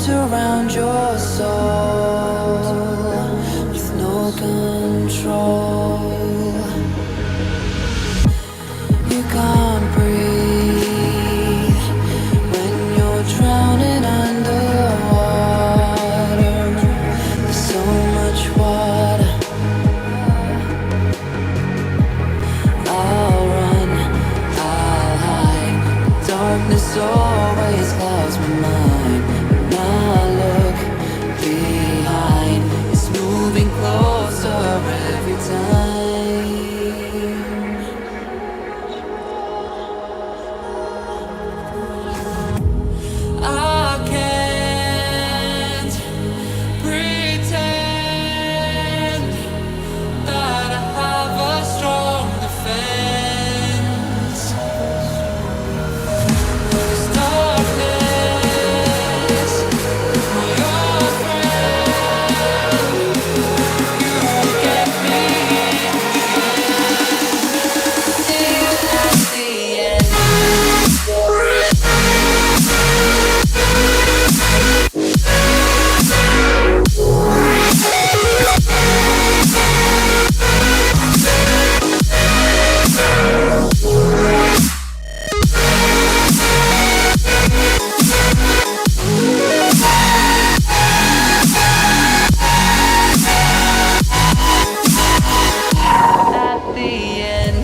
wrapped around your soul with no control. You can't breathe when you're drowning underwater. There's so much water. I'll run, I'll hide. Darkness always clouds my mind. When I look behind, it's moving closer every time. I can't pretend that I have a strong defense. 'Cause darkness, my old friend, you get me in the end. See you at the end. At the end.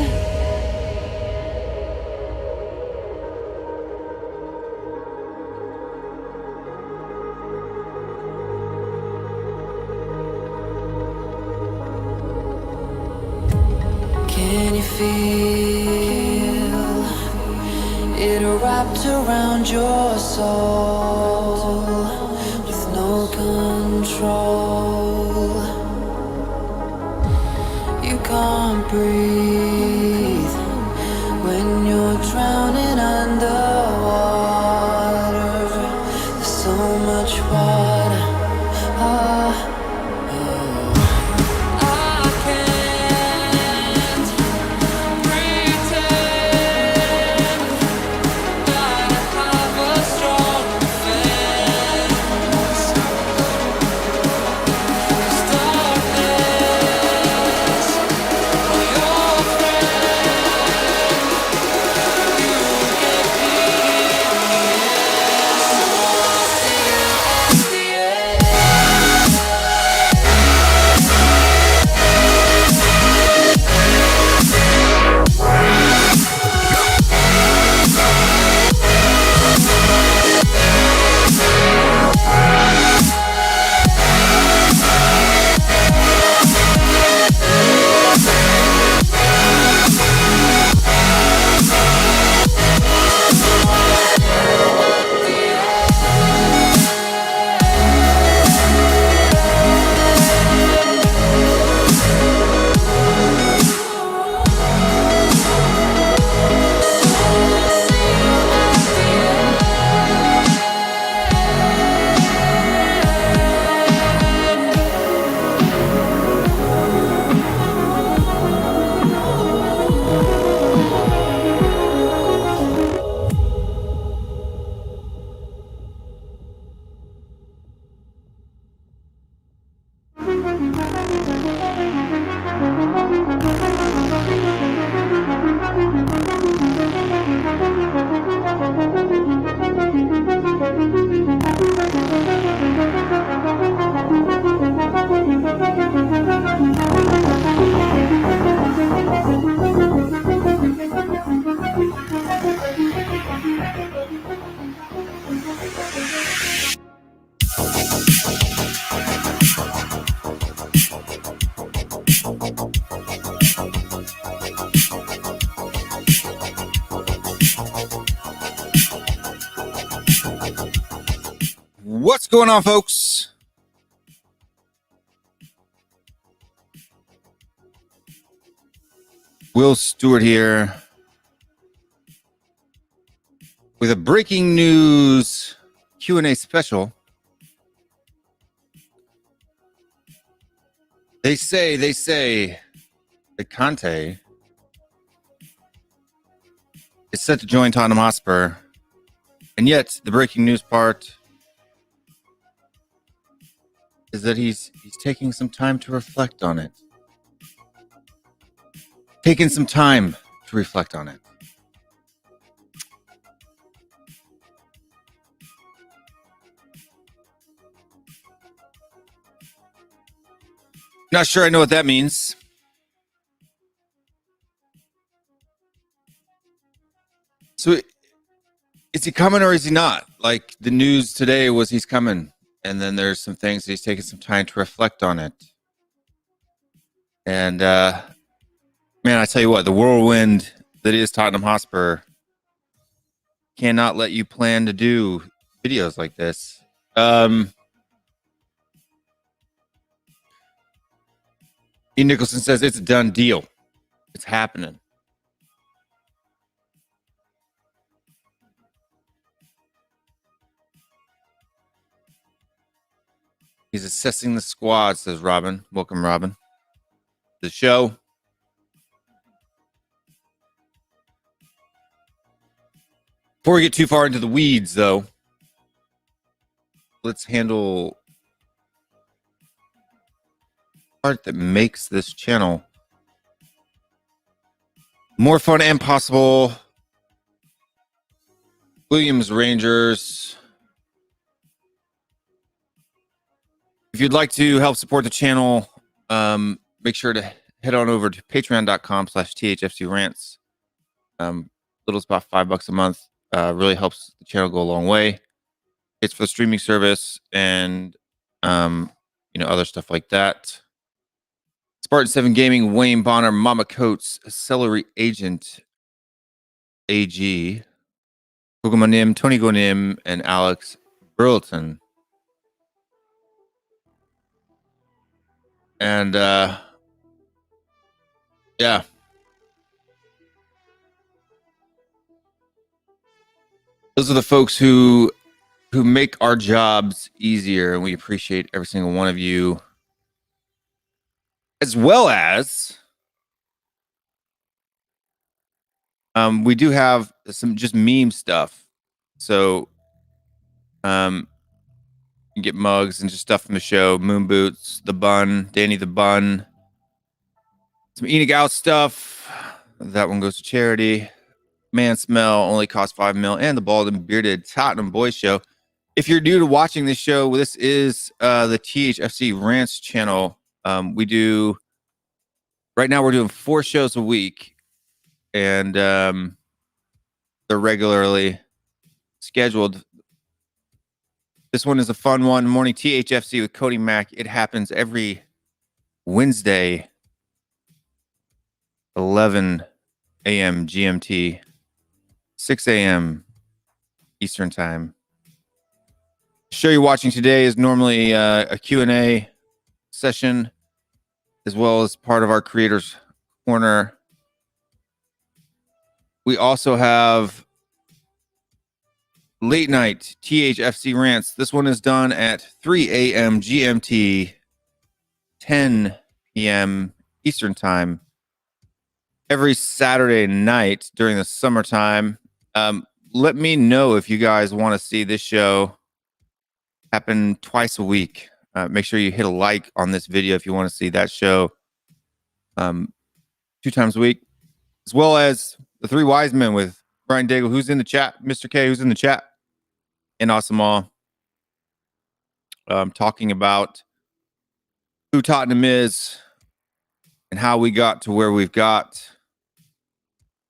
Can you feel it wrapped around your soul with no control? You can't breathe when you're drowning underwater. There's so much water. I can't pretend that I have a strong defense. 'Cause darkness, my old friend, you get me in the end. See you at the end. What's going on, folks? Will Stewart here with a breaking news Q&A special. They say that Kante is set to join Tottenham Hotspur, and yet the breaking news part is that he's taking some time to reflect on it. Taking some time to reflect on it. Not sure I know what that means. So is he coming or is he not? Like the news today was he's coming. And then there's some things he's taking some time to reflect on it. And man, I tell you what, the whirlwind that is Tottenham Hotspur cannot let you plan to do videos like this. E. Nicholson says it's a done deal. It's happening. He's assessing the squad, says Robin. Welcome, Robin. The show. Before we get too far into the weeds, though, let's handle the part that makes this channel more fun and possible. Williams Rangers. If you'd like to help support the channel, make sure to head on over to patreon.com/THFCRants. Little is about $5 a month. Really helps the channel go a long way. It's for the streaming service and other stuff like that. Spartan 7 Gaming, Wayne Bonner, Mama Coates, Celery Agent, AG, Gugumanim, Tony Gonim, and Alex Burleton. And yeah. Those are the folks who make our jobs easier, and we appreciate every single one of you. As well as we do have some just meme stuff. So you can get mugs and just stuff from the show. Moon Boots, The Bun, Danny the Bun. Some eating out stuff. That one goes to charity. Man Smell only costs $5 million. And the Bald and Bearded Tottenham Boys Show. If you're new to watching this show, this is the THFC Rants channel. We do, right now we're doing 4 shows a week. And they're regularly scheduled. This one is a fun one. Morning THFC with Cody Mack. It happens every Wednesday, 11 a.m. GMT, 6 a.m. Eastern Time. The show you're watching today is normally a Q&A session, as well as part of our Creators Corner. We also have late night THFC Rants. This one is done at 3 a.m. GMT, 10 p.m. Eastern Time. Every Saturday night during the summertime. Let me know if you guys want to see this show happen twice a week. Make sure you hit a like on this video if you want to see that show 2 times a week, as well as the 3 Wise Men with Brian Daigle, who's in the chat, Mr. K, who's in the chat, and Asamal, talking about who Tottenham is and how we got to where we've got.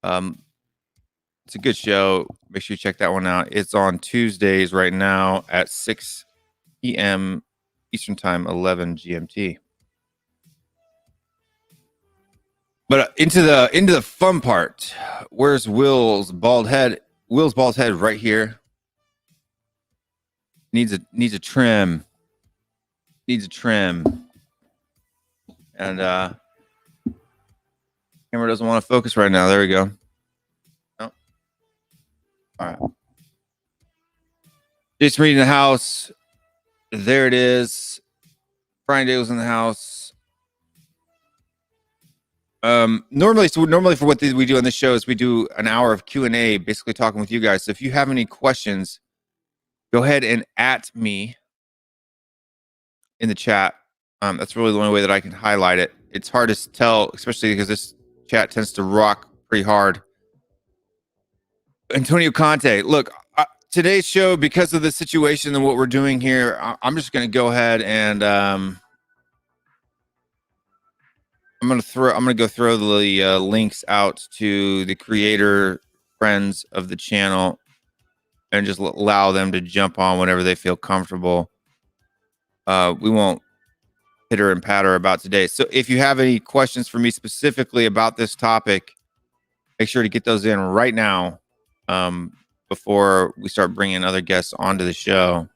It's a good show. Make sure you check that one out. It's on Tuesdays right now at 6 p.m. Eastern Time, 11 GMT. But into the fun part. Where's Will's bald head? Will's bald head right here. Needs a trim. Needs a trim. And camera doesn't want to focus right now. There we go. Oh. All right. Jason Reed in the house. There it is. Brian Dale's in the house. Normally for what we do on this show is we do an hour of Q&A, basically talking with you guys. So if you have any questions, go ahead and at me in the chat. That's really the only way that I can highlight it. It's hard to tell, especially because this chat tends to rock pretty hard. Antonio Conte, look, today's show, because of the situation and what we're doing here, I'm just going to go ahead and I'm going to go throw the links out to the creator friends of the channel and just allow them to jump on whenever they feel comfortable. We won't pitter and patter about today. So if you have any questions for me specifically about this topic, make sure to get those in right now before we start bringing other guests onto the show.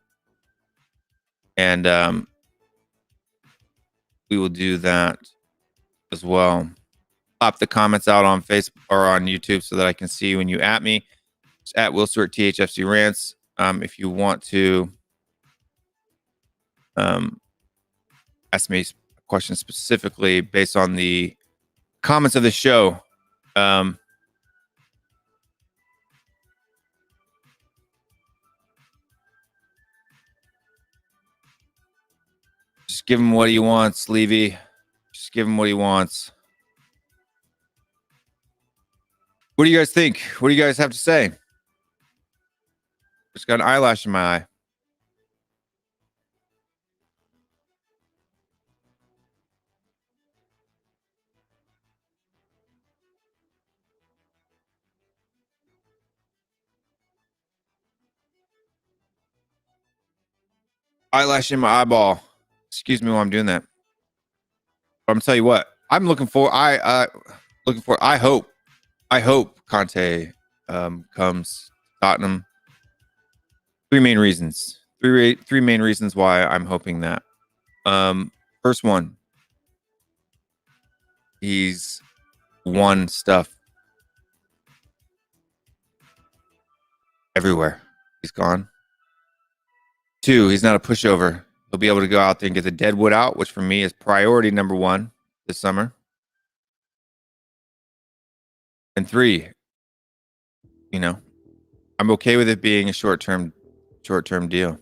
And we will do that as well. Pop the comments out on Facebook or on YouTube so that I can see when you at me. It's at WillStewartTHFCRants. If you want to ask me questions specifically based on the comments of the show. Just give him what he wants, Levy. Just give him what he wants. What do you guys think? What do you guys have to say? Just got an eyelash in my eye. Eyelash in my eyeball. Excuse me while I'm doing that. But I'm gonna tell you what. I'm looking for. I hope Kante comes to Tottenham. Three main reasons. Three main reasons why I'm hoping that. First one. He's won stuff everywhere. He's gone. Two, he's not a pushover. He'll be able to go out there and get the deadwood out, which for me is priority number one this summer. And three, I'm okay with it being a short-term deal.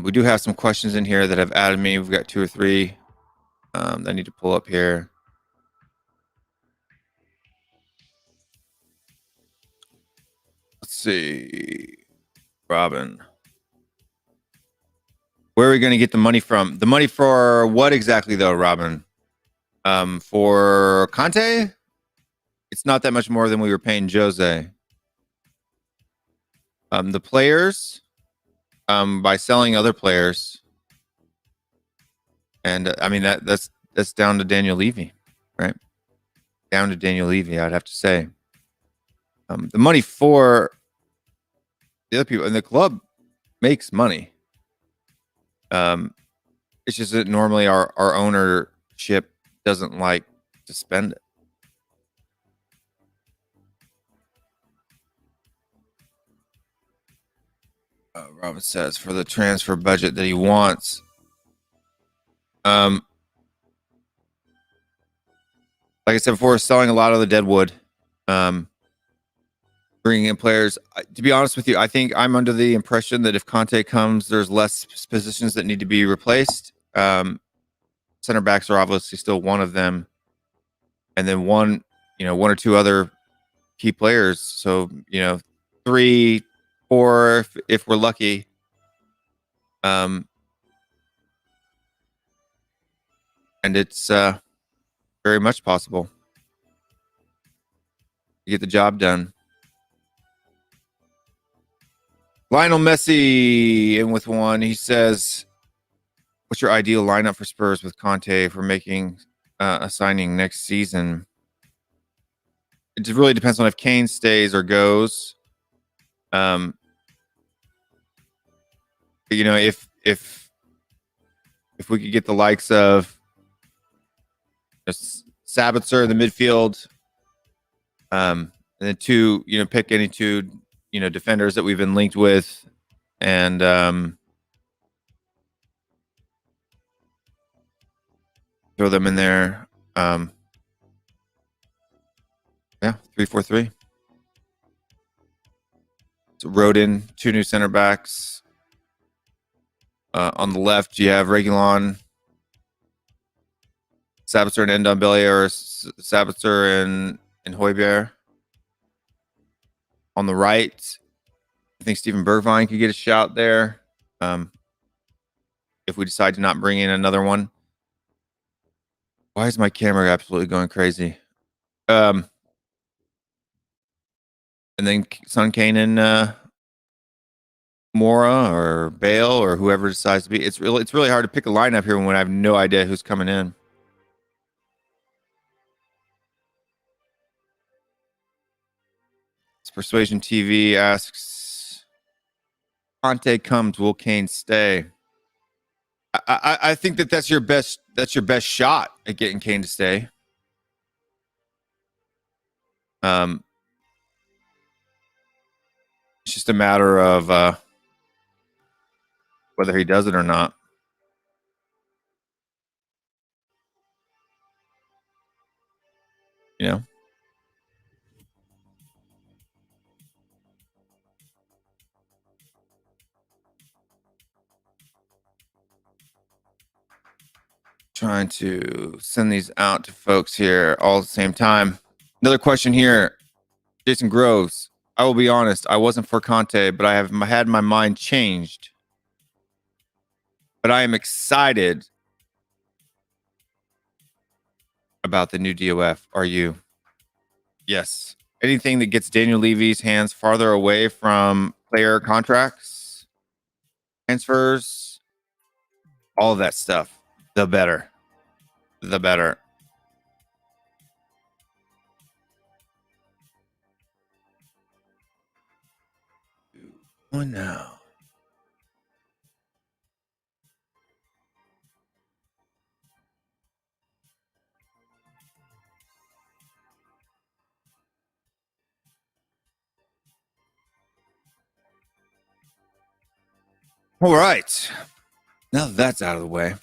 We do have some questions in here that have added me. We've got two or three that I need to pull up here. Let's see. Robin. Where are we going to get the money from? The money for what exactly, though, Robin? For Kante? It's not that much more than we were paying Jose. The players, by selling other players. And I mean, that's down to Daniel Levy, right? Down to Daniel Levy, I'd have to say. The money for the other people, and the club makes money. It's just that normally our ownership doesn't like to spend it. Robin says for the transfer budget that he wants. Like I said before, selling a lot of the deadwood, bringing in players. To be honest with you, I think I'm under the impression that if Kante comes, there's less positions that need to be replaced. Center backs are obviously still one of them, and then one or two other key players. So 3, 4 if we're lucky. And it's very much possible to get the job done. Lionel Messi in with one. He says, what's your ideal lineup for Spurs with Kante for making a signing next season? It really depends on if Kane stays or goes. If we could get the likes of Sabitzer in the midfield, and then two, pick any two, defenders that we've been linked with, and throw them in there. 3-4-3. So Rodin, 2 new center backs. On the left, you have Reguilon, Sabitzer and Ndombele, or Sabitzer and Højbjerg. On the right, I think Steven Bergwijn could get a shout there. If we decide to not bring in another one. Why is my camera absolutely going crazy? And then Son Kane and Mora or Bale or whoever decides to be. It's really hard to pick a lineup here when I have no idea who's coming in. Persuasion TV asks, Kante comes, will Kane stay? I think that's your best shot at getting Kane to stay. It's just a matter of whether he does it or not. You know? Trying to send these out to folks here all at the same time. Another question here. Jason Groves. I will be honest, I wasn't for Kante, but I have had my mind changed. But I am excited about the new DOF. Are you? Yes. Anything that gets Daniel Levy's hands farther away from player contracts, transfers, all of that stuff, the better. The better. Oh no. All right. Now that that's out of the way,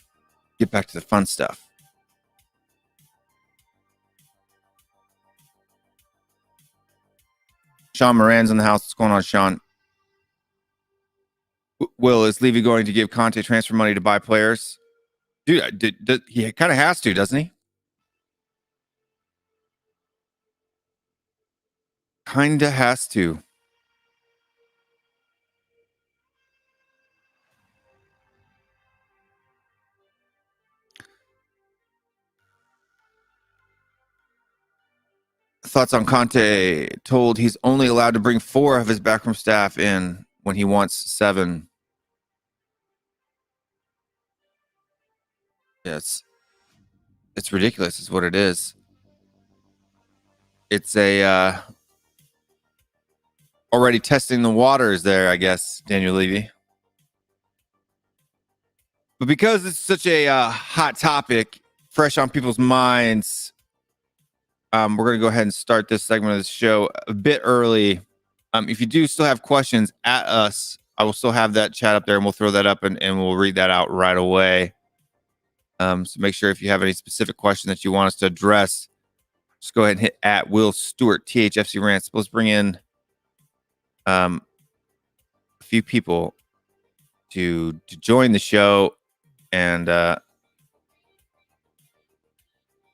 get back to the fun stuff. Sean Moran's in the house. What's going on, Sean? Will, is Levy going to give Kante transfer money to buy players? Dude, he kind of has to, doesn't he? Kinda has to. Thoughts on Kante? Told he's only allowed to bring 4 of his backroom staff in when he wants 7. Yes, it's ridiculous. Is what it is. It's a already testing the waters there, I guess, Daniel Levy. But because it's such a hot topic, fresh on people's minds, we're going to go ahead and start this segment of the show a bit early. If you do still have questions at us, I will still have that chat up there, and we'll throw that up and we'll read that out right away. So make sure if you have any specific question that you want us to address, just go ahead and hit at WillStewartTHFCRants. Let's bring in a few people to join the show and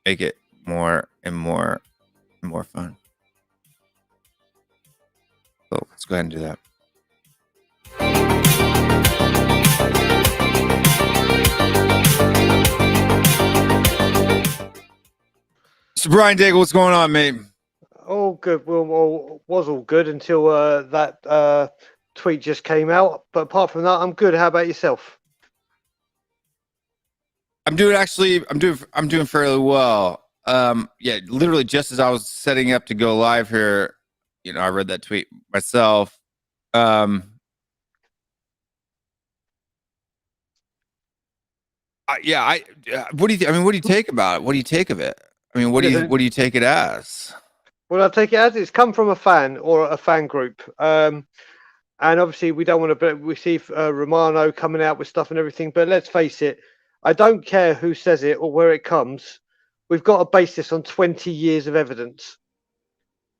make it more and more and more fun. So let's go ahead and do that. Mr. Brian Daigle, what's going on, mate? All good. Well, was all good until that tweet just came out. But apart from that, I'm good. How about yourself? I'm doing fairly well. Yeah, literally just as I was setting up to go live here, you know, I read that tweet myself. Yeah, what do you take about it? What do you take of it? I mean, what do you take it as? Well, I take it as it's come from a fan or a fan group. And obviously we don't want to receive Romano coming out with stuff and everything, but let's face it, I don't care who says it or where it comes. We've got to base this on 20 years of evidence.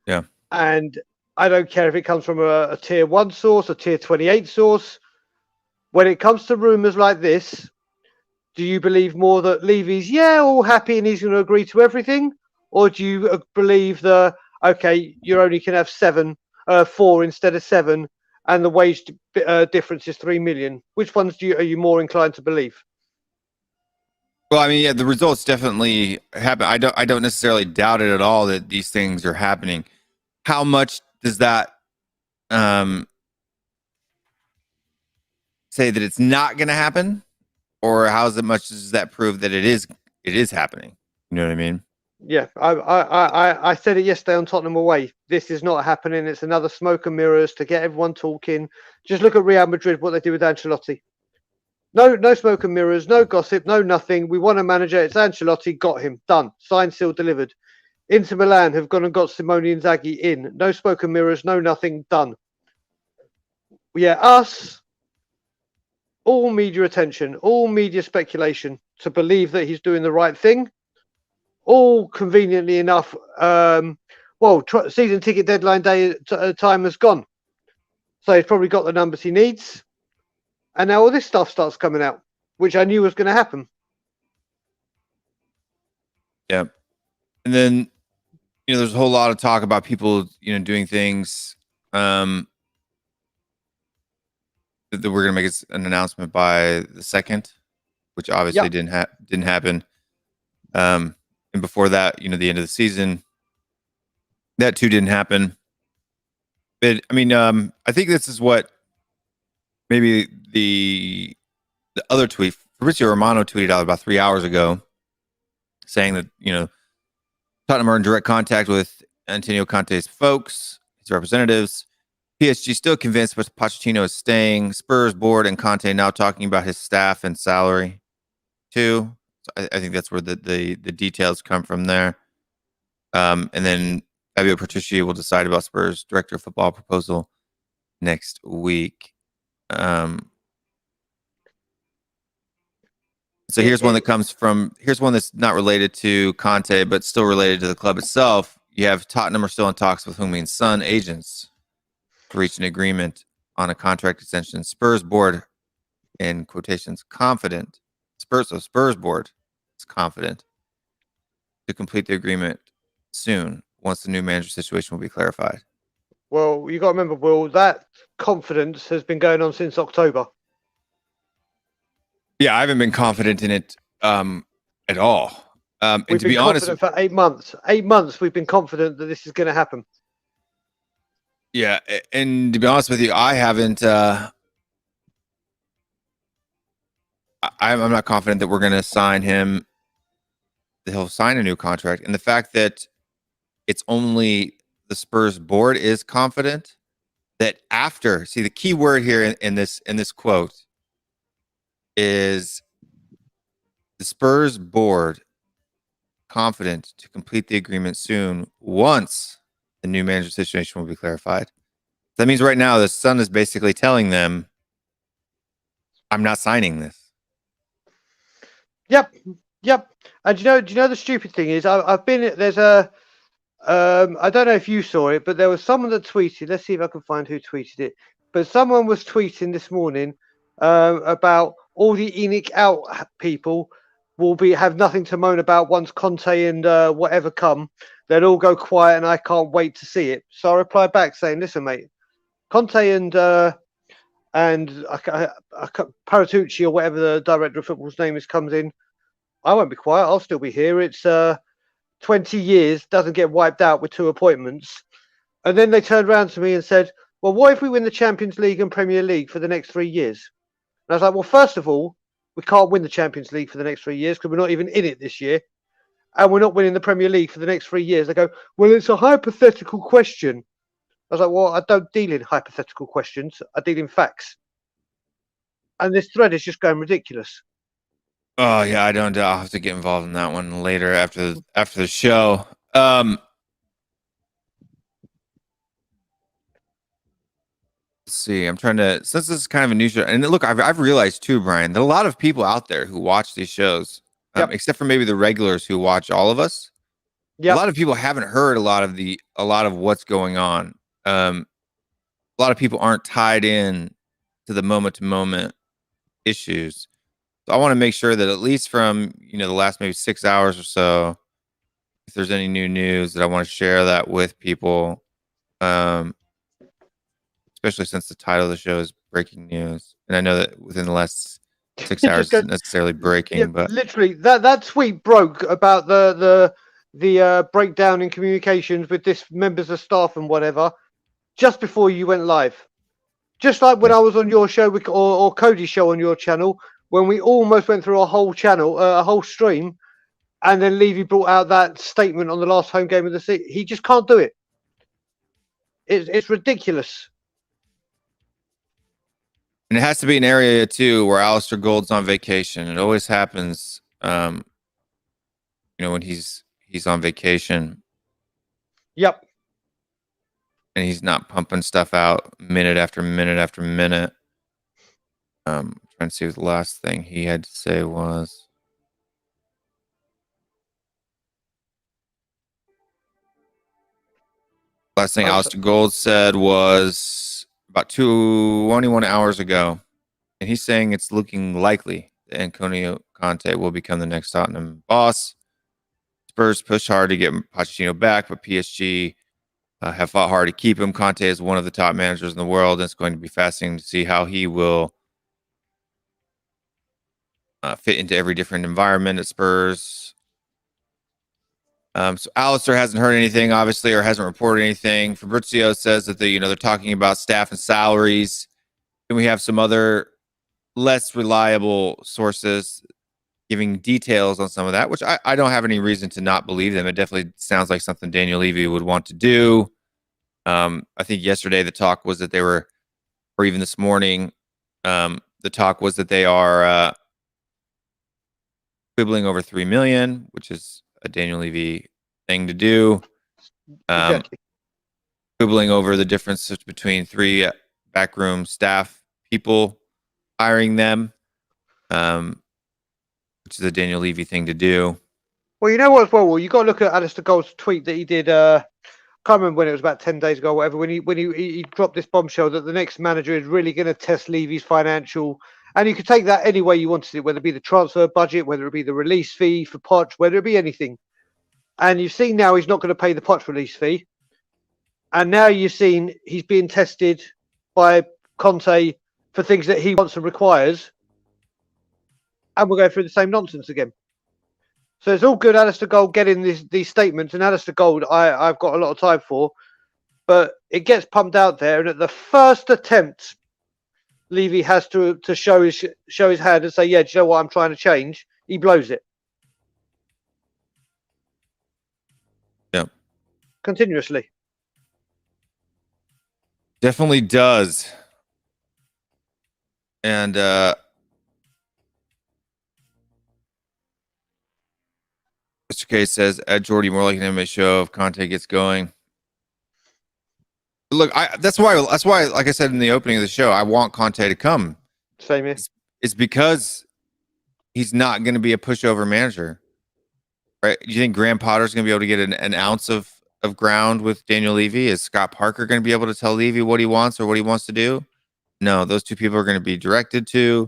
Yeah. And I don't care if it comes from a tier 1 source, a tier 28 source. When it comes to rumours like this, do you believe more that Levy's, all happy and he's going to agree to everything? Or do you believe that, okay, you only can have 4 instead of 7, and the wage difference is 3 million? Which ones are you more inclined to believe? Well, I mean, yeah, the results definitely happen. I don't necessarily doubt it at all that these things are happening. How much does that say that it's not going to happen, or how much does that prove that it is happening? You know what I mean? Yeah, I said it yesterday on Tottenham away. This is not happening. It's another smoke and mirrors to get everyone talking. Just look at Real Madrid, what they did with Ancelotti. No smoke and mirrors, no gossip, no nothing. We want a manager. It's Ancelotti. Got him. Done. Signed, sealed, delivered. Inter Milan have gone and got Simone Inzaghi in. No smoke and mirrors, no nothing. Done. Yeah, us. All media attention, all media speculation to believe that he's doing the right thing. All conveniently enough, season ticket deadline day time has gone. So he's probably got the numbers he needs. And now all this stuff starts coming out, which I knew was going to happen. Yeah. And then, there's a whole lot of talk about people, doing things that we're going to make an announcement by the 2nd, which obviously didn't happen. And before that, the end of the season, that too didn't happen. But I mean, I think this is what maybe the other tweet, Fabrizio Romano tweeted out about 3 hours ago, saying that, Tottenham are in direct contact with Antonio Conte's folks, his representatives. PSG still convinced but Pochettino is staying. Spurs board and Kante now talking about his staff and salary too. So I think that's where the details come from there. And then Fabio Patrici will decide about Spurs director of football proposal next week. So here's one that's not related to Kante, but still related to the club itself. You have Tottenham are still in talks with Heung-min Son agents to reach an agreement on a contract extension. Spurs board, in quotations, confident. Spurs board is confident to complete the agreement soon, once the new manager situation will be clarified. Well, you got to remember, Will, that confidence has been going on since October. Yeah, I haven't been confident in it at all. And we've to be honest, for 8 months. 8 months, we've been confident that this is going to happen. Yeah, and to be honest with you, I haven't. I'm not confident that we're going to sign him. That he'll sign a new contract, and the fact that it's only the Spurs board is confident that after. See, the key word here in this quote is the Spurs board confident to complete the agreement soon once the new manager situation will be clarified. That means right now the Sun is basically telling them, I'm not signing this. Yep. And do you know the stupid thing is I've been there's a I don't know if you saw it, but there was someone that tweeted. Let's see if I can find who tweeted it. But someone was tweeting this morning about all the ENIC out people will have nothing to moan about once Conte and whatever come. They'll all go quiet, and I can't wait to see it. So I replied back saying, "Listen, mate, Conte and Paratucci or whatever the director of football's name is comes in. I won't be quiet. I'll still be here. It's 20 years doesn't get wiped out with 2 appointments." And then they turned around to me and said, "Well, what if we win the Champions League and Premier League for the next 3 years?" And I was like, "Well, first of all, we can't win the Champions League for the next 3 years because we're not even in it this year. And we're not winning the Premier League for the next 3 years." They go, "Well, it's a hypothetical question." I was like, "Well, I don't deal in hypothetical questions. I deal in facts." And this thread is just going ridiculous. Oh yeah, I don't. I'll have to get involved in that one later after the show. Let's see. I'm trying to, since this is kind of a new show, and look, I've realized too, Brian, that a lot of people out there who watch these shows, except for maybe the regulars who watch all of us, a lot of people haven't heard a lot of what's going on a lot of people aren't tied in to the moment to moment issues. So I want to make sure that at least from, the last maybe 6 hours or so, if there's any new news, that I want to share that with people. Especially since the title of the show is breaking news. And I know that within the last 6 hours Just go- isn't necessarily breaking, but literally that tweet broke about the breakdown in communications with this members of staff and whatever just before you went live. Just like when I was on your show or Cody's show on your channel, when we almost went through a whole channel, a whole stream, and then Levy brought out that statement on the last home game of the season. He just can't do it. It's ridiculous. and it has to be an area too where Alistair Gold's on vacation. It always happens, when he's on vacation. Yep. And he's not pumping stuff out minute after minute after minute. Trying to see what the last thing he had to say was. Last thing Alistair Gold said was about 21 hours ago. And he's saying it's looking likely that Antonio Conte will become the next Tottenham boss. Spurs push hard to get Pochettino back, but PSG have fought hard to keep him. Kante is one of the top managers in the world, and it's going to be fascinating to see how he will fit into every different environment at Spurs. So Alistair hasn't heard anything, obviously, or hasn't reported anything. Fabrizio says that they're talking about staff and salaries. Then we have some other less reliable sources giving details on some of that, which I don't have any reason to not believe them. It definitely sounds like something Daniel Levy would want to do. I think yesterday the talk was that they were, or even this morning, the talk was that they are quibbling over $3 million, which is a Daniel Levy thing to do. Exactly. Quibbling over the difference between 3 backroom staff people, hiring them, which is a Daniel Levy thing to do. Well, you know what as well? Well, you got to look at Alistair Gold's tweet that he did. Can't remember when it was, about 10 days ago, or whatever. When he dropped this bombshell that the next manager is really going to test Levy's financial, and you could take that any way you wanted it, whether it be the transfer budget, whether it be the release fee for Poch, whether it be anything. And you've seen now he's not going to pay the Poch release fee, and now you've seen he's being tested by Conte for things that he wants and requires, and we're going through the same nonsense again. So it's all good, Alistair Gold getting these statements, and Alistair Gold, I've got a lot of time for, but it gets pumped out there, and at the first attempt, Levy has to show his hand and say, "Yeah, do you know what? I'm trying to change." He blows it. Yeah, continuously. Definitely does. And Mr. K says, Ed Jordy, more like an MMA show if Kante gets going. Look, that's why, like I said in the opening of the show, I want Kante to come. Same here. It's because he's not going to be a pushover manager, right? You think Graham Potter's going to be able to get an ounce of ground with Daniel Levy? Is Scott Parker going to be able to tell Levy what he wants or what he wants to do? No, those two people are going to be directed to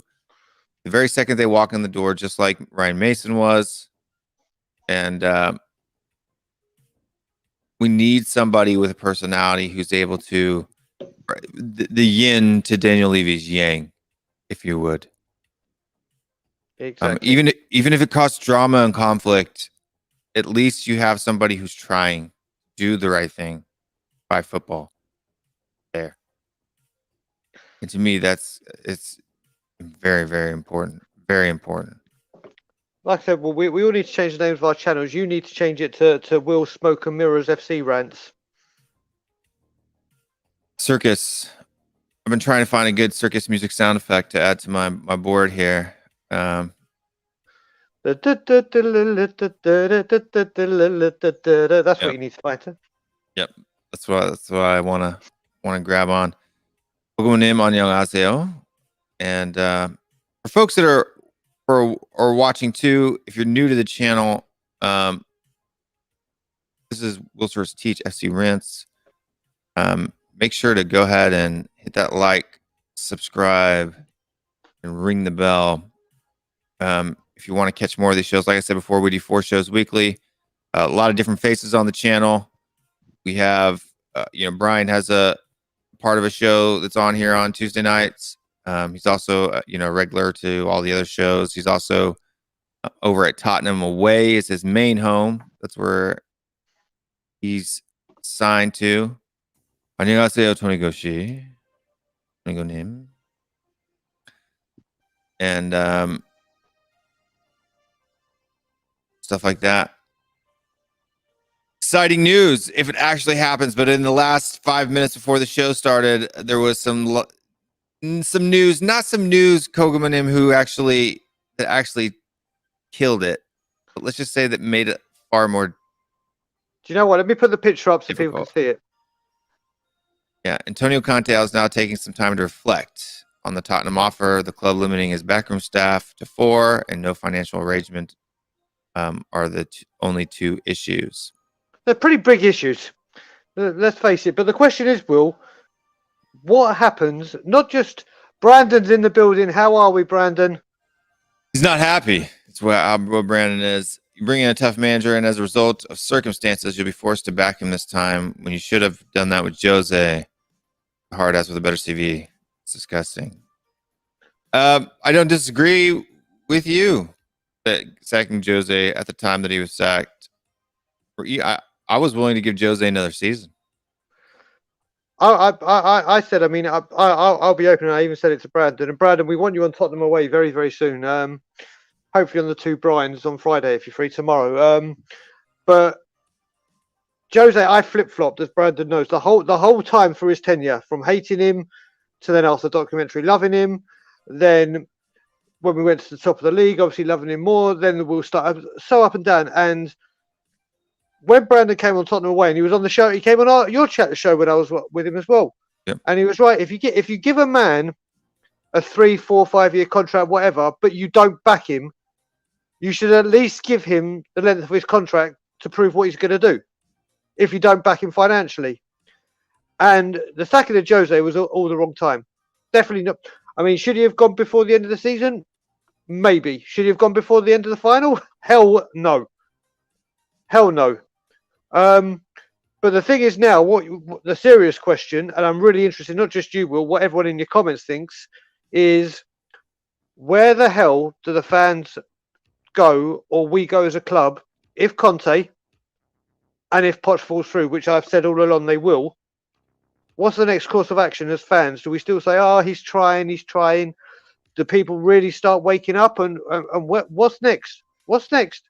the very second they walk in the door, just like Ryan Mason was. And we need somebody with a personality who's able to the yin to Daniel Levy's yang, if you would. Exactly. Even if it costs drama and conflict, at least you have somebody who's trying to do the right thing by football. There. And to me, it's very, very important. Very important. Like I said, well, we all need to change the names of our channels. You need to change it to Will Smoke and Mirrors FC Rants. Circus. I've been trying to find a good circus music sound effect to add to my board here. That's Yep. what you need to find. Yep, that's what I want to grab on. 부모님 안녕하세요. And for folks that are watching too, if you're new to the channel, this is WillStewartTHFCRants. make sure to go ahead and hit that like, subscribe, and ring the bell. If you want to catch more of these shows, like I said before, we do 4 shows weekly. A lot of different faces on the channel. We have, Brian has a part of a show that's on here on Tuesday nights. He's also, regular to all the other shows. He's also over at Tottenham Away is his main home. That's where he's signed to. 안녕하세요, 토니고씨. 토니고님. And stuff like that. Exciting news if it actually happens. But in the last 5 minutes before the show started, there was some news, not some news, Kogumanim, who actually killed it. But let's just say that made it far more. Do you know what? Let me put the picture up so difficult. people can see it. Yeah, Antonio Conte is now taking some time to reflect on the Tottenham offer. The club limiting his backroom staff to 4 and no financial arrangement are the only 2 issues. They're pretty big issues. Let's face it. But the question is, Will, what happens? Not just Brandon's in the building. How are we, Brandon? He's not happy. That's what Brandon is. You bring in a tough manager, and as a result of circumstances, you'll be forced to back him this time when you should have done that with Jose. Hard ass with a better CV. It's disgusting. I don't disagree with you that sacking Jose at the time that he was sacked. I was willing to give Jose another season. I said, I mean, I'll be open. I even said it to Brandon. And Brandon, we want you on Tottenham Away very, very soon. Hopefully on the 2 Bryans on Friday if you're free tomorrow. But Jose, I flip-flopped, as Brandon knows, the whole time through his tenure, from hating him to then after the documentary loving him, then when we went to the top of the league, obviously loving him more, then we'll start so up and down. And when Brandon came on Tottenham Away and he was on the show, he came on your chat show when I was with him as well. Yep. And he was right. If you give a man a 3, 4, 5 year contract, whatever, but you don't back him, you should at least give him the length of his contract to prove what he's going to do. If you don't back him financially. And the sacking of Jose was all the wrong time. Definitely not. I mean, should he have gone before the end of the season? Maybe. Should he have gone before the end of the final? Hell no. Hell no. But the thing is now, what the serious question, and I'm really interested, not just you, Will, what everyone in your comments thinks, is where the hell do the fans go, or we go as a club, if Conte and if Poch falls through, which I've said all along they will? What's the next course of action as fans? Do we still say, oh, he's trying? Do people really start waking up? And what's next? What's next?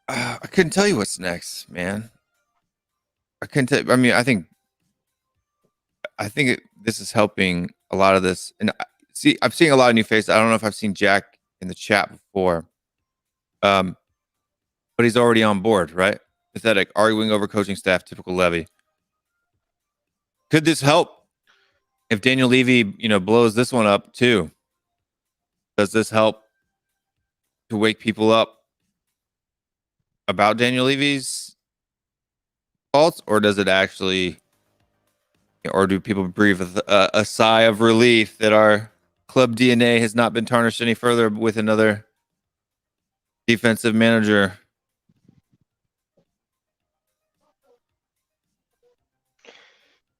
I couldn't tell you what's next, man. I couldn't tell. I mean, I think this is helping a lot of this. And I'm seeing a lot of new faces. I don't know if I've seen Jack in the chat before, but he's already on board, right? Pathetic, arguing over coaching staff, typical Levy. Could this help if Daniel Levy, blows this one up too? Does this help to wake people up about Daniel Levy's faults, or does it actually, or do people breathe a sigh of relief that our club DNA has not been tarnished any further with another defensive manager?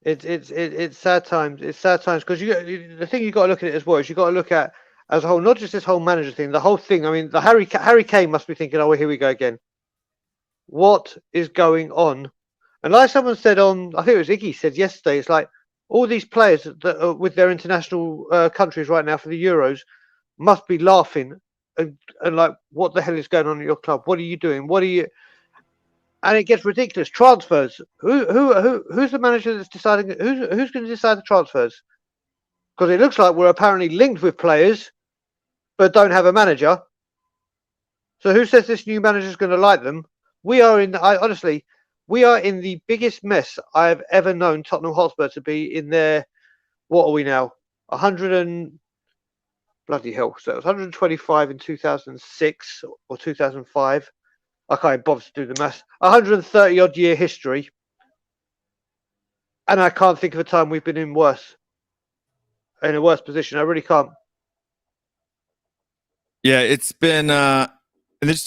It's sad times. It's sad times because the thing you got to look at it as well is you got to look at as a whole, not just this whole manager thing, the whole thing. I mean, the Harry Kane must be thinking, oh, well, here we go again. What is going on? And like someone said on, I think it was Iggy said yesterday, it's like all these players that are with their international countries right now for the Euros must be laughing and like, what the hell is going on at your club? What are you doing? What are you? And it gets ridiculous. Transfers. Who's the manager that's deciding? Who's going to decide the transfers? Because it looks like we're apparently linked with players, but don't have a manager. So who says this new manager is going to like them? We are in. Honestly, we are in the biggest mess I have ever known Tottenham Hotspur to be in there. What are we now? 100 and bloody hell. So it was 125 in 2006 or 2005. I can't bother to do the maths. 130 odd year history. And I can't think of a time we've been in a worse position. I really can't. Yeah, it's been and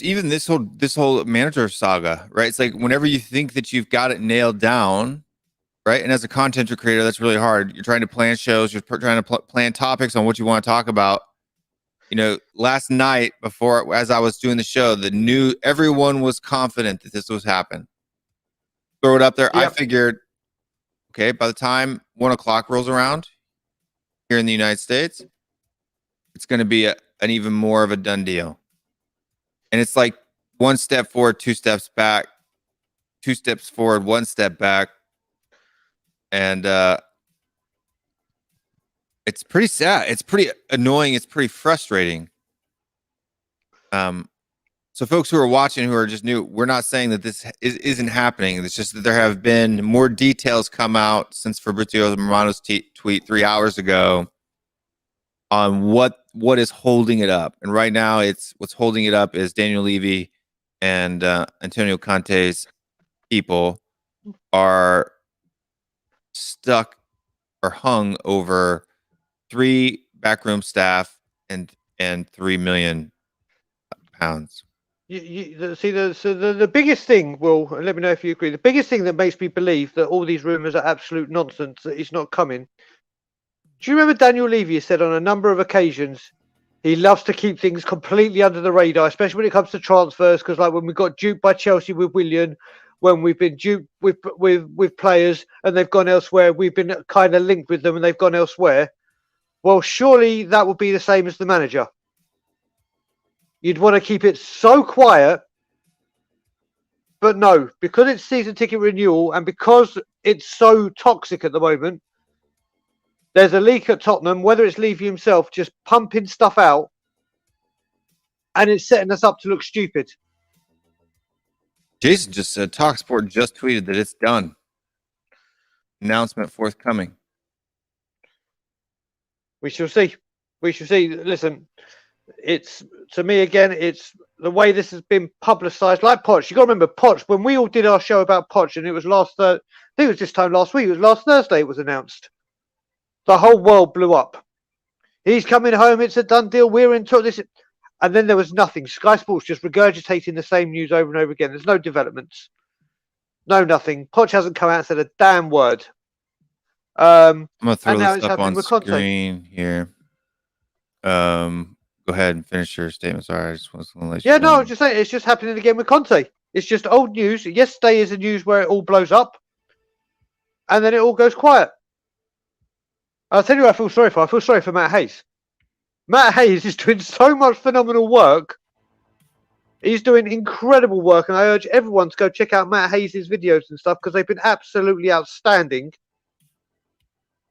even this whole manager saga, right? It's like whenever you think that you've got it nailed down, right? And as a content creator, that's really hard. You're trying to plan shows, you're trying to plan topics on what you want to talk about. You know, last night as I was doing the show, everyone was confident that this was happening. Throw it up there. Yep. I figured, okay, by the time 1 o'clock rolls around here in the United States, it's going to be an even more of a done deal. And it's like 1 step forward, 2 steps back, 2 steps forward, 1 step back. And it's pretty sad. It's pretty annoying. It's pretty frustrating. So folks who are watching, who are just new, we're not saying that this isn't happening. It's just that there have been more details come out since Fabrizio Romano's tweet 3 hours ago on what is holding it up. And right now, what's holding it up is Daniel Levy and Antonio Conte's people are stuck or hung over 3 backroom staff and £3 million. The biggest thing, Will, and let me know if you agree, the biggest thing that makes me believe that all these rumours are absolute nonsense, that it's not coming. Do you remember Daniel Levy said on a number of occasions he loves to keep things completely under the radar, especially when it comes to transfers, because like when we got duped by Chelsea with Willian, when we've been duped with players and they've gone elsewhere, we've been kind of linked with them and they've gone elsewhere. Well, surely that would be the same as the manager. You'd want to keep it so quiet, but no, because it's season ticket renewal and because it's so toxic at the moment, there's a leak at Tottenham, whether it's Levy himself just pumping stuff out, and it's setting us up to look stupid. Jason just said TalkSport just tweeted that it's done. Announcement forthcoming. We shall see. We shall see. Listen, it's, to me again, it's the way this has been publicised. Like Poch, you got to remember Poch, when we all did our show about Poch, and it was I think it was this time last week, it was last Thursday it was announced. The whole world blew up. He's coming home, it's a done deal, we're into this. And then there was nothing. Sky Sports just regurgitating the same news over and over again. There's no developments. No, nothing. Poch hasn't come out and said a damn word. I'm going to throw this up on screen here. Go ahead and finish your statement. Sorry, I just want to let you know. No, I was just saying, it's just happening again with Conte. It's just old news. Yesterday is a news where it all blows up. And then it all goes quiet. I'll tell you what I feel sorry for. I feel sorry for Matt Hayes. Matt Hayes is doing so much phenomenal work. He's doing incredible work. And I urge everyone to go check out Matt Hayes' videos and stuff because they've been absolutely outstanding.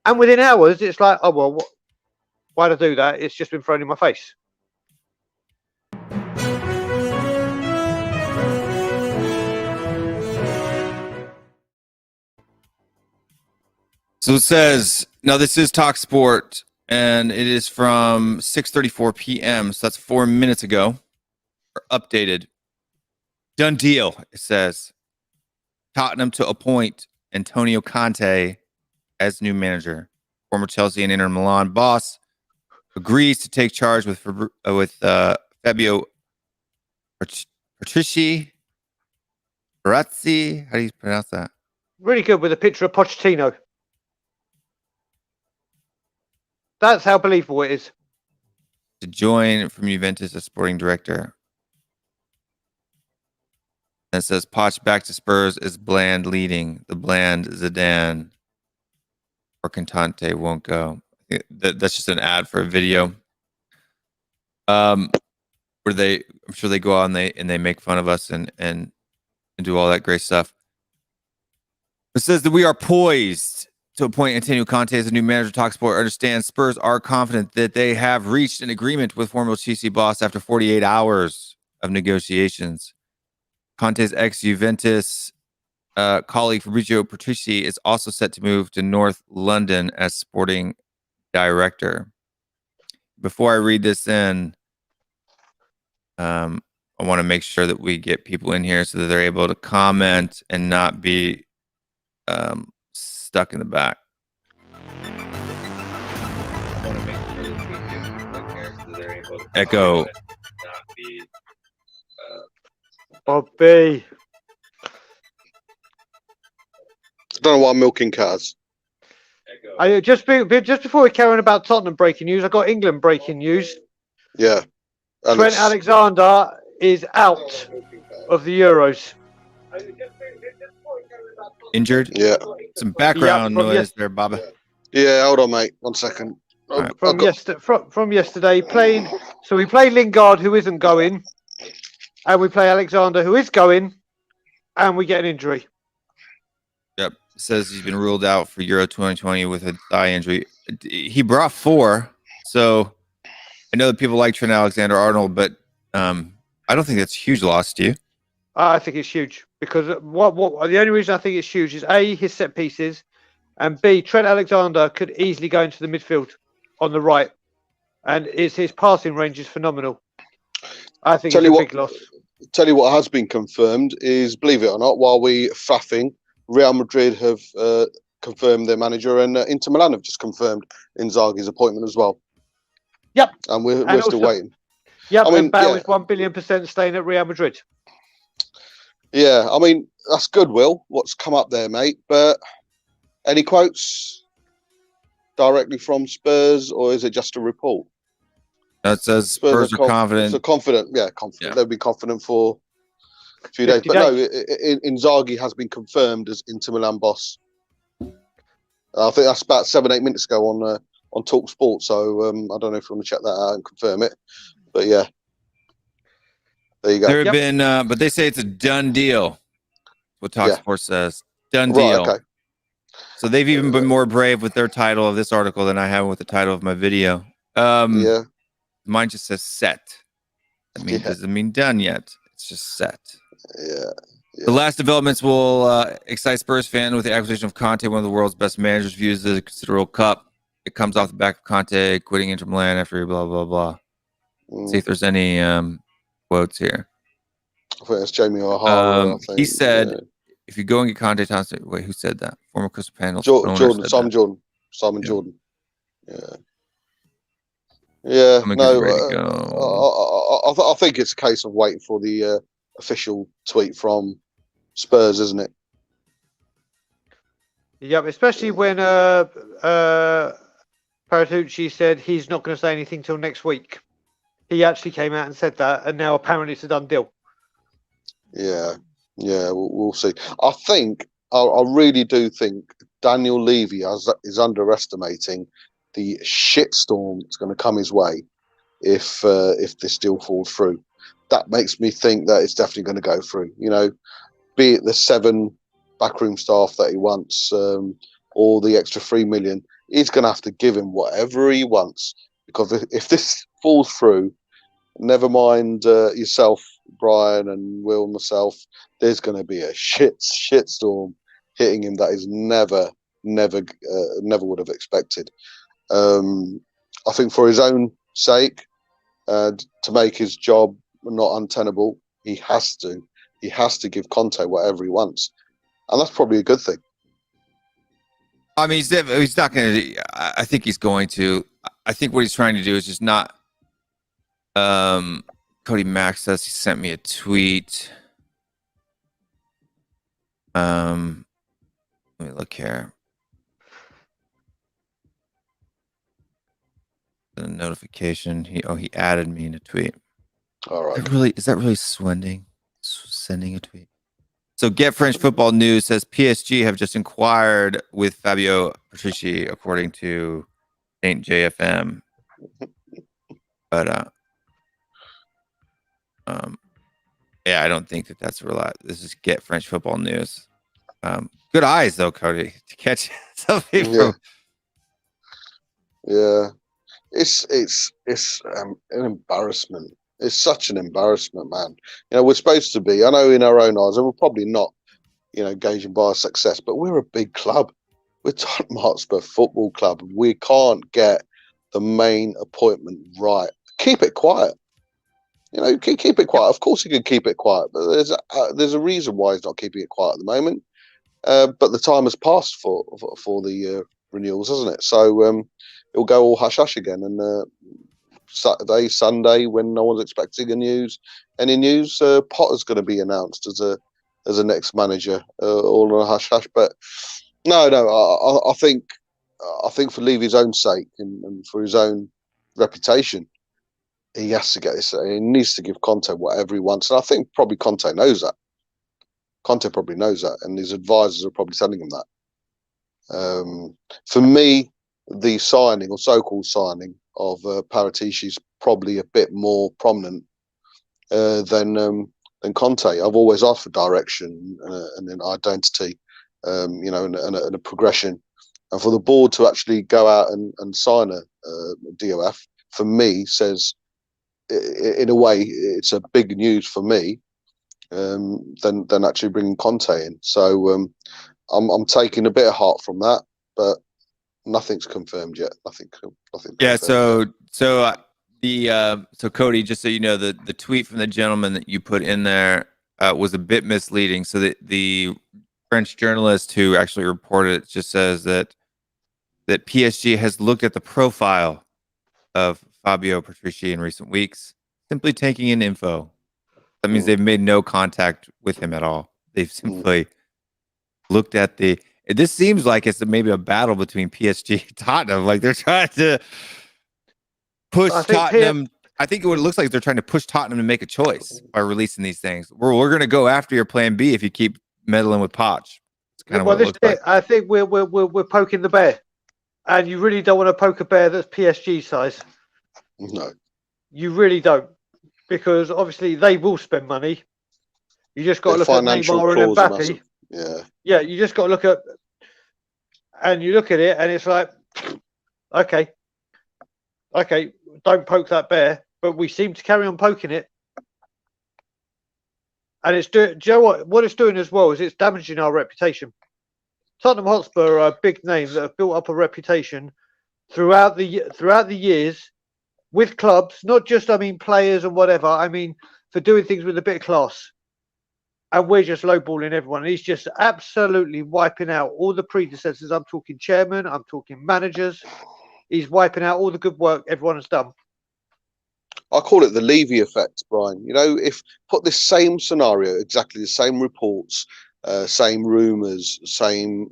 And within hours, it's like, oh, well, why'd I do that? It's just been thrown in my face. So it says, now this is TalkSport, and it is from 6:34 p.m., so that's 4 minutes ago. Updated. Done deal, it says. Tottenham to appoint Antonio Conte as new manager. Former Chelsea and Inter Milan boss agrees to take charge with Fabio Patrici. Parazzi, how do you pronounce that? Really good with a picture of Pochettino. That's how believable it is. To join from Juventus as sporting director. And it says Poch back to Spurs is bland leading. The bland Zidane or Kante won't go. That's just an ad for a video. Where I'm sure they go out and they make fun of us and do all that great stuff. It says that we are poised to appoint Antonio Conte as a new manager. TalkSport understands Spurs are confident that they have reached an agreement with former Chelsea boss after 48 hours of negotiations. Conte's ex-Juventus colleague Fabrizio Patrici is also set to move to North London as sporting director. Before I read this in, I want to make sure that we get people in here so that they're able to comment and not be stuck in the back. Echo. Bobby. I don't know why I'm milking cars. Just before we carry on about Tottenham breaking news, I got England breaking news. Yeah. Trent Alexander is out of the Euros. Injured? Yeah. Some background noise there, Baba. Yeah, hold on, mate. 1 second. From yesterday, playing. So we play Lingard, who isn't going, and we play Alexander, who is going, and we get an injury. Yep. Says he's been ruled out for Euro 2020 with a thigh injury. He brought 4, so I know that people like Trent Alexander-Arnold, but I don't think that's a huge loss to you. I think it's huge because the only reason I think it's huge is A, his set pieces, and B, Trent Alexander could easily go into the midfield on the right, and his passing range is phenomenal. I think it's a big loss. Tell you what has been confirmed is, believe it or not, while we faffing, Real Madrid have confirmed their manager, and Inter Milan have just confirmed Inzaghi's appointment as well. Yep. And we're still waiting. Yep, and Bale is 1 billion% staying at Real Madrid. Yeah, I mean, that's good, Will, what's come up there, mate. But any quotes directly from Spurs, or is it just a report? That says Spurs are confident. So confident. Yeah. They'll be confident for a few days. But no, Inzaghi has been confirmed as Inter Milan boss. I think that's about 7-8 minutes ago on Talk Sport. So I don't know if you want to check that out and confirm it. But yeah, there you go. There have been, but they say it's a done deal. What Talk Sport says, done deal. Right, okay. So they've even been more brave with their title of this article than I have with the title of my video. Yeah. Mine just says set. That means doesn't mean done yet. It's just set. Yeah. The last developments will excite Spurs fan with the acquisition of Kante, one of the world's best managers, views as a considerable cup. It comes off the back of Kante quitting Inter Milan after blah blah blah. See if there's any quotes here. I think it's Jamie O'Hara. He said, "If you go and get Kante Thompson, wait, who said that? Former Crystal Palace Simon Jordan. Yeah. No, I think it's a case of waiting for the official tweet from Spurs, isn't it? Yep, especially when Paratucci said he's not going to say anything till next week. He actually came out and said that, and now apparently it's a done deal. Yeah, we'll see. I really do think Daniel Levy is underestimating the shitstorm that's going to come his way if this deal falls through. That makes me think that it's definitely going to go through. You know, be it the 7 backroom staff that he wants, or the extra 3 million, he's going to have to give him whatever he wants. Because if this falls through, never mind yourself, Brian, and Will, and myself, there's going to be a shitstorm hitting him that is never would have expected. I think for his own sake, to make his job not untenable, he has to give Conte whatever he wants, and that's probably a good thing. I mean, he's not going to. I think he's going to. I think what he's trying to do is just not. Cody Mack says he sent me a tweet. Let me look here. The notification. He added me in a tweet. All right. Is that really sending a tweet? So Get French Football News says PSG have just inquired with Fabio Patrici, according to Saint JFM. But yeah, I don't think that's real. This is Get French Football News. Good eyes though, Cody, to catch something from. Yeah, it's an embarrassment. It's such an embarrassment, man. You know, we're supposed to be, I know in our own eyes, and we're probably not, gauging by our success, but we're a big club. We're Tottenham Hotspur Football Club. We can't get the main appointment right. Keep it quiet. Keep it quiet. Of course he can keep it quiet, but there's a reason why he's not keeping it quiet at the moment. but the time has passed for the renewals, hasn't it? So it'll go all hush hush again. And Saturday, Sunday, when no one's expecting any news, Potter's going to be announced as a next manager, all on a hush hush. But no, I think for Levy's own sake and for his own reputation, he has to get this. He needs to give Conte whatever he wants, and I think probably Conte knows that. Conte probably knows that, and his advisors are probably telling him that. For me, the signing or so-called signing of Paratici is probably a bit more prominent than Conte. I've always asked for direction and an identity, and a progression, and for the board to actually go out and sign a DOF for me says, in a way, it's a big news for me than actually bringing Conte in. So I'm taking a bit of heart from that, but nothing's confirmed yet. Nothing. Yeah. So Cody, just so you know, the tweet from the gentleman that you put in there was a bit misleading. So the French journalist who actually reported it just says that PSG has looked at the profile of Fabio Patrici in recent weeks, simply taking in info. That means they've made no contact with him at all. They've simply looked at the. This seems like it's maybe a battle between PSG and Tottenham. Like they're trying to push Tottenham. I think what it looks like they're trying to push Tottenham to make a choice by releasing these things. We're going to go after your plan B if you keep meddling with Poch. It's kind of what it looks like. I think we're poking the bear, and you really don't want to poke a bear that's PSG size. No, you really don't, because obviously they will spend money. You just got to look at Neymar and Mbappe. Yeah, you just got to look at, and you look at it, and it's like, okay, don't poke that bear, but we seem to carry on poking it, and it's doing. Do you know what it's doing as well is it's damaging our reputation. Tottenham Hotspur are a big name that have built up a reputation throughout the years with clubs, not just players and whatever. I mean, for doing things with a bit of class. And we're just lowballing everyone. And he's just absolutely wiping out all the predecessors. I'm talking chairman, I'm talking managers. He's wiping out all the good work everyone has done. I call it the Levy effect, Brian. If put this same scenario, exactly the same reports, same rumours, same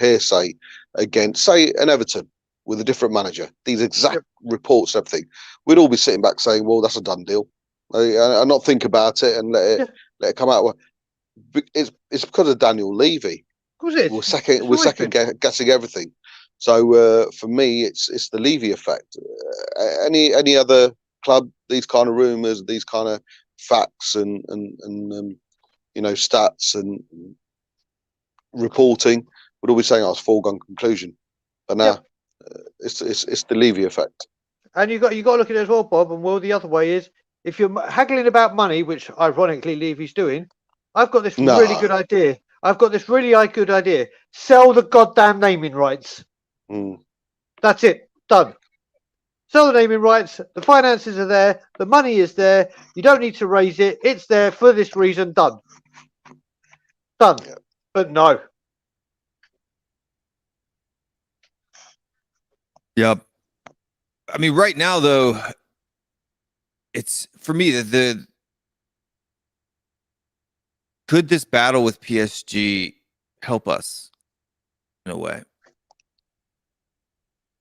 hearsay against, say, an Everton with a different manager, these exact reports, everything, we'd all be sitting back saying, well, that's a done deal. And not think about it and let it come out. It's because of Daniel Levy. Of course it is. We're second guessing everything. So for me, it's the Levy effect. Any other club, these kind of rumours, these kind of facts and stats and reporting would always saying, it's foregone conclusion. But now it's the Levy effect. And you got to look at it as well, Bob. And Will, the other way is if you're haggling about money, which ironically Levy's doing. I've got this really good idea. Sell the goddamn naming rights. That's it. Done. Sell the naming rights. The finances are there. The money is there. You don't need to raise it. It's there for this reason. Done. Yeah. But no. Yep. I mean, right now, though, it's for me the could this battle with PSG help us in a way?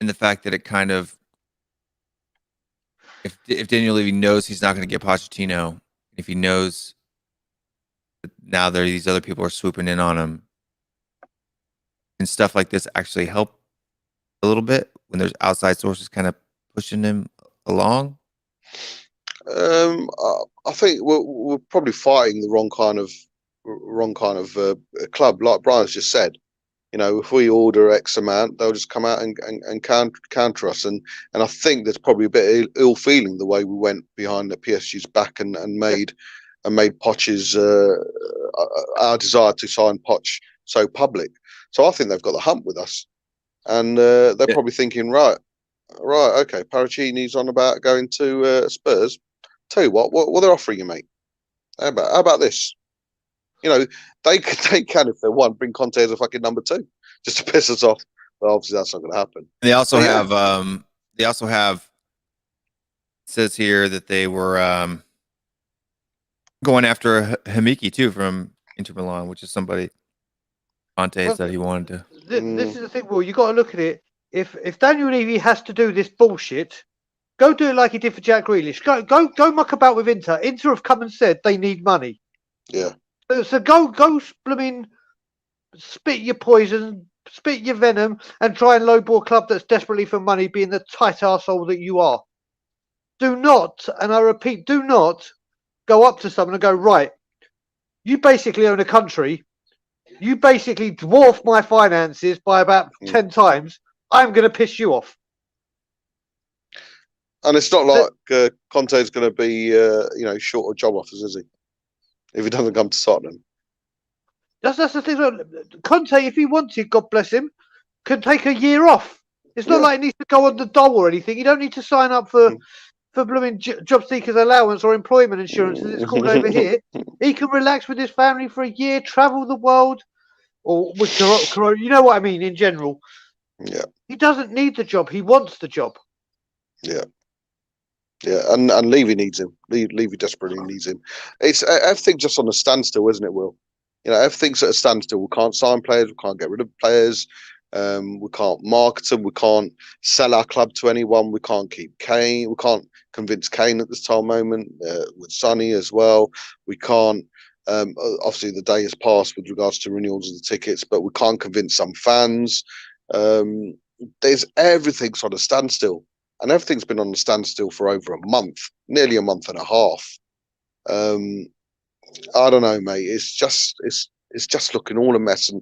In the fact that it kind of, if Daniel Levy knows he's not going to get Pochettino, if he knows that now these other people are swooping in on him, and stuff like this actually help a little bit when there's outside sources kind of pushing him along? I think we're probably fighting the wrong kind of club, like Brian's just said. If we order X amount, they'll just come out and counter us. And I think there's probably a bit of ill feeling the way we went behind the PSG's back and made Poch's our desire to sign Poch so public. So I think they've got the hump with us, and they're probably thinking, right, okay, Paracini's on about going to Spurs. Tell you what they're offering you, mate. How about this? You know, they can if they want bring Conte as a fucking number 2 just to piss us off. But obviously that's not going to happen. They also have it says here that they were going after Hamiki too from Inter Milan, which is somebody Conte said he wanted to. This is the thing. Well, you got to look at it. If Daniel Levy has to do this bullshit, go do it like he did for Jack Grealish. Go muck about with Inter. Inter have come and said they need money. Yeah. So go blooming spit your poison, spit your venom, and try and lowball a club that's desperately for money, being the tight arsehole that you are. Do not, and I repeat, do not go up to someone and go, right, you basically own a country. You basically dwarf my finances by about 10 times. I'm going to piss you off. And it's not like Conte's going to be, short of job offers, is he? If he doesn't come to Tottenham. That's the thing. Conte, if he wanted, God bless him, can take a year off. It's not like he needs to go on the dole or anything. You don't need to sign up for blooming job seekers allowance or employment insurance, as it's called over here. He can relax with his family for a year, travel the world, or with Corona. You know what I mean in general. Yeah. He doesn't need the job. He wants the job. Yeah. Yeah, and Levy needs him. Levy desperately needs him. It's everything just on a standstill, isn't it, Will? You know, everything's at a standstill. We can't sign players. We can't get rid of players. We can't market them. We can't sell our club to anyone. We can't keep Kane. We can't convince Kane at this time moment with Sonny as well. We can't. Obviously, the day has passed with regards to renewals of the tickets, but we can't convince some fans. There's everything's on a standstill. And everything's been on a standstill for over a month, nearly a month and a half. I don't know, mate. It's just looking all a mess, and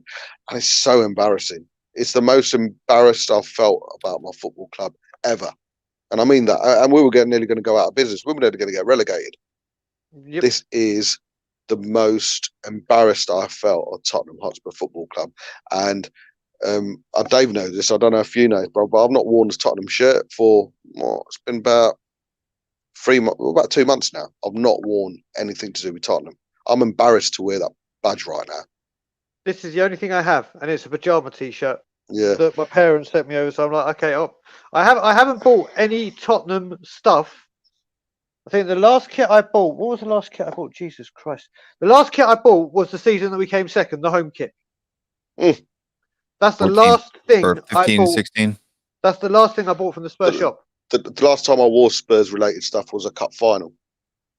it's so embarrassing. It's the most embarrassed I've felt about my football club ever, and I mean that. And we were nearly going to go out of business. We were nearly going to get relegated. Yep. This is the most embarrassed I felt at Tottenham Hotspur Football Club, and. Dave knows this. I don't know if you know, bro, but I've not worn this Tottenham shirt for it's been about 2 months now. I've not worn anything to do with Tottenham. I'm embarrassed to wear that badge right now. This is the only thing I have, and it's a pajama t-shirt. Yeah. That my parents sent me over, so I'm like, okay, I haven't bought any Tottenham stuff. I think the last kit I bought. What was the last kit I bought? Jesus Christ! The last kit I bought was the season that we came second, the home kit. That's the 14, last thing 15, I bought. 16. That's the last thing I bought from the Spurs shop. The last time I wore Spurs related stuff was a cup final.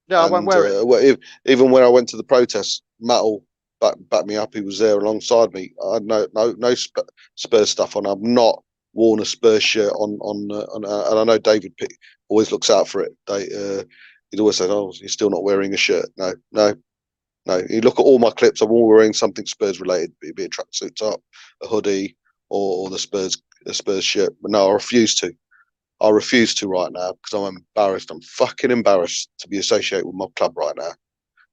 Yeah, I won't wear it. Even when I went to the protest, Mattel backed me up. He was there alongside me. I had no Spurs stuff on. I've not worn a Spurs shirt on and I know David always looks out for it. He'd always say, "Oh, you're still not wearing a shirt." No. You look at all my clips. I'm all wearing something Spurs related, be a tracksuit top, a hoodie, or the Spurs shirt. But no, I refuse to. I refuse to right now because I'm embarrassed. I'm fucking embarrassed to be associated with my club right now.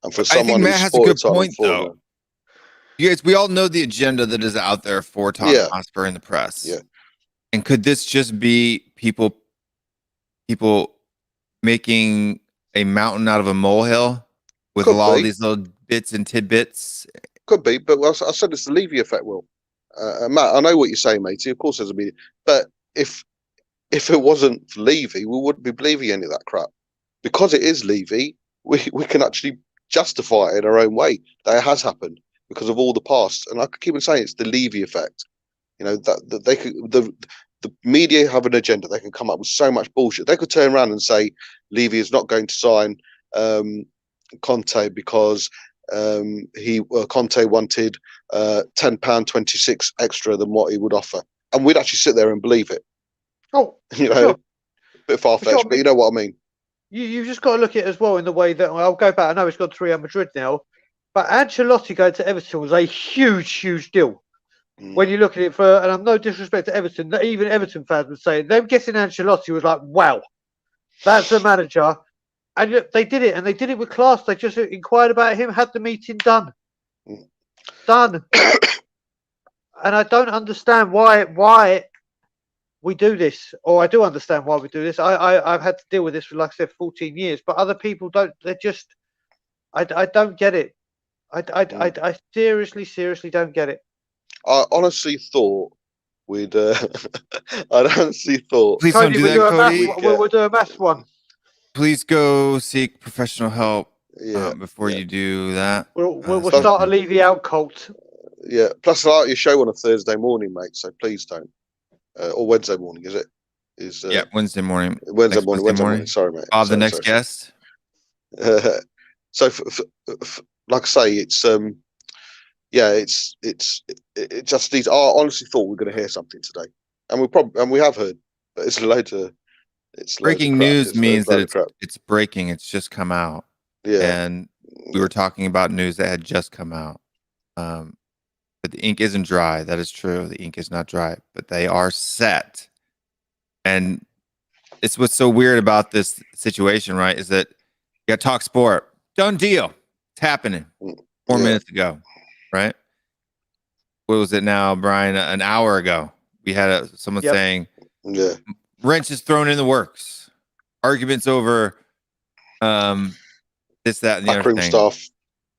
And for someone, I think Matt has a good point, though. Yes, we all know the agenda that is out there for Tottenham Hotspur in the press. Yeah. And could this just be people making a mountain out of a molehill with a lot of these little bits and tidbits? Could be, but I said it's the Levy effect, Will. Matt, I know what you're saying, matey. Of course, there's a media, but if it wasn't for Levy, we wouldn't be believing any of that crap. Because it is Levy, we can actually justify it in our own way. That has happened because of all the past, and I could keep on saying it's the Levy effect. You know that they could the media have an agenda. They can come up with so much bullshit. They could turn around and say Levy is not going to sign Conte because Conte wanted £10.26 extra than what he would offer, and we'd actually sit there and believe it. Oh, you know, sure. A bit far-fetched, but you know what I mean. You've just got to look at it as well in the way that I'll go back. I know it's gone to Real Madrid now, but Ancelotti going to Everton was a huge deal. When you look at it and I'm no disrespect to Everton, that even Everton fans would say them getting Ancelotti was like, wow, that's the manager. And they did it, and they did it with class. They just inquired about him, had the meeting done. And I don't understand why we do this, or I do understand why we do this. I've had to deal with this for, like I said, 14 years, but other people don't. They're just, I don't get it. I seriously don't get it. I honestly thought we'd. I honestly thought. Please don't do that, Cody. We'll do a maths one. Please go seek professional help before yeah. you do that. We'll start a Levy out cult. Yeah. Plus, I like your show on a Thursday morning, mate. So please don't. Or Wednesday morning, is it? Wednesday morning. Wednesday morning. Sorry, mate. The next guest. So, like I say, it's it just needs. I honestly thought we were going to hear something today, and we have heard, but it's loads of. Breaking news means that it's breaking. It's just come out. Yeah. And we were talking about news that had just come out. But the ink isn't dry. That is true. The ink is not dry, but they are set. And it's what's so weird about this situation, right? Is that you got Talk Sport, done deal. It's happening 4 minutes ago, right? What was it now, Brian? An hour ago, we had someone saying, wrench is thrown in the works. Arguments over this, that, and the other thing. Stuff.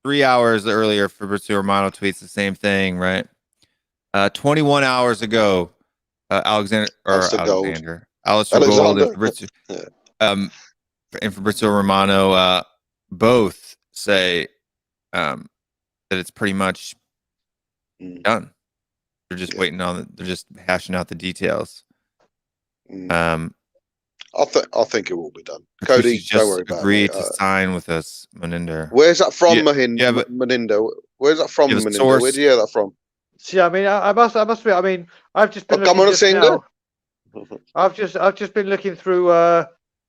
3 hours earlier, Fabrizio Romano tweets the same thing, right? 21 hours ago, Alistair Gold and Fabrizio, and Fabrizio Romano both say that it's pretty much done. They're just waiting on they're just hashing out the details. I think it will be done. Cody, don't worry about it. Agreed to sign with us, Maninder. Where's that from, Maninder? Where's that from, Maninder? Where do you hear that from? See, I mean, I must admit, I mean, I've just been. Come on, a singer. I've just been looking through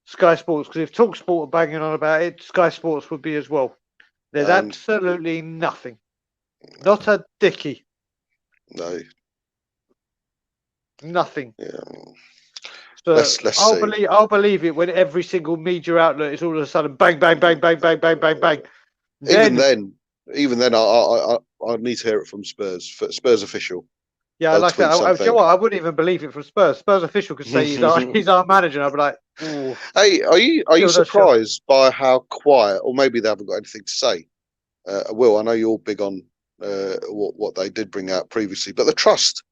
Sky Sports, because if Talk Sport are banging on about it, Sky Sports would be as well. There's absolutely nothing. Not a dicky. No. Nothing. Yeah. So let's I'll believe it when every single media outlet is all of a sudden bang, bang, bang, bang, bang, bang, bang, bang. Even then, I need to hear it from Spurs. Spurs official. Yeah, like that. You know what? I wouldn't even believe it from Spurs. Spurs official could say he's our manager. I'd be like, ooh. Hey, are you surprised by how quiet, or maybe they haven't got anything to say? Will, I know you're big on what they did bring out previously, but the trust,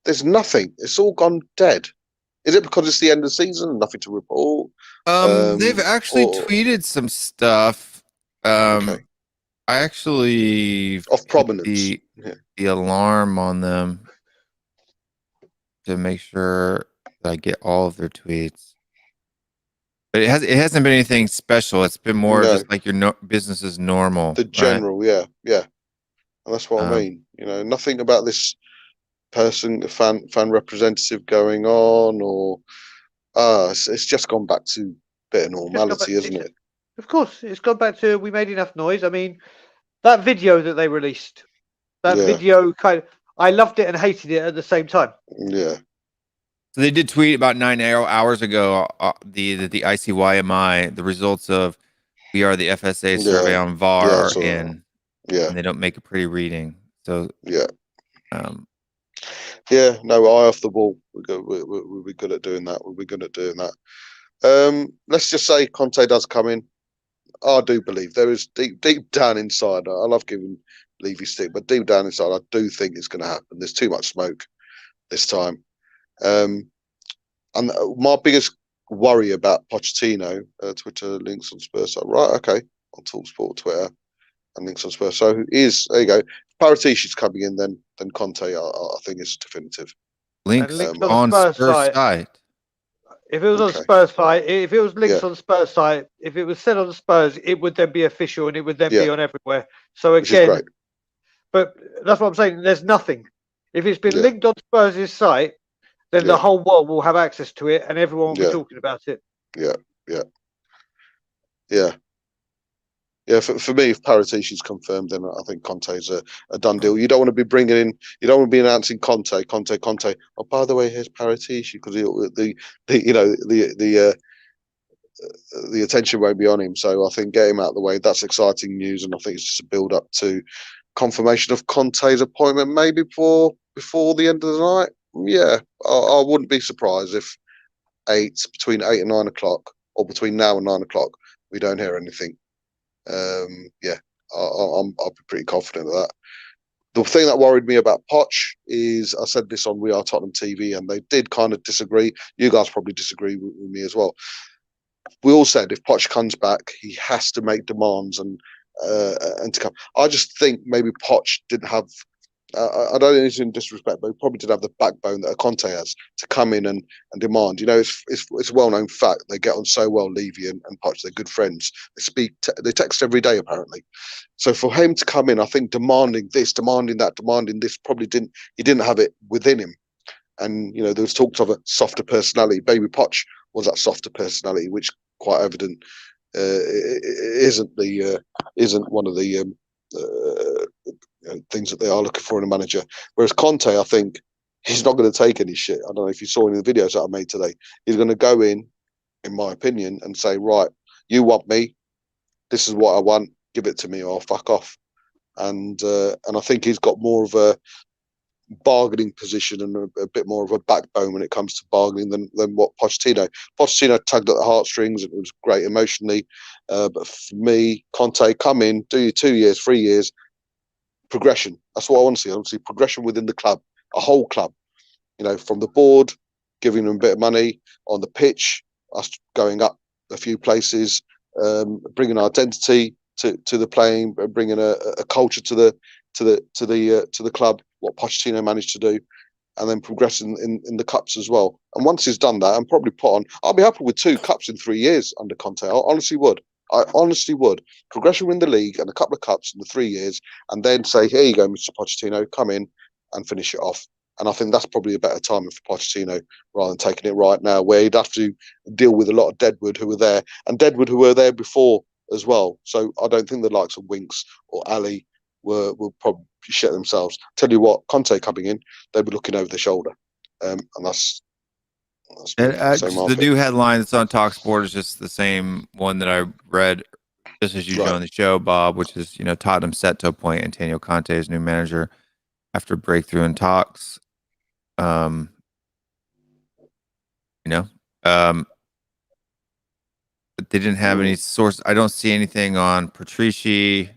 there's nothing. It's all gone dead. Is it because it's the end of the season? Nothing to report? They've actually tweeted some stuff. I actually of prominence. The alarm on them to make sure that I get all of their tweets. But it hasn't been anything special. It's been more just like your business is normal. The general, right? Yeah. And that's what I mean. You know, nothing about this person, the fan representative going on, or it's just gone back to a bit of normality, isn't it? Of course, it's gone back to we made enough noise. I mean, that video that they released, video I loved it and hated it at the same time. Yeah. So they did tweet about 9 hours ago the ICYMI, the results of We Are the FSA survey on VAR are in. Yeah. And they don't make a pretty reading. So no, eye off the ball. We'll be good at doing that. Let's just say Conte does come in. I do believe there is deep down inside. I love giving Levy stick, but deep down inside, I do think it's going to happen. There's too much smoke this time. And my biggest worry about Pochettino, Twitter links on Spurs. Right, okay, on TalkSport Twitter and links on Spurs. So there you go. Paratishi's coming in, then Conte, I think is definitive. Links on Spurs site. If it was on Spurs site, if it was links on Spurs site, if it was said on Spurs, it would then be official and it would then be on everywhere. So again, but that's what I'm saying. There's nothing. If it's been linked on Spurs' site, then the whole world will have access to it and everyone will be talking about it. Yeah. For me, if Paratishi's confirmed, then I think Conte's a done deal. You don't want to be bringing in, you don't want to be announcing Conte. Oh, by the way, here's Paratici, because the attention won't be on him. So I think get him out of the way. That's exciting news, and I think it's just a build up to confirmation of Conte's appointment, maybe before the end of the night. Yeah, I wouldn't be surprised if between 8 and 9 o'clock, or between now and 9 o'clock, we don't hear anything. I'll be pretty confident of that. The thing that worried me about Poch is, I said this on We Are Tottenham TV, and they did kind of disagree. You guys probably disagree with me as well. We all said if Poch comes back, he has to make demands and to come. I just think maybe Poch didn't have. I don't think it's in disrespect, but he probably didn't have the backbone that a Conte has to come in and demand. You know, it's a well-known fact they get on so well. Levy and Poch, they're good friends. They speak, they text every day apparently. So for him to come in, I think demanding this, demanding that, demanding this, he didn't have it within him. And you know, there was talks of a softer personality. Baby Poch was that softer personality, which quite evident isn't one of the things that they are looking for in a manager. Whereas Conte, I think he's not going to take any shit. I don't know if you saw any of the videos that I made today. He's going to go in my opinion, and say, right, you want me, this is what I want, give it to me or fuck off. And I think he's got more of a bargaining position and a bit more of a backbone when it comes to bargaining than what Pochettino tugged at the heartstrings. It was great emotionally, but for me, Conte, come in, do your 2 years, 3 years, progression. That's what I want to see. I want to see progression within the club, a whole club, you know, from the board, giving them a bit of money, on the pitch, us going up a few places, bringing identity to the playing, bringing a culture to the club, what Pochettino managed to do, and then progressing in the cups as well. And once he's done that, and probably I'll be happy with 2 cups in 3 years under Conte. I honestly would. Progression in the league and a couple of cups in the 3 years, and then say, here you go, Mr. Pochettino, come in and finish it off. And I think that's probably a better timing for Pochettino rather than taking it right now, where he'd have to deal with a lot of Deadwood who were there, and Deadwood who were there before as well. So I don't think the likes of Winks or Ali will probably shit themselves. Tell you what, Conte coming in, they'll be looking over their shoulder, and that's the new headline that's on TalkSport is just the same one that I read just as usual on the show, Bob, which is, you know, Tottenham set to appoint Antonio Conte as new manager after breakthrough in talks. You know, but they didn't have any source. I don't see anything on Patrici.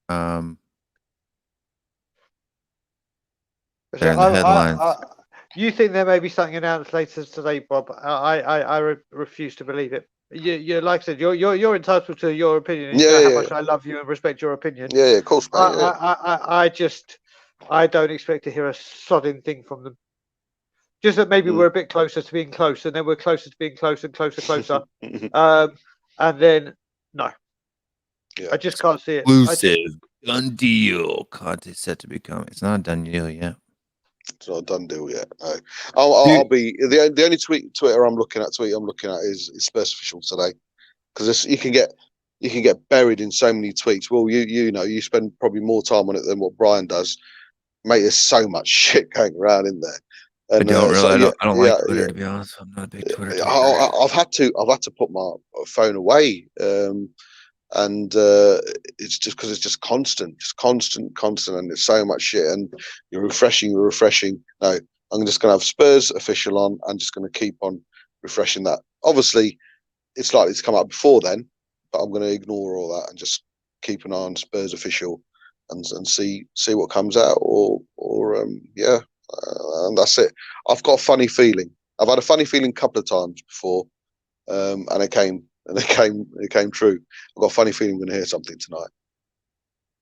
There in the headlines. You think there may be something announced later today, Bob? I refuse to believe it. You like I said, you're entitled to your opinion. You know how much I love you and respect your opinion. Yeah, of course, mate. I don't expect to hear a sodding thing from them. Just that maybe we're a bit closer to being close, and then we're closer to being close and closer. And then no, I just can't see it. Exclusive, done deal. Conte set to become. It's not a done deal yet. It's not a done deal yet. No. I'll be the only Twitter I'm looking at is Spurs official today, because you can get buried in so many tweets. Well, you know, you spend probably more time on it than what Brian does, mate. There's so much shit going around in there. And, I don't like Twitter, to be honest. I'm not a big Twitter. I've had to put my phone away, and it's just because it's just constant, and it's so much shit, and you're refreshing. No, I'm just going to have Spurs official on. I'm just going to keep on refreshing that. Obviously, it's likely to come out before then, but I'm going to ignore all that and just keep an eye on Spurs official and see what comes out, or and that's it. I've got a funny feeling. I've had a funny feeling a couple of times before, and it came true. I've got a funny feeling I'm going to hear something tonight.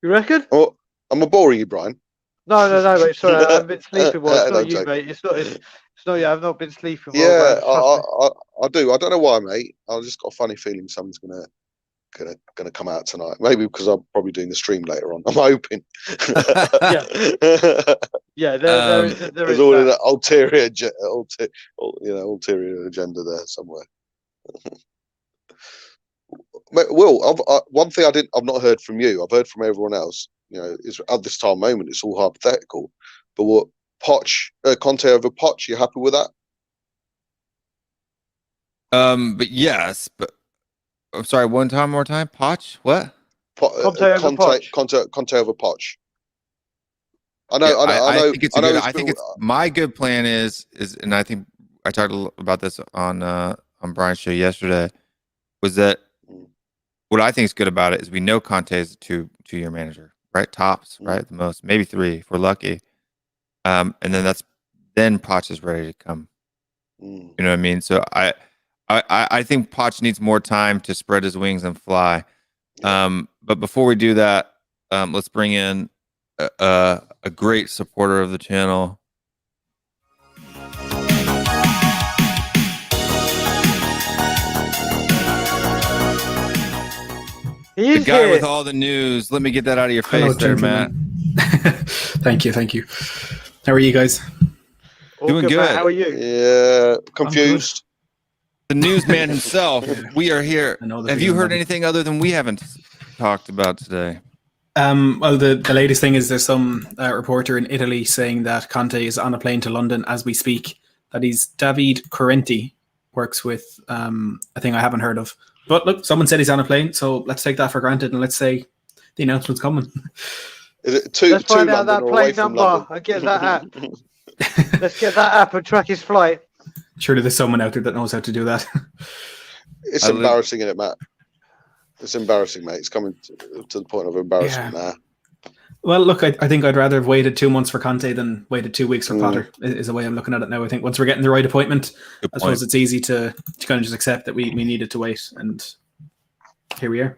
You reckon? Oh, am I boring you, Brian? No, mate. Sorry, I've been sleeping well. It's not you, mate. It's not you. I've not been sleeping well. Yeah, I do. I don't know why, mate. I've just got a funny feeling something's gonna come out tonight. Maybe because I'm probably doing the stream later on. I'm hoping. Yeah. There's all an ulterior agenda there somewhere. Will, one thing I've not heard from you. I've heard from everyone else. You know, is at this time moment, it's all hypothetical. But what Conte over Poch? You happy with that? But yes, but I'm sorry. More time. Poch? What? Conte over Poch. I know. I think it's I think it's my good plan is, and I think I talked about this on Brian's show yesterday, was that what I think is good about it is we know Kante is a two-year manager, right? Tops, right? At the most, maybe 3 if we're lucky. And then Poch is ready to come. You know what I mean? So I think Poch needs more time to spread his wings and fly. But before we do that, let's bring in a great supporter of the channel. He is the guy here. with all the news. Let me get that out of your face. Hello, there, Matt. Thank you. How are you guys? All Doing good. Matt. How are you? Yeah, confused. The newsman himself. We are here. I know the Have you feeling, heard man. anything other than we haven't talked about today? Well, the latest thing is there's some reporter in Italy saying that Kante is on a plane to London as we speak. That he's David Correnti, works with a thing I haven't heard of. But look, someone said he's on a plane, so let's take that for granted and let's say the announcement's coming. Is it two? Let's find out London that or away plane from number London? and get that app. Let's get that app and track his flight. Surely there's someone out there that knows how to do that. It's embarrassing, isn't it, Matt? It's embarrassing, mate. It's coming to the point of embarrassment now. Well, look, I think I'd rather have waited 2 months for Kante than waited 2 weeks for Potter, is the way I'm looking at it now. I think once we're getting the right appointment, I suppose it's easy to kind of just accept that we needed to wait, and here we are.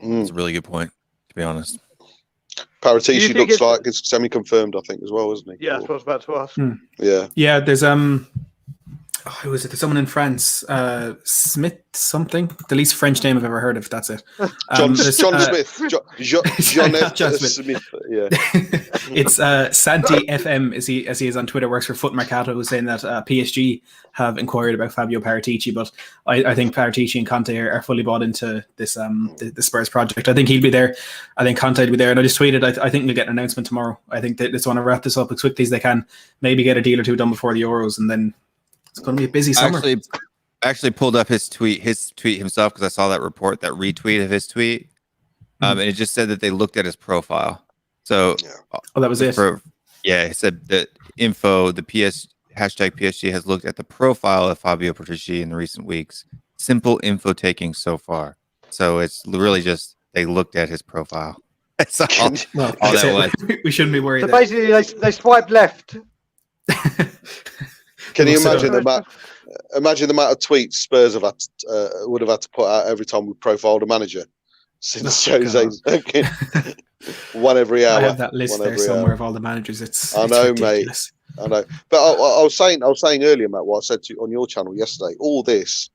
That's a really good point, to be honest. Paratici looks like it's semi-confirmed, I think, as well, isn't he? Yeah, that's what I was about to ask. Yeah. Yeah, there's who is it? There's someone in France, Smith something. The least French name I've ever heard of. That's it. John Smith. John Not John Smith. Smith. Yeah. It's Santi FM, as he is on Twitter, works for Foot Mercato, who's saying that PSG have inquired about Fabio Paratici, but I think Paratici and Conte are fully bought into this the Spurs project. I think he'll be there. I think Conte will be there. And I just tweeted, I think we'll get an announcement tomorrow. I think they just want to wrap this up as quickly as they can, maybe get a deal or two done before the Euros, and then it's going to be a busy summer. I actually pulled up his tweet himself because I saw that report, that retweet of his tweet, and it just said that they looked at his profile. So, that was it. It said that info, the hashtag PSG has looked at the profile of Fabio Paratici in the recent weeks. Simple info taking so far. So it's really just they looked at his profile. That's all. All that was. We shouldn't be worried. So basically, they swiped left. Can you imagine the amount of tweets Spurs have had would have had to put out every time we profiled a manager since Jose's one every hour? I have that list there somewhere of all the managers. I know, ridiculous. mate. I know, but I was saying earlier, Matt, what I said to you on your channel yesterday. All this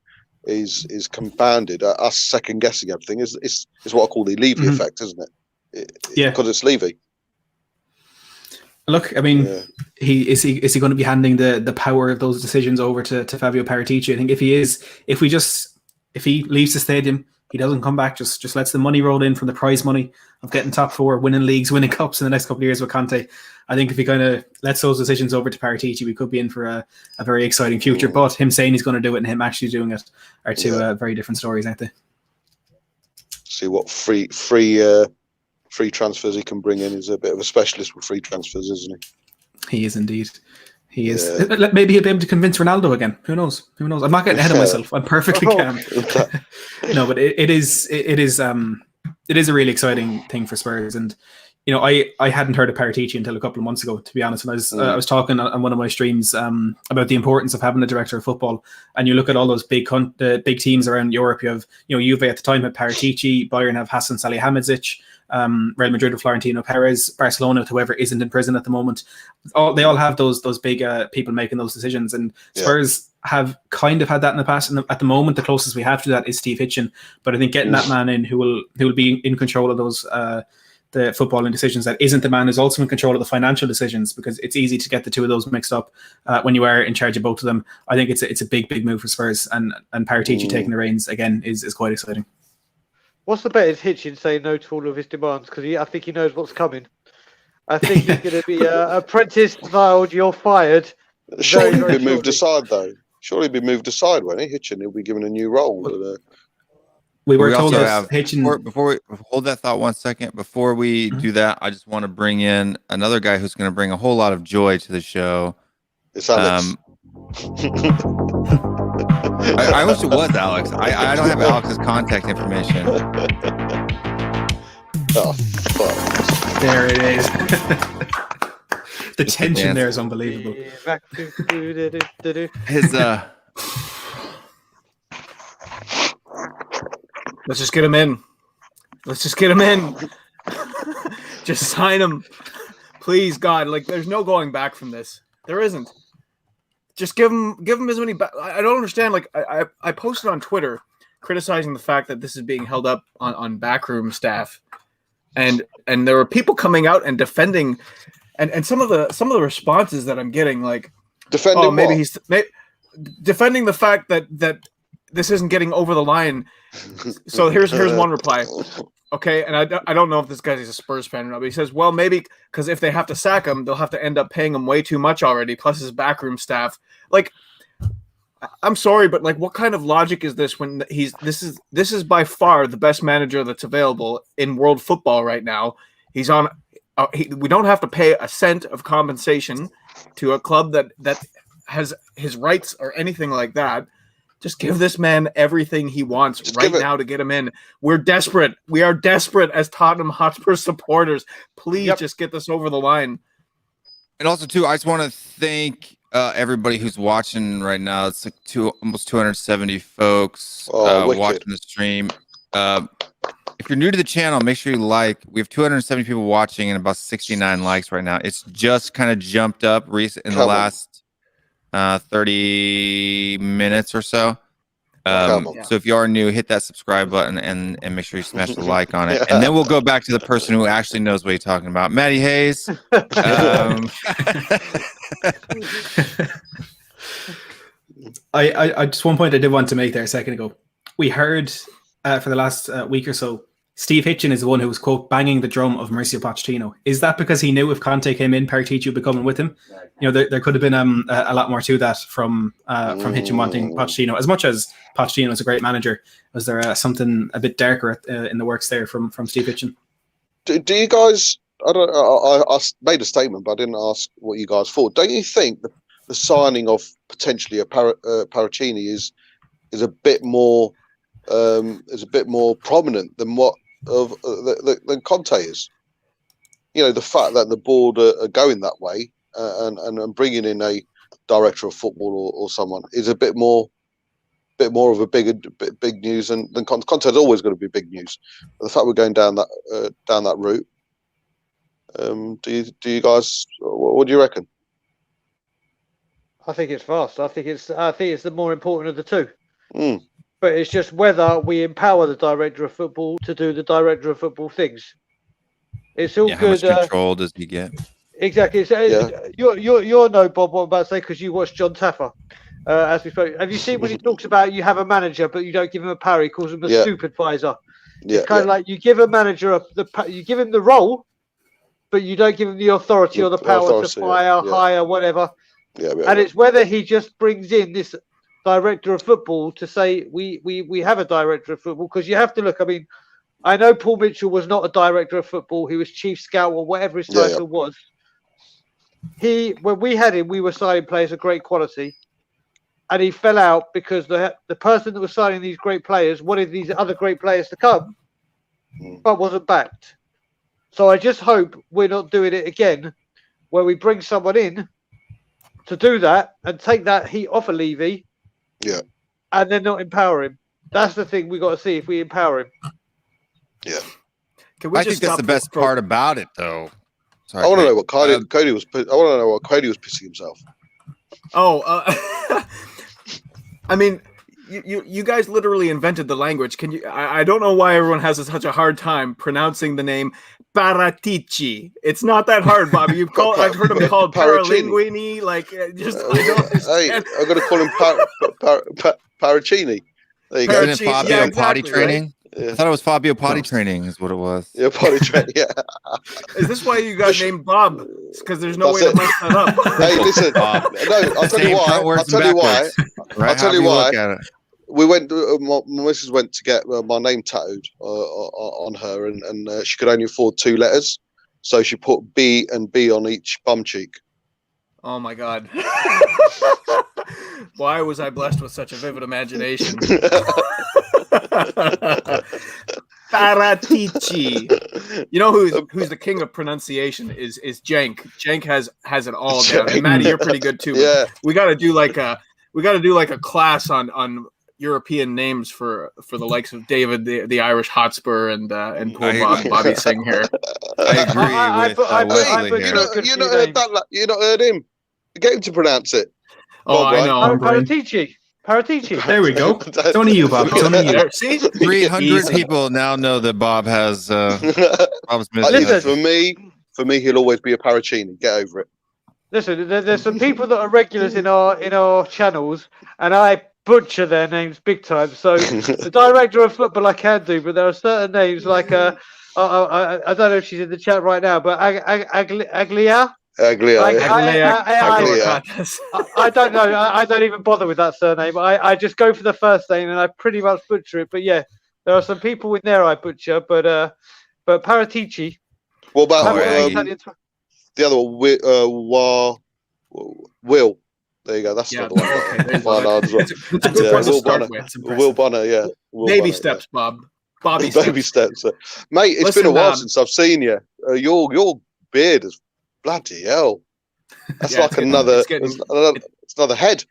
is compounded. Us second guessing everything is what I call the Levy effect, isn't it? Yeah, because it's Levy. Look, I mean, is he going to be handing the power of those decisions over to Fabio Paratici? I think if he leaves the stadium, he doesn't come back, just lets the money roll in from the prize money of getting top four, winning leagues, winning cups in the next couple of years with Kante. I think if he kind of lets those decisions over to Paratici, we could be in for a very exciting future. But him saying he's going to do it and him actually doing it are two very different stories, aren't they? See what free transfers he can bring in. He's a bit of a specialist with free transfers, isn't he? He is indeed. He is. Maybe he'll be able to convince Ronaldo again. Who knows? I'm not getting ahead of myself. I'm perfectly calm. No, but it is a really exciting thing for Spurs. And you know, I hadn't heard of Paratici until a couple of months ago, to be honest. And I was talking on one of my streams about the importance of having a director of football. And you look at all those big teams around Europe. You have, Juve at the time had Paratici, Bayern have Hasan Salihamidzic, Real Madrid with Florentino Perez, Barcelona with whoever isn't in prison at the moment. They all have those big people making those decisions. And Spurs have kind of had that in the past. And at the moment, the closest we have to that is Steve Hitchen. But I think getting that man in who will be in control of those the footballing decisions, that isn't the man who's also in control of the financial decisions, because it's easy to get the two of those mixed up when you are in charge of both of them. I think it's a big move for Spurs, and Paratici taking the reins again is quite exciting. What's the bet? Is Hitchin saying no to all of his demands? Because I think he knows what's coming. I think he's going to be apprentice styled. You're fired. Surely he'll be moved aside, though. Surely he'll be moved aside, won't he? Hitchin, he'll be given a new role. We were told also that Hitchin. Before we hold that thought 1 second, before we do that, I just want to bring in another guy who's going to bring a whole lot of joy to the show. It's Alex. I wish it was Alex. I don't have Alex's contact information. Oh, fuck. There it is. The tension there is unbelievable. His Let's just get him in. Let's just get him in. Just sign him. Please, God. Like, there's no going back from this. There isn't. Just give him as many. I don't understand. Like, I posted on Twitter criticizing the fact that this is being held up on backroom staff, and there were people coming out and defending, and some of the responses that I'm getting, like, Defending oh, maybe what? he's defending the fact that this isn't getting over the line. So here's one reply. Okay, and I don't know if this guy's a Spurs fan or not, but he says, well, maybe because if they have to sack him, they'll have to end up paying him way too much already, plus his backroom staff. Like, I'm sorry, but like, what kind of logic is this when this is by far the best manager that's available in world football right now. He's on. We don't have to pay a cent of compensation to a club that has his rights or anything like that. Just give this man everything he wants now to get him in. We're desperate. We are desperate as Tottenham Hotspur supporters. Please just get this over the line. And also, too, I just want to thank everybody who's watching right now. It's like almost 270 folks watching the stream. If you're new to the channel, make sure you like. We have 270 people watching and about 69 likes right now. It's just kind of jumped up in the last 30 minutes or so. So if you are new, hit that subscribe button and make sure you smash the like on it. And then we'll go back to the person who actually knows what he's talking about. Matty Hayes. I just one point I did want to make there a second ago. We heard for the last week or so, Steve Hitchen is the one who was, quote, banging the drum of Mauricio Pochettino. Is that because he knew if Kante came in, Paratici would be coming with him? You know, there could have been a lot more to that from Hitchen wanting Pochettino. As much as Pochettino is a great manager, was there something a bit darker in the works there from Steve Hitchen? Do you guys? I made a statement, but I didn't ask what you guys thought. Don't you think the signing of potentially a Paratici is a bit more prominent than what than Conte is? You know, the fact that the board are going that way and bringing in a director of football or someone is a bit more of a big news than Conte is always going to be big news. But the fact we're going down that route, do you guys? What do you reckon? I think it's fast. I think it's the more important of the two. But it's just whether we empower the director of football to do the director of football things. It's all good. How much control does he get? Exactly. So you're no Bob. What I'm about to say, because you watched John Taffer as we spoke. Have you seen when he talks about you have a manager but you don't give him a power? He calls him a supervisor. It's kind of like you give a manager you give him the role, but you don't give him the authority or the power to fire, hire, whatever. And it's whether he just brings in this director of football to say we have a director of football, because you have to look. I mean, I know Paul Mitchell was not a director of football; he was chief scout or whatever his title was. When we had him, we were signing players of great quality, and he fell out because the person that was signing these great players wanted these other great players to come, but wasn't backed. So I just hope we're not doing it again, where we bring someone in to do that and take that heat off of Levy. And then not empower him. That's the thing we got to see if we empower him. I think that's the best part about it, though. Sorry, I want to know what Cody was. I want to know what Cody was pissing himself. I mean, you guys literally invented the language. Can you? I don't know why everyone has such a hard time pronouncing the name Paratici. It's not that hard, Bobby. I've heard him called Paralinguini. Like, just I don't understand. Hey, I'm going to call him Paracini. There you go. Isn't it Fabio potty training? Right? I thought it was Fabio potty training is what it was. Yeah, potty training. Yeah. Is this why you got named Bob? Because there's no way to mess that up. Hey, listen. No, I'll tell you why. I'll tell you why. We went. My missus went to get my name tattooed on her, and she could only afford 2 letters, so she put B and B on each bum cheek. Oh my God. Why was I blessed with such a vivid imagination? Paratici. You know who's the king of pronunciation is Jenk. Jenk has it all down. And Maddie, you're pretty good too. Yeah. We gotta do like a class on European names for the likes of David the Irish Hotspur and poor Bobby Singh here. I agree with Wesley here. You not heard that? You not heard him? Get him to pronounce it. Oh, Bob, I know. Paratici. There we go. It's only you, Bob. It's only you. See, 300 people now know that Bob has Bob's missing. For me, he'll always be a Paracini. Get over it. Listen, there's some people that are regulars in our channels, and I butcher their names big time. So the director of football I can do, but there are certain names like I don't know if she's in the chat right now, but Aglia. I don't know. I don't even bother with that surname. I just go for the first name and I pretty much butcher it. But yeah, there are some people in there I butcher. But Paratici. What about the other one? Will. There you go. That's the other one. Will Bonner. Yeah. Baby steps, Bob. Baby steps. Mate, it's been a while since I've seen you. Your beard is. Bloody hell! That's like another head.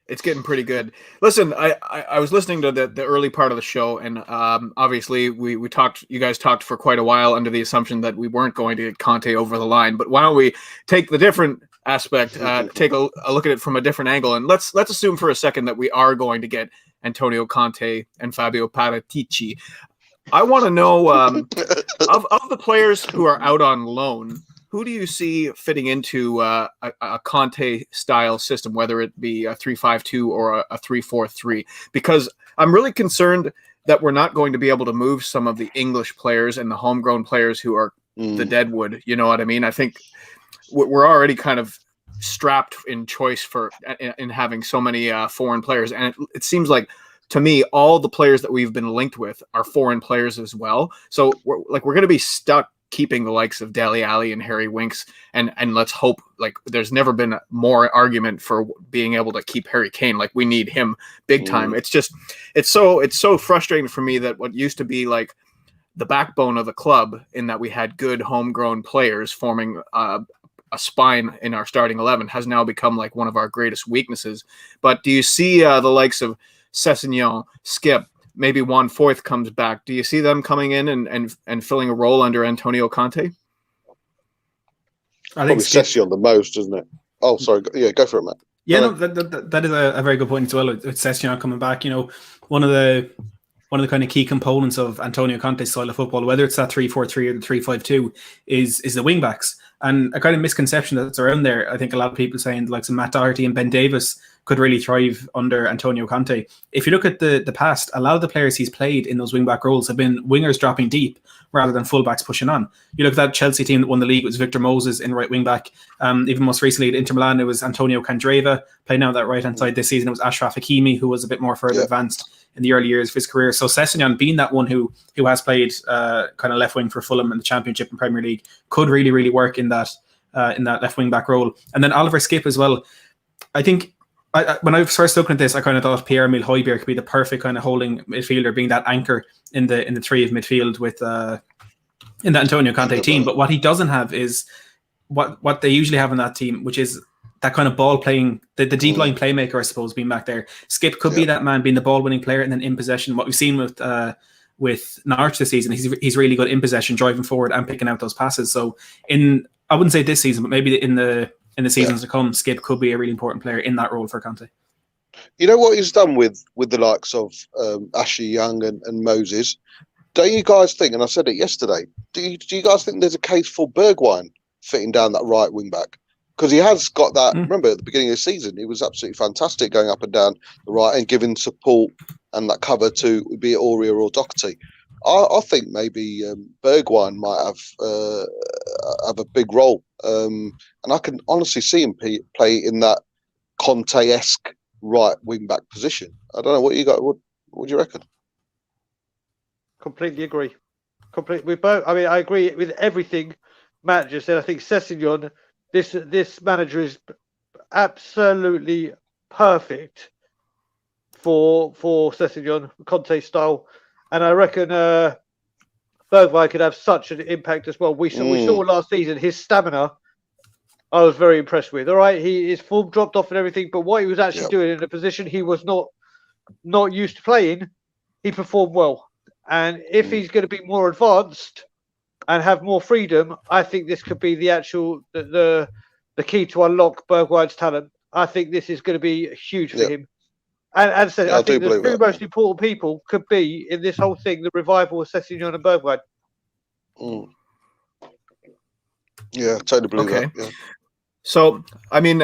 It's getting pretty good. Listen, I was listening to the early part of the show, and obviously we talked. You guys talked for quite a while under the assumption that we weren't going to get Kante over the line. But why don't we take the different aspect, take a look at it from a different angle, and let's assume for a second that we are going to get Antonio Conte and Fabio Paratici. I want to know of the players who are out on loan. Who do you see fitting into a Conte-style system, whether it be a 3-5-2 or a 3-4-3? Because I'm really concerned that we're not going to be able to move some of the English players and the homegrown players who are the deadwood. You know what I mean? I think we're already kind of strapped in choice in having so many foreign players. And it seems like, to me, all the players that we've been linked with are foreign players as well. So we're going to be stuck keeping the likes of Dele Alli and Harry Winks, and let's hope, like, there's never been more argument for being able to keep Harry Kane. Like, we need him big time. It's so frustrating for me that what used to be like the backbone of the club, in that we had good homegrown players forming a spine in our starting 11, has now become like one of our greatest weaknesses. But do you see the likes of Sessegnon, Skip, maybe Juan Foyth comes back? Do you see them coming in and filling a role under Antonio Conte? I think Sessegnon the most, isn't it? Oh, sorry. Yeah, go for it, Matt. Yeah, no, that is a very good point as well. With Sessegnon coming back, you know, one of the kind of key components of Antonio Conte's style of football, whether it's that 3-4-3 or the 3-5-2, is the wing backs. And a kind of misconception that's around there, I think a lot of people saying like some Matt Doherty and Ben Davis could really thrive under Antonio Conte. If you look at the past, a lot of the players he's played in those wing-back roles have been wingers dropping deep rather than full-backs pushing on. You look at that Chelsea team that won the league, it was Victor Moses in right wing-back. Even most recently at Inter Milan, it was Antonio Candreva playing out that right-hand side this season. It was Ashraf Hakimi, who was a bit more further advanced in the early years of his career. So Sessegnon, being that one who has played kind of left wing for Fulham in the Championship and Premier League, could really, really work in that left wing-back role. And then Oliver Skip as well. I think when I was first looking at this, I kind of thought Pierre-Emile Højbjerg could be the perfect kind of holding midfielder, being that anchor in the three of midfield with in the Antonio Conte team. But what he doesn't have is what they usually have in that team, which is that kind of ball playing, the deep line playmaker, I suppose, being back there. Skip could be that man, being the ball winning player and then in possession. What we've seen with Norwich this season, he's really good in possession, driving forward and picking out those passes. So I wouldn't say this season, but maybe in the seasons to come, Skip could be a really important player in that role for Conte. You know what he's done with the likes of Ashley Young and Moses? Don't you guys think, and I said it yesterday, do you guys think there's a case for Bergwijn fitting down that right wing back? Because he has got that, remember at the beginning of the season, he was absolutely fantastic going up and down the right and giving support and that cover to be it Aurier or Doherty. I think maybe Bergwijn might have a big role. And I can honestly see him play in that Conte-esque right wing-back position. I don't know what you got. What do you reckon? Completely agree. We both. I mean, I agree with everything Matt just said. I think Sessegnon this manager is absolutely perfect for Sessegnon, Conte style, and I reckon Bergwijn could have such an impact as well. We saw last season his stamina. I was very impressed with. All right, his form dropped off and everything, but what he was actually doing in a position he was not used to playing, he performed well. And if he's going to be more advanced and have more freedom, I think this could be the actual the key to unlock Bergwijn's talent. I think this is going to be huge for him. And as I said, I think the two most important people could be in this whole thing: the revival of Sessegnon and Bergwijn. Yeah, totally believe that. Yeah. So, I mean,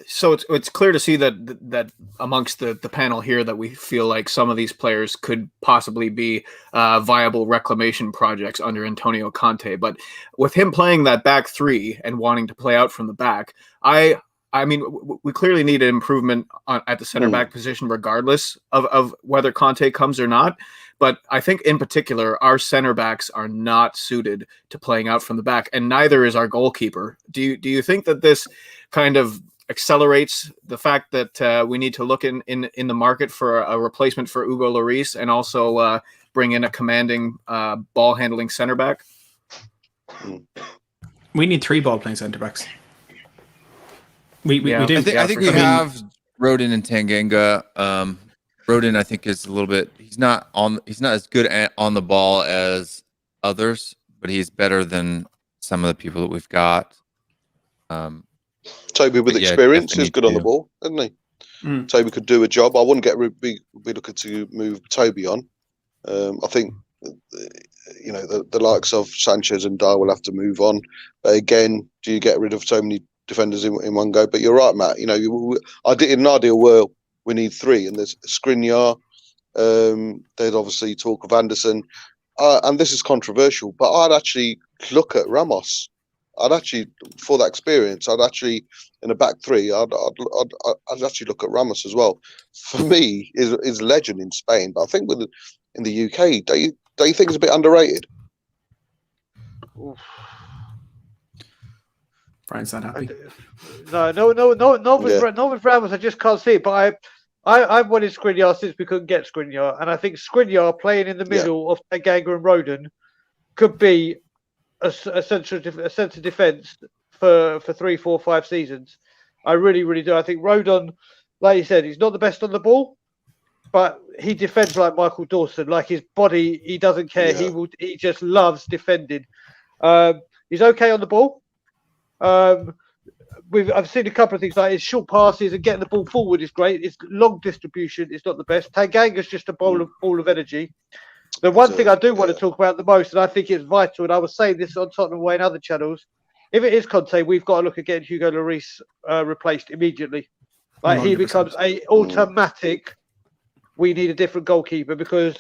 so it's clear to see that amongst the panel here that we feel like some of these players could possibly be viable reclamation projects under Antonio Conte. But with him playing that back three and wanting to play out from the back, I mean, we clearly need an improvement at the center back position, regardless of whether Conte comes or not. But I think in particular, our center backs are not suited to playing out from the back, and neither is our goalkeeper. Do you think that this kind of accelerates the fact that we need to look in the market for a replacement for Hugo Lloris, and also bring in a commanding ball handling center back? We need 3 ball playing center backs. We do. I think we have Rodin and Tanganga. Rodin, I think, is a little bit. He's not as good on the ball as others, but he's better than some of the people that we've got. Toby with experience is good on the ball, isn't he? Toby could do a job. I wouldn't be looking to move Toby on. I think the likes of Sanchez and Dyer will have to move on. But again, do you get rid of so many defenders in one go? But you're right, Matt. In an ideal world, we need 3, and there's Skriniar. There's obviously talk of Anderson, and this is controversial, but I'd actually look at Ramos. For that experience, I'd actually in a back 3. I'd actually look at Ramos as well. For me, is legend in Spain, but I think in the UK, do you think it's a bit underrated? Brian's not happy. No, with Ramos, I just can't see it. But I wanted Skriniar since we couldn't get Skriniar, and I think Skriniar playing in the middle of Tanganga and Rodin could be a centre defence for 3, 4, 5 seasons. I really, really do. I think Rodin, like you said, he's not the best on the ball, but he defends like Michael Dawson. Like his body, he doesn't care. Yeah. He just loves defending. He's okay on the ball. I've seen a couple of things like his short passes and getting the ball forward is great. His long distribution is not the best. Tanganga's just a ball of energy. The one thing I do want to talk about the most, and I think it's vital, and I was saying this on Tottenham Way and other channels, if it is Conte, we've got to look at getting Hugo Lloris replaced immediately. Like 100%. He becomes a automatic. We need a different goalkeeper, because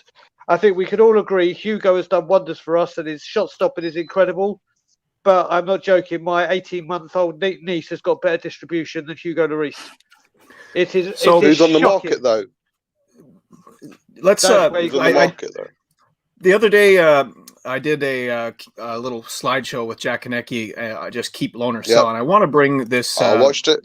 I think we can all agree Hugo has done wonders for us, and his shot stopping is incredible. But I'm not joking. My 18-month-old niece has got better distribution than Hugo Lloris. So who's on the market though? Let's. The other day, I did a little slideshow with Jack Konecki. Just keep loan or sell, and I want to bring this. I watched it.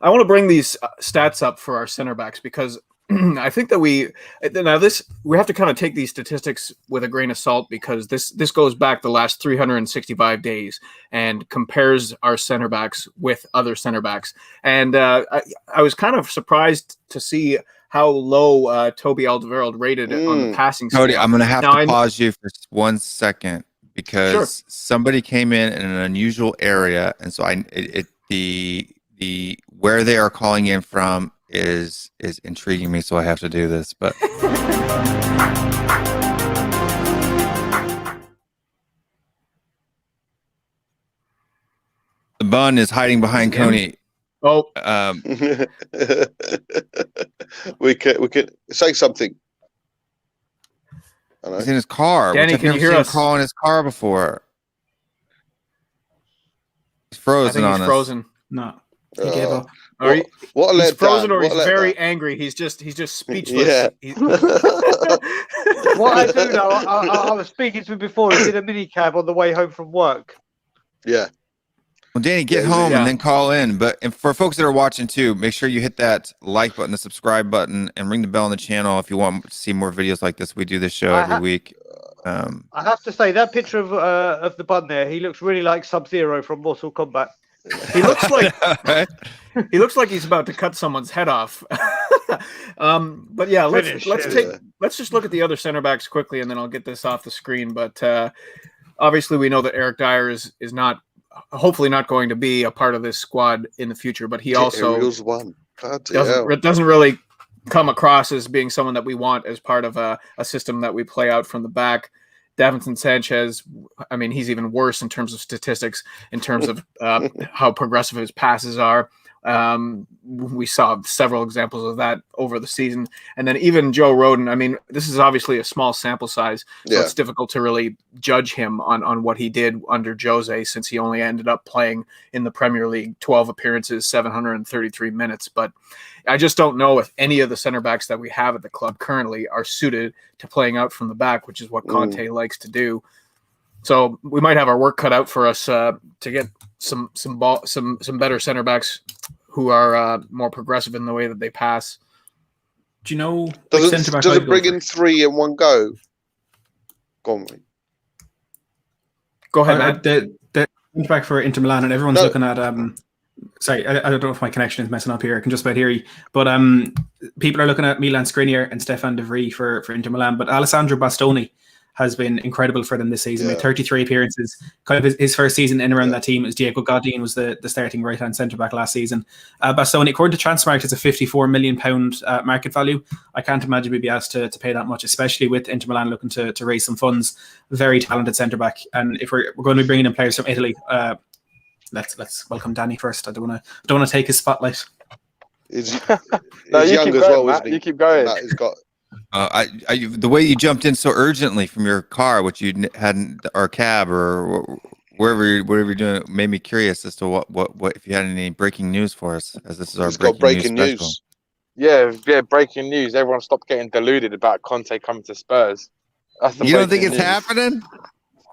I want to bring these stats up for our center backs, because I think that we have to kind of take these statistics with a grain of salt, because this goes back the last 365 days and compares our center backs with other center backs. And I was kind of surprised to see how low Toby Alderweireld rated on the passing scale. Cody, I'm going to have to pause you for 1 second, because somebody came in an unusual area, and so the where they are calling in from is intriguing me, so I have to do this. But the bun is hiding behind Coney. Oh, we could say something. He's in his car. Danny, can you hear us? Call in his car before. He's frozen on us. Frozen. No, he gave up. He's frozen, or he's very angry. He's just speechless. Yeah. What I do know, I was speaking to him before. He did a minicab on the way home from work. Yeah. Well, Danny, get home and then call in. But for folks that are watching too, make sure you hit that like button, the subscribe button, and ring the bell on the channel if you want to see more videos like this. We do this show every week. I have to say that picture of the bun there, he looks really like Sub-Zero from Mortal Kombat. He looks like he looks like he's about to cut someone's head off. But yeah, let's just look at the other center backs quickly, and then I'll get this off the screen. But obviously, we know that Eric Dyer is not, hopefully not going to be a part of this squad in the future. But he also doesn't really come across as being someone that we want as part of a system that we play out from the back. Davinson Sanchez, I mean, he's even worse in terms of statistics, in terms of how progressive his passes are. We saw several examples of that over the season. And then even Joe Rodon, I mean, this is obviously a small sample size, so it's difficult to really judge him on what he did under Jose, since he only ended up playing in the Premier League 12 appearances, 733 minutes. But I just don't know if any of the center backs that we have at the club currently are suited to playing out from the back, which is what Conte likes to do. So we might have our work cut out for us to get some better center backs who are more progressive in the way that they pass. Do you know? Does it bring in 3 in one go? Go on, mate. Go ahead, Matt. The centre back for Inter Milan, and everyone's looking at. Sorry, I don't know if my connection is messing up here. I can just about hear you. But people are looking at Milan Skriniar and Stefan de Vrij for Inter Milan. But Alessandro Bastoni has been incredible for them this season. Made 33 appearances. Kind of his first season in around that team as Diego Godin was the starting right-hand centre-back last season. Bastoni, according to Transfermarkt, has a £54 million market value. I can't imagine we'd be asked to pay that much, especially with Inter Milan looking to raise some funds. Very talented centre-back. And if we're going to be bringing in players from Italy, let's welcome Danny first. I don't want to take his spotlight. He's young as well, isn't he? You keep going. He's got... the way you jumped in so urgently from your car, which you hadn't, or cab, or whatever you're doing, made me curious as to what if you had any breaking news for us, as this is our breaking news. Yeah, breaking news. Everyone stopped getting deluded about Conte coming to Spurs. You don't think it's happening?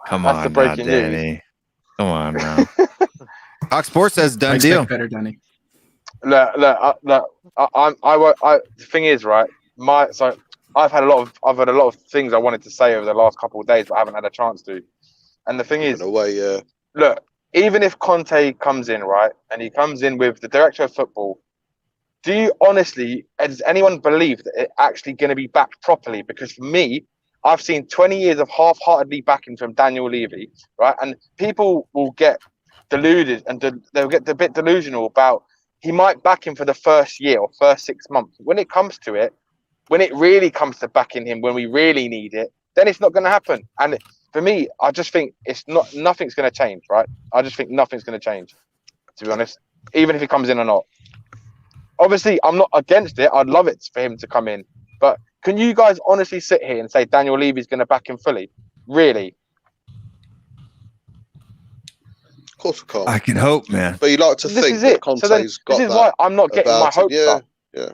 Come on, now, Danny. Come on now. Talk Sports says done deal. Better, Danny. Look. The thing is, right? I've had a lot of things I wanted to say over the last couple of days, but I haven't had a chance to. And the thing is, look, even if Conte comes in, right, and he comes in with the director of football, do you honestly, does anyone believe that it's actually going to be backed properly? Because for me, I've seen 20 years of half-heartedly backing from Daniel Levy, right? And people will get deluded and they'll get a bit delusional about he might back him for the first year or first 6 months. When it comes to it, when it really comes to backing him, when we really need it, then it's not going to happen. And for me, I just think nothing's going to change, right? I just think nothing's going to change, to be honest, even if he comes in or not. Obviously, I'm not against it. I'd love it for him to come in. But can you guys honestly sit here and say Daniel Levy's going to back him fully? Really? Of course we can't. I can hope, man. But you like to think that Conte's got this is why I'm not getting my hopes up. Yeah.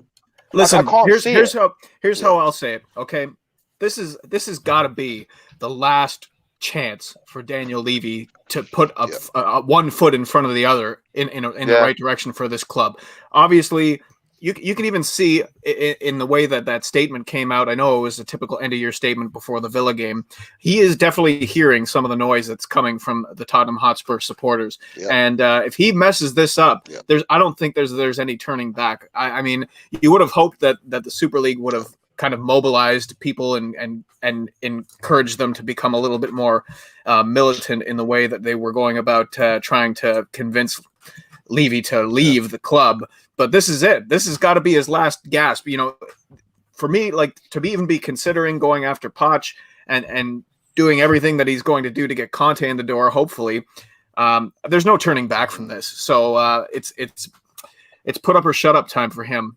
Listen, here's how I'll say it. Okay, this has got to be the last chance for Daniel Levy to put a 1 foot in front of the other in the right direction for this club. Obviously, you can even see in the way that statement came out. I know it was a typical end of year statement before the Villa game. He is definitely hearing some of the noise that's coming from the Tottenham Hotspur supporters. Yeah. And if he messes this up, I don't think there's any turning back. I mean, you would have hoped that the Super League would have kind of mobilized people and encouraged them to become a little bit more militant in the way that they were going about trying to convince Levy to leave the club. But this is it. This has got to be his last gasp. You know, for me, like to even be considering going after Poch and doing everything that he's going to do to get Conte in the door, hopefully, there's no turning back from this. So it's put up or shut up time for him.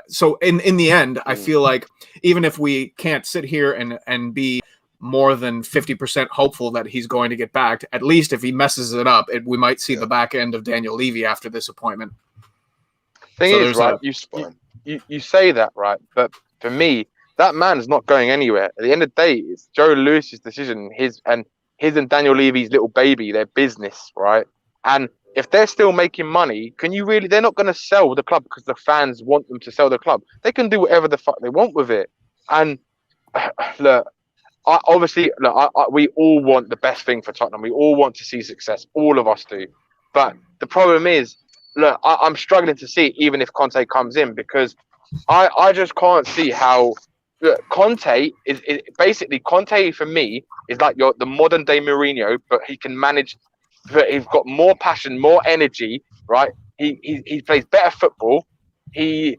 So in the end, I feel like even if we can't sit here and be more than 50% hopeful that he's going to get backed, at least if he messes it up, we might see the back end of Daniel Levy after this appointment. Thing is, right, you say that, right, but for me, that man's not going anywhere. At the end of the day, it's Joe Lewis's decision, his and Daniel Levy's little baby, their business, right? And if they're still making money, can you really? They're not going to sell the club because the fans want them to sell the club. They can do whatever the fuck they want with it. And look, we all want the best thing for Tottenham. We all want to see success. All of us do. But the problem is, look, I'm struggling to see even if Conte comes in, because I just can't see how. Look, Conte is basically, Conte for me is like the modern day Mourinho, but he can manage. He's got more passion, more energy, right? He plays better football. He's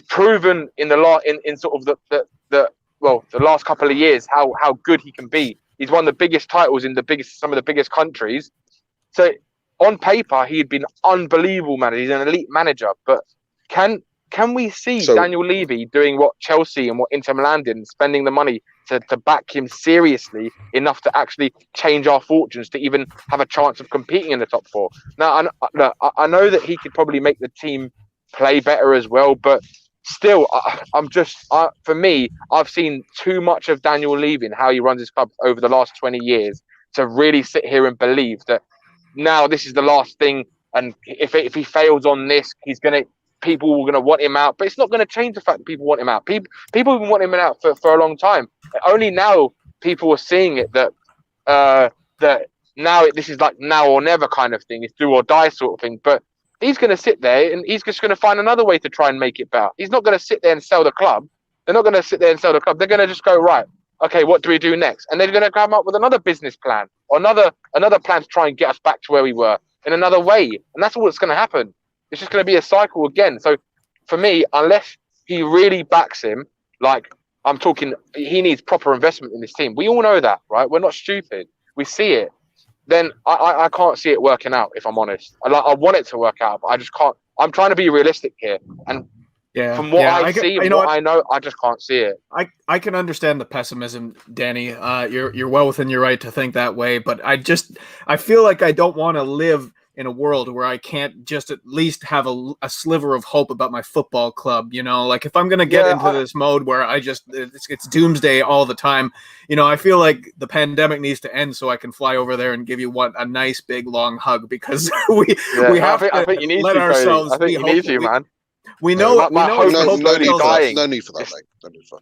proven in sort of the last couple of years how good he can be. He's won the biggest titles in some of the biggest countries. So on paper, he'd been unbelievable manager. He's an elite manager, but can we see Daniel Levy doing what Chelsea and what Inter Milan did, and spending the money to back him seriously enough to actually change our fortunes to even have a chance of competing in the top four? Now, I know that he could probably make the team play better as well, but still, for me, I've seen too much of Daniel Levy and how he runs his club over the last 20 years to really sit here and believe that now this is the last thing, and if he fails on this, people are going to want him out. But it's not going to change the fact that people want him out. People have been wanting him out for a long time. Only now people are seeing it that now this is like now or never kind of thing. It's do or die sort of thing. But he's going to sit there and he's just going to find another way to try and make it better. He's not going to sit there and sell the club. They're not going to sit there and sell the club. They're going to just go, right, okay, what do we do next? And they're going to come up with another business plan or another plan to try and get us back to where we were in another way. And that's all that's going to happen. It's just going to be a cycle again. So for me, unless he really backs him, like I'm talking, he needs proper investment in this team. We all know that, right? We're not stupid. We see it. Then I can't see it working out, if I'm honest. I want it to work out, but I just can't. I'm trying to be realistic here. And from what I see and what I know, I just can't see it. I can understand the pessimism, Danny. You're well within your right to think that way, but I feel like I don't want to live in a world where I can't just at least have a sliver of hope about my football club. You know, like if I'm going to get into this mode where it's doomsday all the time, you know, I feel like the pandemic needs to end so I can fly over there and give you a nice big long hug, because we have to let ourselves be hopeful. You need to, man. We know hope dying. No need for that, mate. No need for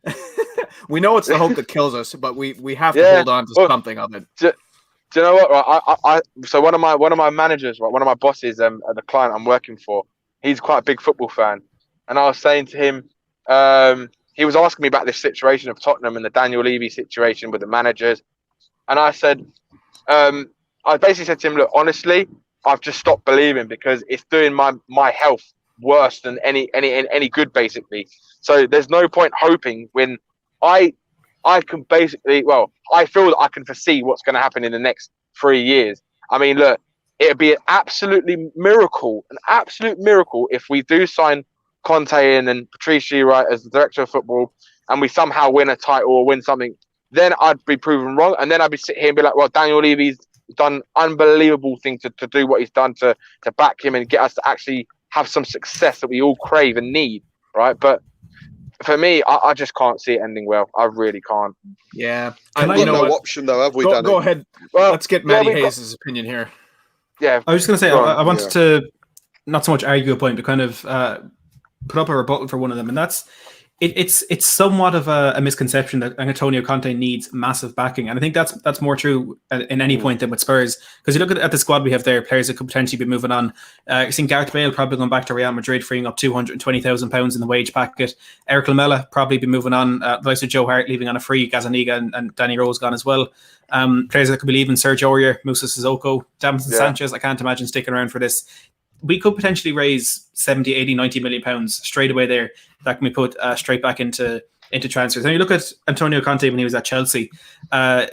that. We know it's the hope that kills us, but we have to hold on to something of it. Do you know what? So one of my managers, one of my bosses, at the client I'm working for, he's quite a big football fan, and I was saying to him, he was asking me about this situation of Tottenham and the Daniel Levy situation with the managers, and I said, I basically said to him, look, honestly, I've just stopped believing because it's doing my health worse than any good, basically. So there's no point hoping when I can basically, I feel that I can foresee what's going to happen in the next 3 years. I mean, look, it'd be an absolute miracle if we do sign Conte in and Patrici, right, as the director of football, and we somehow win a title or win something. Then I'd be proven wrong, and then I'd be sitting here and be like, well, Daniel Levy's done unbelievable thing to do what he's done to back him and get us to actually have some success that we all crave and need, right? But for me, I just can't see it ending well. I really can't. Yeah. We've got no option, though, have we, Danny? Go ahead. Well, let's get Matty Hayes' opinion here. Yeah. I was just going to say, I wanted to not so much argue a point, but kind of put up a rebuttal for one of them. And that's, it's somewhat of a misconception that Antonio Conte needs massive backing. And I think that's more true in any point than with Spurs. Because you look at the squad we have there, players that could potentially be moving on. You've seen Gareth Bale probably going back to Real Madrid, freeing up £220,000 in the wage packet. Eric Lamela probably be moving on. The likes of Joe Hart leaving on a free. Gazaniga and Danny Rose gone as well. Players that could be leaving: Sergio Aurier, Musa Sissoko, Davinson Sanchez. I can't imagine sticking around for this. We could potentially raise 70, 80, 90 million pounds straight away there that can be put straight back into transfers. And you look at Antonio Conte when he was at Chelsea.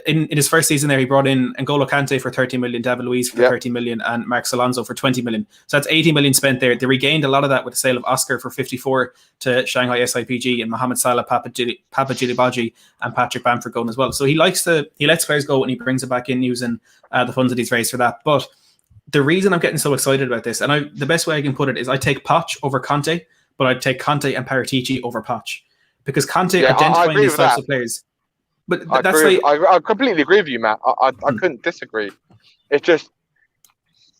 In his first season there, he brought in N'Golo Kante for 30 million, David Luiz for 30 million, and Marcos Alonso for 20 million. So that's 80 million spent there. They regained a lot of that with the sale of Oscar for 4to Shanghai SIPG, and Mohamed Salah, Papa Djilibaji, and Patrick Bamford going as well. So he lets players go and he brings it back in using the funds that he's raised for that. But the reason I'm getting so excited about this, and the best way I can put it is I take Poch over Conte, but I'd take Conte and Paratici over Poch. Because Conte identifying these types of players. But I completely agree with you, Matt. I couldn't disagree. It's just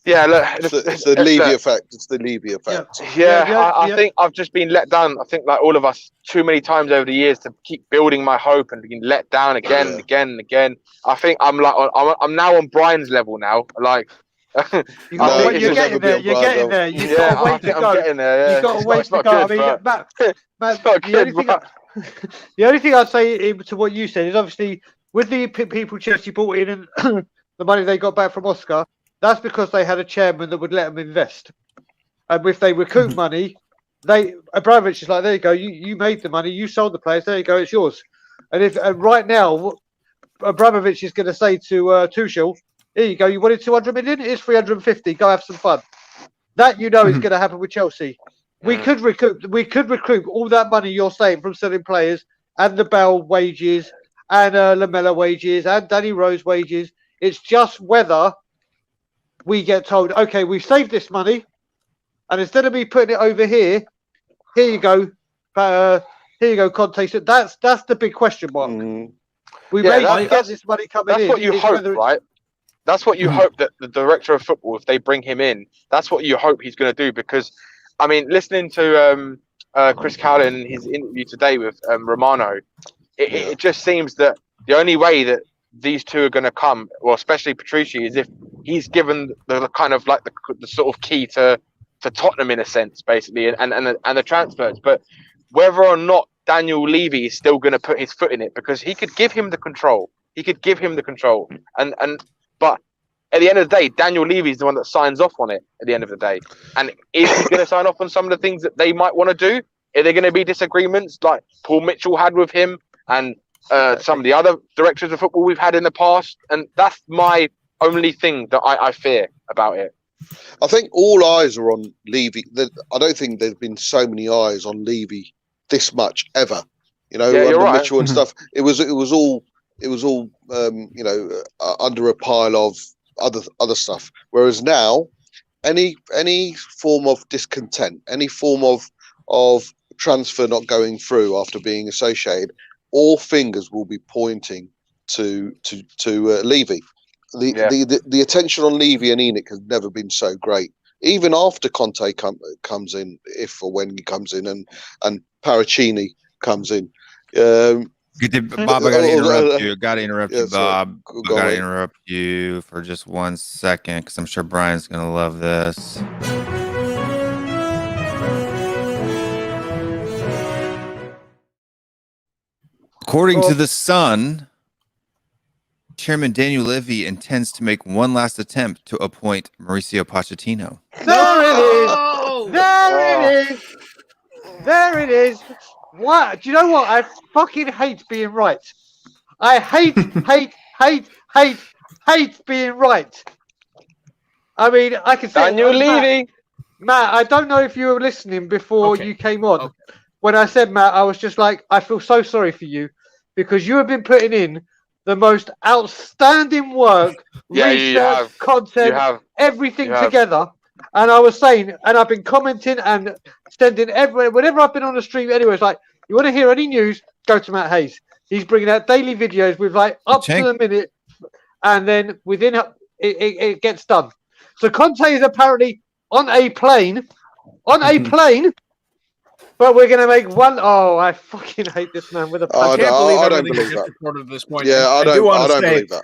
Yeah, look, It's the Levy effect. It's the Levy effect. I think I've just been let down. I think like all of us too many times over the years to keep building my hope and being let down again and again and again. I think I'm like I'm now on Brian's level now. Like you're getting there. You're getting there. You've got a way to go. I'm getting there. Yeah. You've got a way to go. Good, I mean, Matt, the only thing I'd say to what you said is obviously with the people Chelsea brought in and the money they got back from Oscar. That's because they had a chairman that would let them invest. And if they recoup money, Abramovich is like, there you go, you made the money, you sold the players, there you go, it's yours. And right now, Abramovich is going to say to Tuchel, here you go, you wanted 200 million, it's 350, go have some fun. That is going to happen with Chelsea. We could recoup all that money you're saying from selling players and the Bell wages and Lamella wages and Danny Rose wages. It's just whether we get told, okay, we've saved this money, and instead of me putting it over here, here you go, Conte. So that's the big question mark. We may get this money coming in. That's what you hope, right? That's what you hope that the director of football, if they bring him in, that's what you hope he's going to do. Because, I mean, listening to Chris Cowlin in his interview today with Romano, it just seems that the only way that these two are going to come, well, especially Petrucci, is if he's given the kind of like the sort of key to Tottenham in a sense, basically, and the transfers. But whether or not Daniel Levy is still going to put his foot in it, because he could give him the control. But at the end of the day, Daniel Levy is the one that signs off on it at the end of the day. And is he going to sign off on some of the things that they might want to do? Are there going to be disagreements like Paul Mitchell had with him and some of the other directors of football we've had in the past? And that's my only thing that I fear about it. I think all eyes are on Levy. I don't think there's been so many eyes on Levy this much ever. You know, under right. Mitchell and stuff. It was all under a pile of other stuff. Whereas now, any form of discontent, any form of transfer not going through after being associated, all fingers will be pointing to Levy. The attention on Levy and Enoch has never been so great. Even after Conte comes in, if or when he comes in, and Paracchini comes in. Bob, I gotta interrupt you. Bob. I gotta interrupt you for just 1 second because I'm sure Brian's gonna love this. According to The Sun, Chairman Daniel Levy intends to make one last attempt to appoint Mauricio Pochettino. There it is. What? Do you know what? I fucking hate being right. I hate being right. I mean, I can say Daniel Levy. Matt, I don't know if you were listening before you came on. Okay. When I said, Matt, I was just like, I feel so sorry for you because you have been putting in the most outstanding work, research, content, everything together. And I was saying, and I've been commenting and sending whenever I've been on the stream anyway, it's like, you want to hear any news, go to Matt Hayes. He's bringing out daily videos with like up to the minute, and then within it gets done. So Conte is apparently on a plane, but we're going to make one. Oh, I fucking hate this man with a punch. I don't believe that. At this point. Yeah, I don't believe that.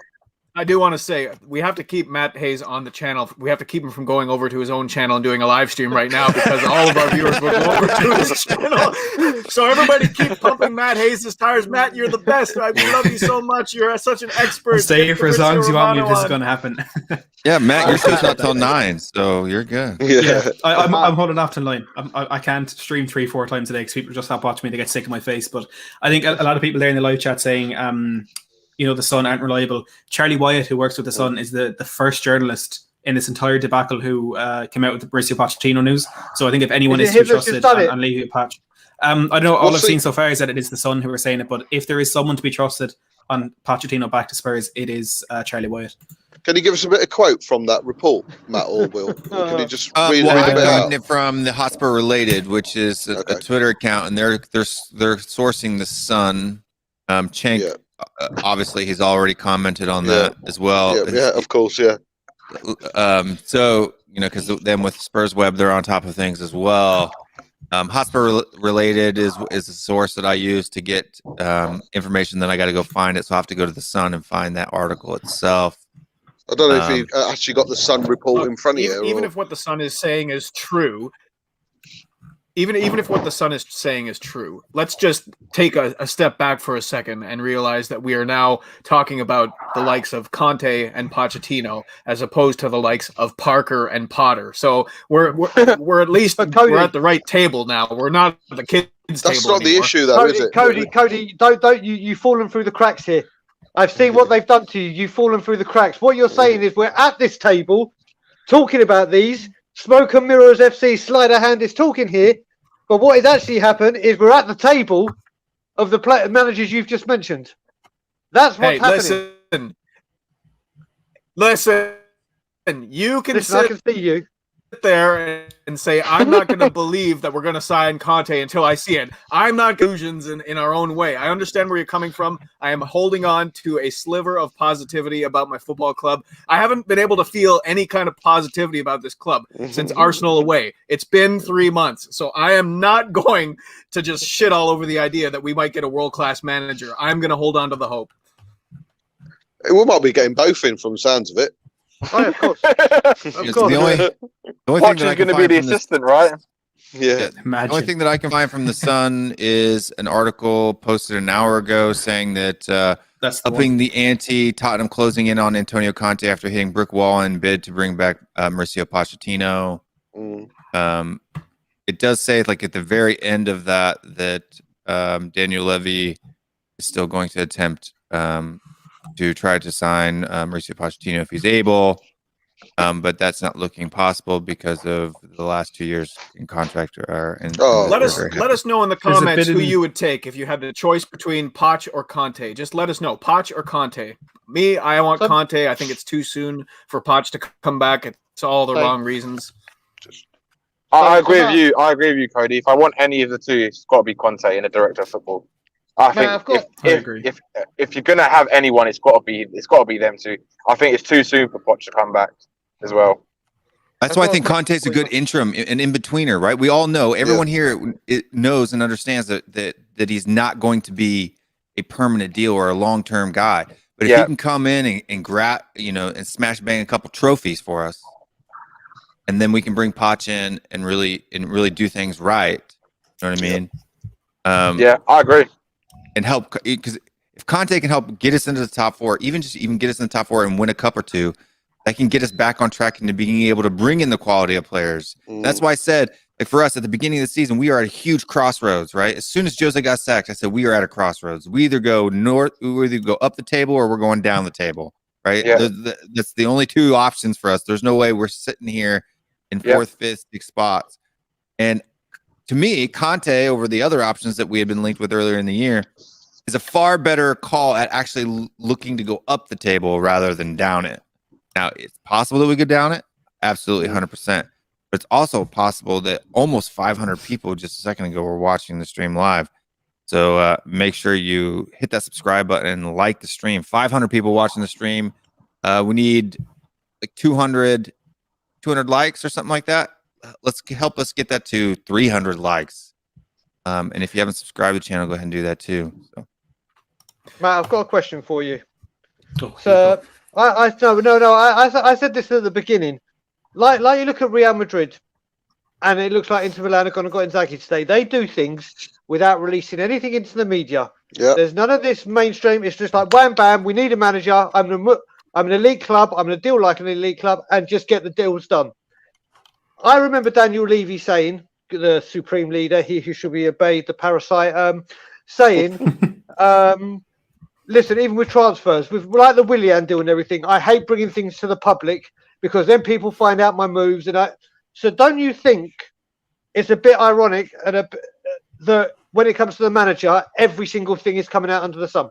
I do want to say we have to keep Matt Hayes on the channel. We have to keep him from going over to his own channel and doing a live stream right now because all of our viewers will go over to his channel. So everybody keep pumping Matt Hayes' tires. Matt, you're the best. We love you so much. You're such an expert. Stay here for as long as you want me. This is going to happen. Yeah, Matt, your show's not till 9, so you're good. Yeah, I'm holding off till 9. I can't stream 3-4 times a day because people just stop watching me. They get sick of my face. But I think a lot of people there in the live chat saying, the Sun aren't reliable. Charlie Wyatt, who works with the Sun, is the first journalist in this entire debacle who came out with the Mauricio Pochettino news. So I think if anyone is to be trusted and Levy Patch, I don't know. All I've seen so far is that it is the Sun who are saying it. But if there is someone to be trusted on Pochettino back to Spurs, it is Charlie Wyatt. Can you give us a bit of quote from that report, Matt or Will? Can you just read it from the Hotspur Related, which is a Twitter account, and they're sourcing the Sun. Cenk, obviously, he's already commented on that as well. Yeah, of course, yeah. So, because then with Spurs Web, they're on top of things as well. Hotspur related is a source that I use to get information. Then I got to go find it. So I have to go to the Sun and find that article itself. I don't know if you actually got the Sun report in front of you. Even if what the Sun is saying is true, even if what the Sun is saying is true, let's just take a step back for a second and realize that we are now talking about the likes of Kante and Pochettino as opposed to the likes of Parker and Potter. So we're at least we're at the right table now. We're not at the kids' table. That's not anymore. the issue, though, is it? Cody, don't you've fallen through the cracks here. I've seen what they've done to you. You've fallen through the cracks. What you're saying is we're at this table talking about these. Smoke and Mirrors FC Slider Hand is talking here. But what has actually happened is we're at the table of the managers you've just mentioned. That's what's happening. Listen. You can I can see you. There and say, I'm not going to believe that we're going to sign Kante until I see it. I'm not illusions in our own way. I understand where you're coming from. I am holding on to a sliver of positivity about my football club. I haven't been able to feel any kind of positivity about this club since Arsenal away. It's been 3 months. So I am not going to just shit all over the idea that we might get a world-class manager. I'm going to hold on to the hope. We might be getting both in from the sounds of it. Oh, of course. The only thing that I can going to be find the from this- assistant, right? Yeah. The only thing that I can find from the Sun is an article posted an hour ago saying that That's the upping the ante, Tottenham closing in on Antonio Conte after hitting brick wall and bid to bring back Mauricio Pochettino. It does say, like at the very end of that Daniel Levy is still going to attempt to try to sign Mauricio Pochettino if he's able, but that's not looking possible because of the last 2 years in contract. Let us know in the comments who you would take if you had the choice between Poch or Kante. Just let us know, Poch or Kante. Me, I want Kante. I think it's too soon for Poch to come back. It's all the wrong reasons. I agree with you. I agree with you, Cody. If I want any of the two, it's got to be Conte and the director of football. I think if you're gonna have anyone, it's got to be them two. I think it's too soon for Poch to come back as well. That's why I think Conte's a good interim, an in-betweener, right? We all know, everyone here knows and understands that he's not going to be a permanent deal or a long-term guy. But if he can come in and grab, and smash bang a couple trophies for us, and then we can bring Poch in and really do things right. You know what I mean? I agree. And help, because if Kante can help get us into the top four, even get us in the top four and win a cup or two, that can get us back on track into being able to bring in the quality of players. That's why I said, like for us at the beginning of the season, we are at a huge crossroads, right? As soon as Jose got sacked, I said we are at a crossroads. We either go north, we either go up the table, or we're going down the table, right? Yeah. That's the only two options for us. There's no way we're sitting here in fourth, fifth, sixth spots. And to me, Kante, over the other options that we had been linked with earlier in the year, is a far better call at actually looking to go up the table rather than down it. Now, it's possible that we go down it. Absolutely, 100%. But it's also possible that almost 500 people just a second ago were watching the stream live. So make sure you hit that subscribe button and like the stream. 500 people watching the stream. We need like 200 likes or something like that. Let's help us get that to 300 likes. And if you haven't subscribed to the channel, go ahead and do that too. So. Matt, I've got a question for you. So I said this at the beginning. Like you look at Real Madrid, and it looks like Inter Milan are going to got Inzaghi today. They do things without releasing anything into the media. Yeah. There's none of this mainstream. It's just like wham bam. We need a manager. I'm an elite club. I'm going to deal like an elite club and just get the deals done. I remember Daniel Levy saying, the supreme leader, he who should be obeyed, the parasite, saying, listen, even with transfers, with like the Willian deal and everything, I hate bringing things to the public because then people find out my moves. So don't you think it's a bit ironic that when it comes to the manager, every single thing is coming out under the sun?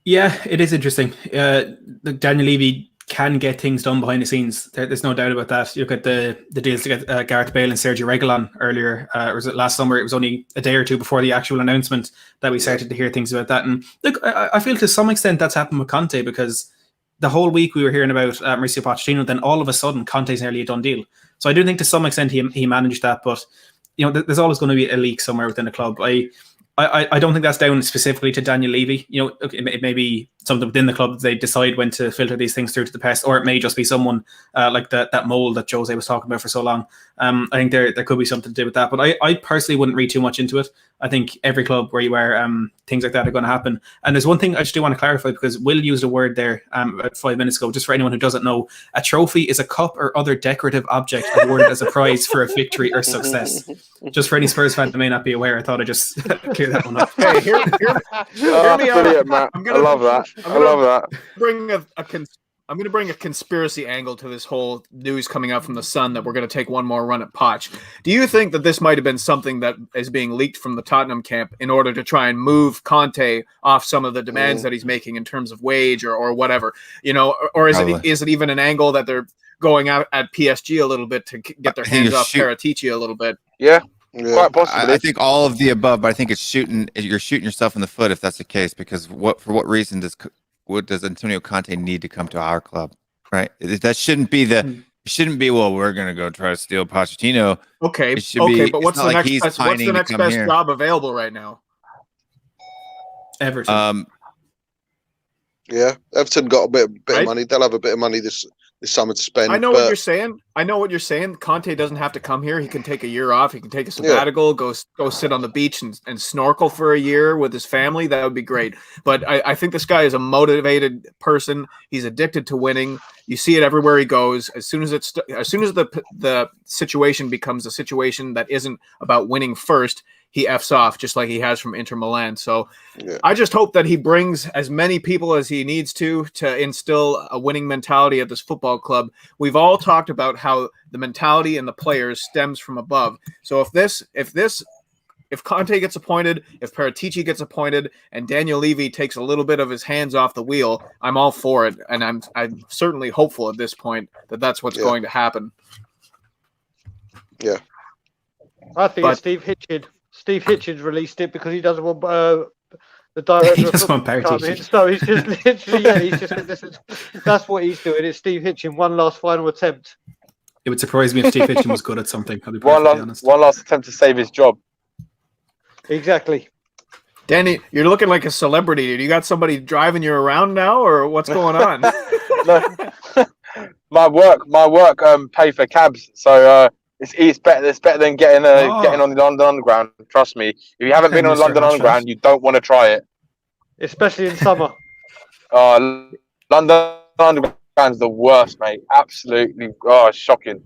Yeah, it is interesting. Daniel Levy can get things done behind the scenes. There's no doubt about that. You look at the deals to get Gareth Bale and Sergio Reguilon earlier. Or was it last summer? It was only a day or two before the actual announcement that we started to hear things about that. And look, I feel to some extent that's happened with Conte because the whole week we were hearing about Mauricio Pochettino, then all of a sudden Conte's nearly a done deal. So I do think to some extent he managed that, but there's always going to be a leak somewhere within the club. I don't think that's down specifically to Daniel Levy. It may be something within the club that they decide when to filter these things through to the press, or it may just be someone like that mold that Jose was talking about for so long. I think there could be something to do with that, but I personally wouldn't read too much into it. I think every club where you are, things like that are going to happen. And there's one thing I just do want to clarify, because Will used a word there about 5 minutes ago, just for anyone who doesn't know. A trophy is a cup or other decorative object awarded as a prize for a victory or success. Just for any Spurs fan that may not be aware, I thought I'd just clear that one up. Hey, hear me out. Brilliant, Matt. I love that. I love that. I'm going to bring a conspiracy angle to this whole news coming out from the Sun that we're going to take one more run at Poch. Do you think that this might have been something that is being leaked from the Tottenham camp in order to try and move Kante off some of the demands that he's making in terms of wage or whatever? Or is it even an angle that they're going out at PSG a little bit to get their hands off Paratici a little bit? Yeah. Quite possibly. I think all of the above, but I think you're shooting yourself in the foot if that's the case, because for what reason does Antonio Conte need to come to our club, right? That shouldn't be well, we're going to go try to steal Pochettino. Okay, but what's the next best job available right now? Everton. Yeah, Everton got a bit of money. They'll have a bit of money this summer to spend. I know what you're saying. Conte doesn't have to come here. He can take a year off. He can take a sabbatical, go sit on the beach and snorkel for a year with his family. That would be great. But I think this guy is a motivated person. He's addicted to winning. You see it everywhere he goes. As soon as the situation becomes a situation that isn't about winning first, he F's off, just like he has from Inter Milan. So I just hope that he brings as many people as he needs to instill a winning mentality at this football club. We've all talked about how the mentality and the players stems from above. So if Conte gets appointed, if Paratici gets appointed, and Daniel Levy takes a little bit of his hands off the wheel, I'm all for it. And I'm certainly hopeful at this point that that's what's going to happen. Yeah. I think it's Steve Hitchens. Steve Hitchens released it because he doesn't want the director. He doesn't want Paratici. So he's just literally, that's what he's doing. It's Steve Hitchens, one last final attempt. It would surprise me if Steve Hitchens was good at something. I'll be honest. One last attempt to save his job. Exactly. Danny, you're looking like a celebrity. You got somebody driving you around now, or what's going on? My work pay for cabs, so it's better than getting on the London Underground. Trust me. If you haven't been on the London Underground, you don't want to try it, especially in summer. London Underground's the worst, mate. Absolutely, shocking.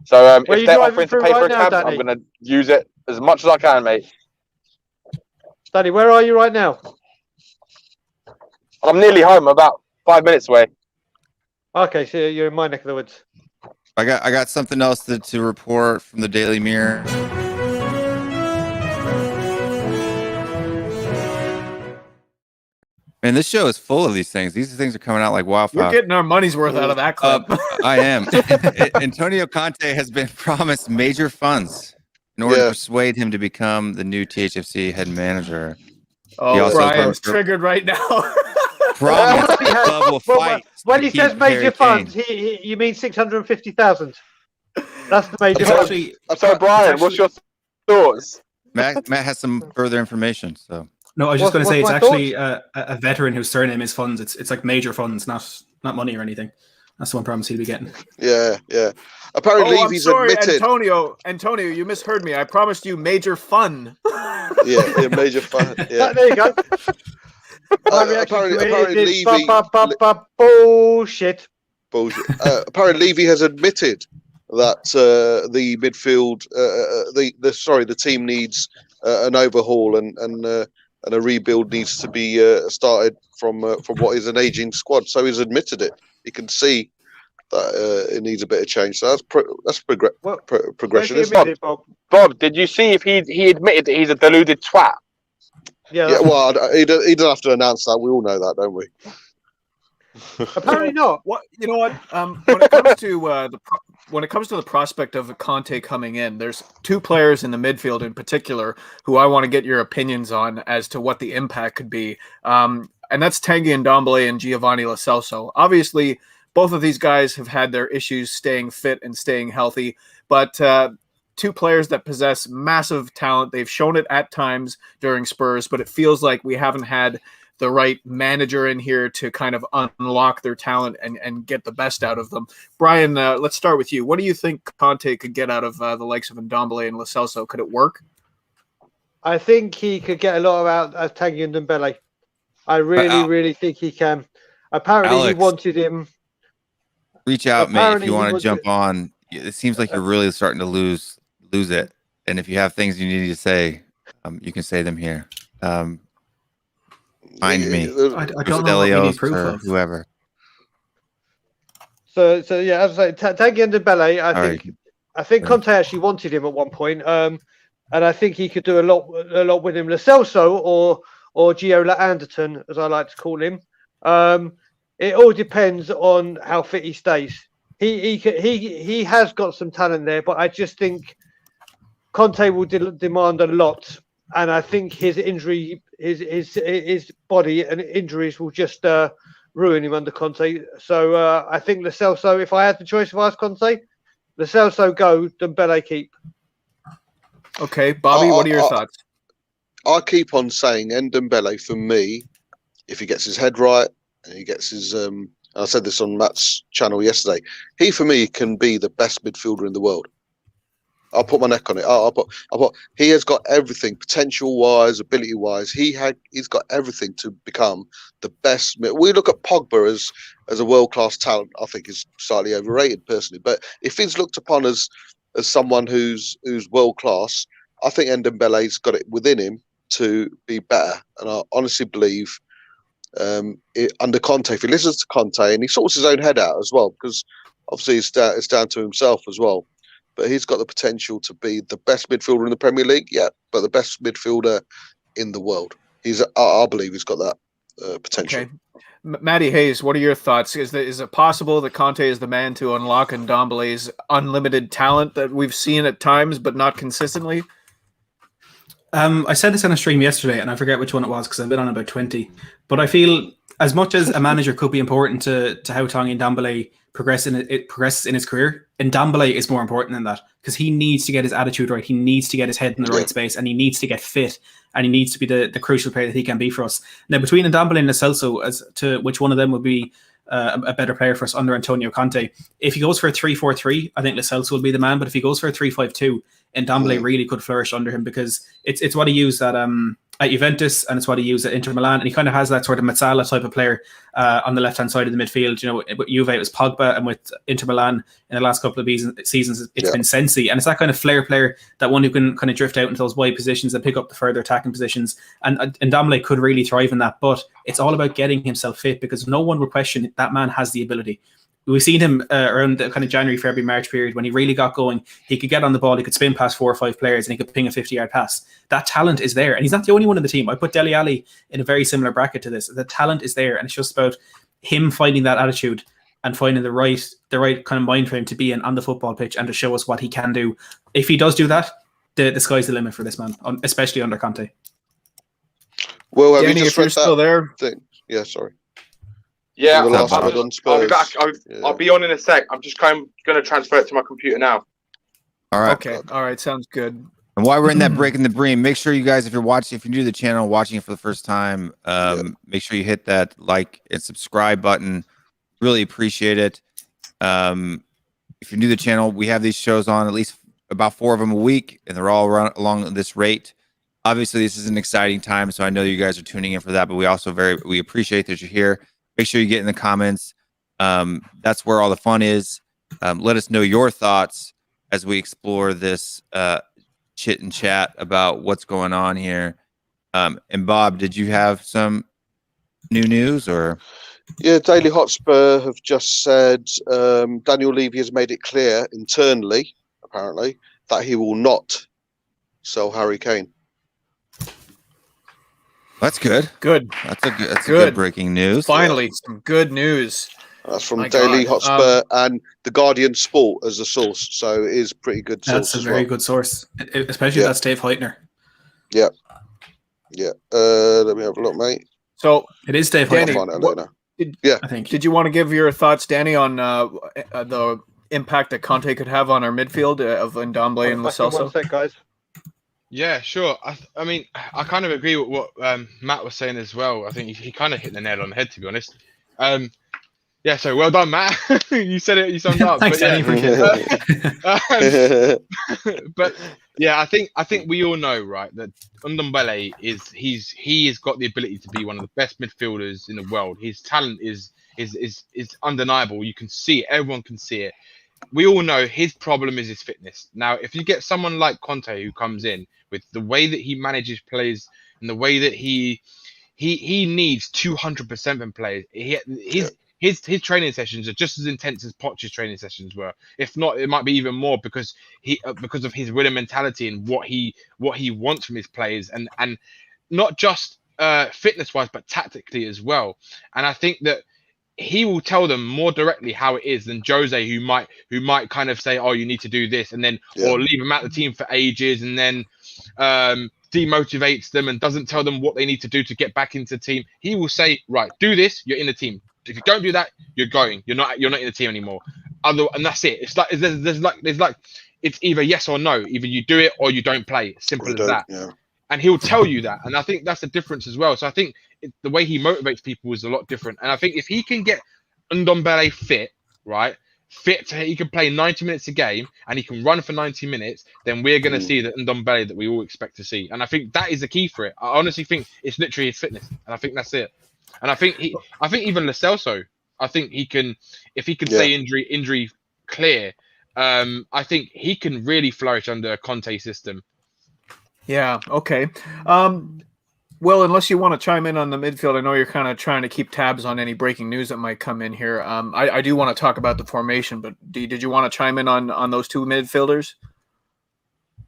So if they're offering to pay for a cab, I'm going to use it as much as I can, mate. Danny, where are you right now? I'm nearly home, about 5 minutes away. Okay, so you're in my neck of the woods. I got something else to report from the Daily Mirror. Man, this show is full of these things. These things are coming out like wildfire. We're getting our money's worth out of that club. I am. Antonio Conte has been promised major funds in order to persuade him to become the new THFC head manager. Oh, Brian's triggered right now. Promise the club will fight. When he says major funds, you mean 650,000? That's the major fund. So, Brian, what's your thoughts? Matt has some further information. So no, I was just going to say it's actually a veteran whose surname is Funds. It's like major funds, not money or anything. That's the one promise he'll be getting. Yeah. Apparently, Levy's admitted. Antonio, you misheard me. I promised you major fun. yeah, major fun. Yeah. There you go. Apparently Levy bullshit. Apparently Levy has admitted that the midfield, the team needs an overhaul and a rebuild needs to be started from what is an aging squad. So he's admitted it. You can see that it needs a bit of change. So that's progression. Bob, did you see if he admitted that he's a deluded twat? Yeah. Well, he doesn't have to announce that. We all know that, don't we? Apparently not. What you know? What when it comes to the prospect of Conte coming in, there's two players in the midfield in particular who I want to get your opinions on as to what the impact could be. and that's Tanguy Ndombele and Giovanni Lo Celso. Obviously, both of these guys have had their issues staying fit and staying healthy, but two players that possess massive talent. They've shown it at times during Spurs, but it feels like we haven't had the right manager in here to kind of unlock their talent and get the best out of them. Brian, let's start with you. What do you think Kante could get out of the likes of Ndombele and Lo Celso? Could it work? I think he could get a lot out of Tanguy Ndombele. I really think he can. Apparently, Alex, he wanted him. Reach out, mate, if Apparently you he want to was- jump on. It seems like you're really starting to lose it. And if you have things you need to say, you can say them here. Find me. I don't know what we need proof or of. whoever. So yeah, as I say, Tanguy Ndombele, All I think Conte actually wanted him at one point, and I think he could do a lot with him. Lo Celso or Gio Anderton, as I like to call him. It all depends on how fit he stays. He has got some talent there, but I just think Conte will demand a lot, and I think his injury, his body and injuries will just ruin him under Conte. So I think Lo Celso, if I had the choice, if I was Conte, Lo Celso go, Ndombele keep. Okay, Bobby, what are your thoughts? I keep on saying Ndombele, for me, if he gets his head right and he gets his I said this on Matt's channel yesterday, he for me can be the best midfielder in the world. I'll put my neck on it. I'll put he has got everything, potential wise, ability wise. He's got everything to become the best. We look at Pogba as a world class talent. I think is slightly overrated personally, but if he's looked upon as someone who's world class, I think Ndombele's got it within him to be better. And I honestly believe under Conte, if he listens to Conte and he sorts his own head out as well, because obviously it's down to himself as well. But he's got the potential to be the best midfielder in the Premier League, yeah, but the best midfielder in the world. I believe he's got that potential. Okay. Matty Hayes, what are your thoughts? Is it possible that Conte is the man to unlock Ndombele's unlimited talent that we've seen at times, but not consistently? I said this on a stream yesterday, and I forget which one it was because I've been on about 20. But I feel as much as a manager could be important to how Tanguy Ndombele progresses in his career, Ndombele is more important than that because he needs to get his attitude right. He needs to get his head in the right space, and he needs to get fit, and he needs to be the crucial player that he can be for us. Now, between Ndombele and Lo Celso, as to which one of them would be a better player for us under Antonio Conte, if he goes for a 3-4-3, I think Lo Celso will be the man. But if he goes for a 3-5-2, Ndombele really could flourish under him because it's what he used at Juventus, and it's what he used at Inter Milan, and he kind of has that sort of Mazzala type of player on the left-hand side of the midfield. You know, with Juve it was Pogba, and with Inter Milan in the last couple of seasons it's been Sensi, and it's that kind of flair player, that one who can kind of drift out into those wide positions and pick up the further attacking positions, and Ndombele could really thrive in that. But it's all about getting himself fit, because no one would question that man has the ability. We've seen him around the kind of January, February, March period when he really got going. He could get on the ball, he could spin past 4 or 5 players, and he could ping a 50-yard pass. That talent is there, and he's not the only one in the team. I put Dele Alli in a very similar bracket to this. The talent is there, and it's just about him finding that attitude and finding the right kind of mind frame to be in on the football pitch and to show us what he can do. If he does do that, the sky's the limit for this man, especially under Conte. Well, have Danny, you if you're still there? Yeah, sorry. Yeah, The last word on Spurs. I'll be on in a sec. I'm just going to transfer it to my computer now. All right. Okay. All right. Sounds good. And while we're in that break in the bream, make sure you guys, if you're new to the channel, watching it for the first time, make sure you hit that like and subscribe button. Really appreciate it. If you're new to the channel, we have these shows on at least about 4 of them a week, and they're all along this rate. Obviously, this is an exciting time, so I know you guys are tuning in for that, but we also we appreciate that you're here. Make sure you get in the comments. That's where all the fun is. Let us know your thoughts as we explore this chit and chat about what's going on here. And Bob, did you have some new news or? Yeah, Daily Hotspur have just said Daniel Levy has made it clear internally, apparently, that he will not sell Harry Kane. That's good. Good. That's a good breaking news. Finally, some good news. That's from Daily Hotspur and the Guardian Sport as a source, so it is pretty good source. That's a very good source, especially that's Dave Heitner. Yeah. Let me have a look, mate. So it is Dave. Danny, I'll find out later. I think. Did you want to give your thoughts, Danny, on the impact that Kante could have on our midfield of Ndombele and Lo Back in 1 Celso? sec, guys. Yeah, sure. I mean, I kind of agree with what Matt was saying as well. I think he kind of hit the nail on the head, to be honest. Yeah, so well done, Matt. You said it. You summed it up. Thanks, but, yeah. Danny. Appreciate it. But yeah, I think we all know, right, that Ndombele he has got the ability to be one of the best midfielders in the world. His talent is undeniable. You can see it. Everyone can see it. We all know his problem is his fitness. Now, if you get someone like Conte who comes in with the way that he manages players and the way that he needs 200% from players, his training sessions are just as intense as Poch's training sessions were. If not, it might be even more because of his winning mentality and what he wants from his players, and not just fitness wise, but tactically as well. And I think that he will tell them more directly how it is than Jose, who might kind of say, "Oh, you need to do this," and then or leave them out the team for ages, and then demotivates them and doesn't tell them what they need to do to get back into the team. He will say, "Right, do this. You're in the team. If you don't do that, you're going. You're not in the team anymore." And that's it. It's like there's like it's either yes or no. Either you do it or you don't play. Simple as that. Yeah. And he'll tell you that. And I think that's the difference as well. So I think the way he motivates people is a lot different. And I think if he can get Ndombele fit, right, he can play 90 minutes a game and he can run for 90 minutes, then we're going to see the Ndombele that we all expect to see. And I think that is the key for it. I honestly think it's literally his fitness. And I think that's it. And I think even Lo Celso, I think he can, if he can stay injury clear, I think he can really flourish under a Conte system. Yeah. Okay. Well, unless you want to chime in on the midfield, I know you're kind of trying to keep tabs on any breaking news that might come in here. I do want to talk about the formation, but did you want to chime in on those two midfielders?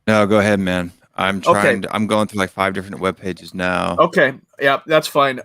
No, go ahead, man. I'm trying I'm going through like 5 different web pages now. Okay. Yeah, that's fine.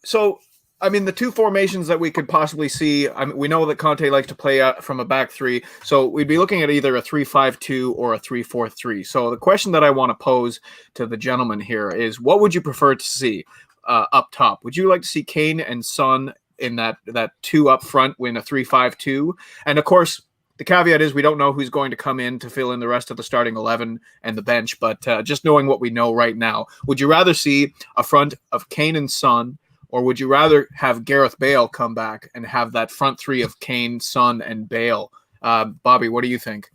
So, I mean, the two formations that we could possibly see, we know that Conte likes to play from a back three, so we'd be looking at either a 3-5-2 or a 3-4-3. So the question that I want to pose to the gentleman here is, what would you prefer to see up top? Would you like to see Kane and Son in that two up front in a 3-5-2? And of course, the caveat is we don't know who's going to come in to fill in the rest of the starting 11 and the bench, but just knowing what we know right now, would you rather see a front of Kane and Son, or would you rather have Gareth Bale come back and have that front three of Kane, Son, and Bale? Bobby, what do you think?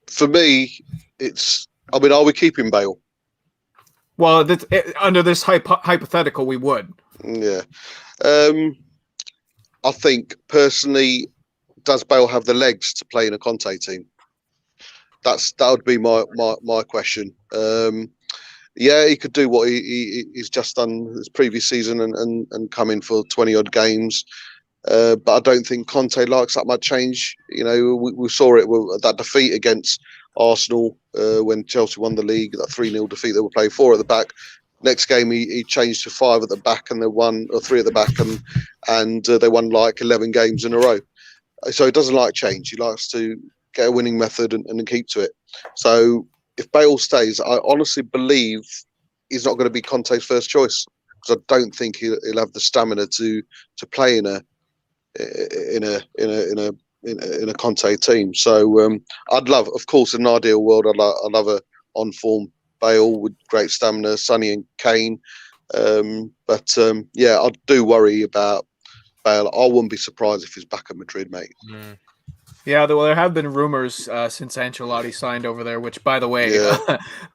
For me, are we keeping Bale? Well, under this hypothetical, we would. Yeah. I think, personally, does Bale have the legs to play in a Conte team? That would be my question. Yeah, he could do what he's just done this previous season and come in for 20-odd games. But I don't think Conte likes that much change. You know, we saw it with that defeat against Arsenal when Chelsea won the league, that 3-0 defeat. They were playing 4 at the back. Next game, he changed to 5 at the back, and they won, or 3 at the back, and they won like 11 games in a row. So he doesn't like change. He likes to get a winning method and keep to it. So if Bale stays, I honestly believe he's not going to be Conte's first choice, because I don't think he'll have the stamina to play in a Conte team. So I'd love, of course, in an ideal world, I'd love a on form Bale with great stamina, Sonny and Kane. But I do worry about Bale. I wouldn't be surprised if he's back at Madrid, mate. Yeah, well, there have been rumors since Ancelotti signed over there, which, by the way,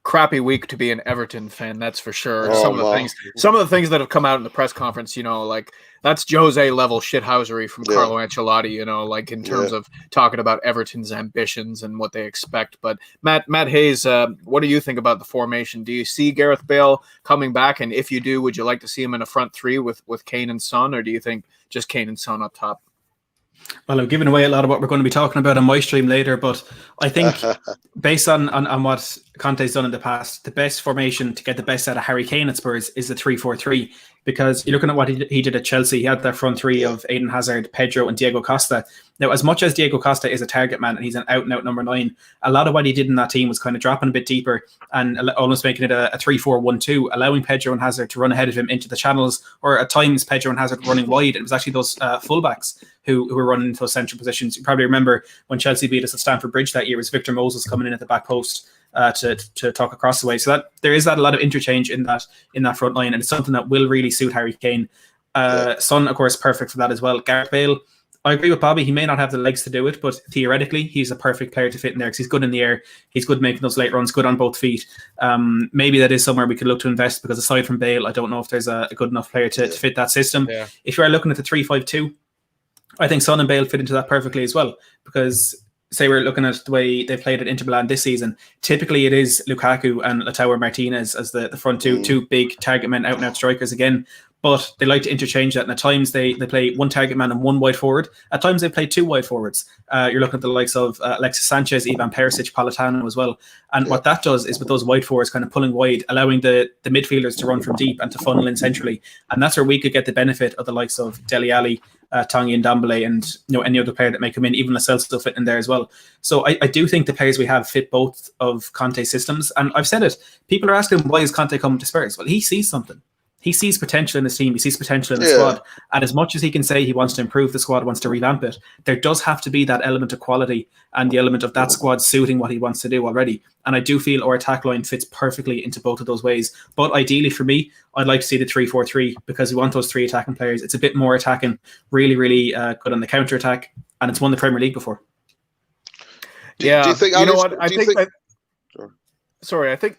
crappy week to be an Everton fan, that's for sure. Some of the things that have come out in the press conference, you know, like that's Jose level shithousery from Carlo Ancelotti, you know, like in terms of talking about Everton's ambitions and what they expect. But Matt Hayes, what do you think about the formation? Do you see Gareth Bale coming back? And if you do, would you like to see him in a front three with Kane and Son, or do you think just Kane and Son up top? Well, I'm giving away a lot of what we're going to be talking about on my stream later, but I think based on what Conte's done in the past, the best formation to get the best out of Harry Kane at Spurs is the 3-4-3, because you're looking at what he did at Chelsea. He had that front three of Eden Hazard, Pedro, and Diego Costa. Now, as much as Diego Costa is a target man and he's an out-and-out number 9, a lot of what he did in that team was kind of dropping a bit deeper and almost making it a 3-4-1-2, allowing Pedro and Hazard to run ahead of him into the channels, or at times Pedro and Hazard running wide. It was actually those fullbacks who were running into those central positions. You probably remember when Chelsea beat us at Stamford Bridge that year, it was Victor Moses coming in at the back post to talk across the way. So that there is that a lot of interchange in that front line, and it's something that will really suit Harry Kane. Son, of course, perfect for that as well. Gareth Bale, I agree with Bobby. He may not have the legs to do it, but theoretically, he's a perfect player to fit in there because he's good in the air. He's good making those late runs, good on both feet. Maybe that is somewhere we could look to invest, because aside from Bale, I don't know if there's a good enough player to fit that system. Yeah. If you are looking at the 3-5-2, I think Son and Bale fit into that perfectly as well, because say we're looking at the way they played at Inter Milan this season, typically it is Lukaku and Lautaro Martinez as the front two big target men, out and out strikers again. But they like to interchange that, and at times they play one target man and one wide forward. At times they play two wide forwards. You're looking at the likes of Alexis Sanchez, Ivan Perisic, Politano as well. And what that does is with those wide forwards kind of pulling wide, allowing the midfielders to run from deep and to funnel in centrally. And that's where we could get the benefit of the likes of Dele Alli, Tanguy Ndombele, and any other player that may come in, even Lascelles still fit in there as well. So I do think the players we have fit both of Conte's systems. And I've said it, people are asking, why is Conte coming to Spurs? Well, he sees something. He sees potential in his team. He sees potential in the squad. And as much as he can say he wants to improve the squad, wants to revamp it, there does have to be that element of quality and the element of that squad suiting what he wants to do already. And I do feel our attack line fits perfectly into both of those ways. But ideally for me, I'd like to see the 3-4-3, because we want those three attacking players. It's a bit more attacking, really, really good on the counter-attack. And it's won the Premier League before. Do you think, you know what? I think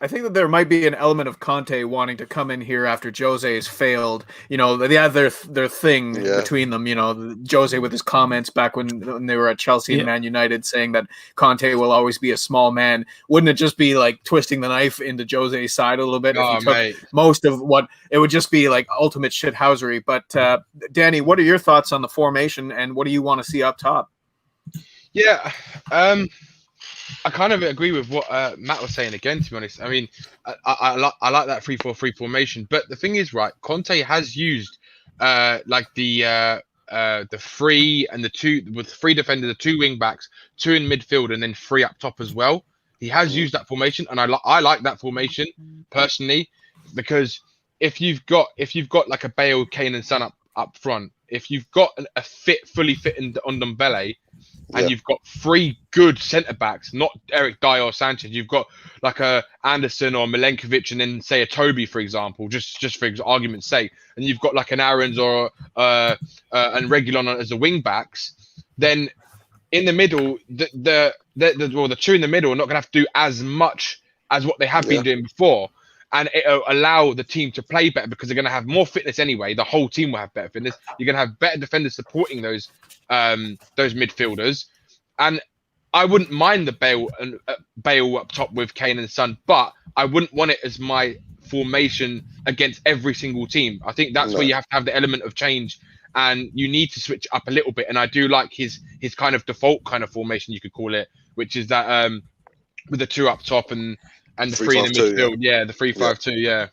I think that there might be an element of Conte wanting to come in here after Jose has failed. They have their thing between them. Jose with his comments back when they were at Chelsea and Man United, saying that Conte will always be a small man. Wouldn't it just be like twisting the knife into Jose's side a little bit? If he took most of what it would just be like ultimate shithousery. But Danny, what are your thoughts on the formation, and what do you want to see up top? Yeah. I kind of agree with what Matt was saying again, to be honest. I mean, I like that 3-4-3 formation. But the thing is, right, Conte has used the 3 and the 2, with 3 defenders, the 2 wing backs, 2 in midfield, and then 3 up top as well. He has used that formation, and I like that formation personally, because if you've got like a Bale, Kane, and Son up front, if you've got a fully fit Ndombele, and you've got 3 good centre backs, not Eric Dyer or Sanchez. You've got like a Anderson or Milenkovic, and then say a Toby, for example, just for argument's sake. And you've got like an Aarons or and Reguilon as the wing backs. Then in the middle, the 2 in the middle are not going to have to do as much as what they have been doing before. And it'll allow the team to play better, because they're going to have more fitness anyway. The whole team will have better fitness. You're going to have better defenders supporting those midfielders. And I wouldn't mind the Bale up top with Kane and Son, but I wouldn't want it as my formation against every single team. I think that's where you have to have the element of change, and you need to switch up a little bit. And I do like his kind of default kind of formation, you could call it, which is that with the 2 up top and the 3 in the midfield. Yeah, the 3-5-2. Yeah.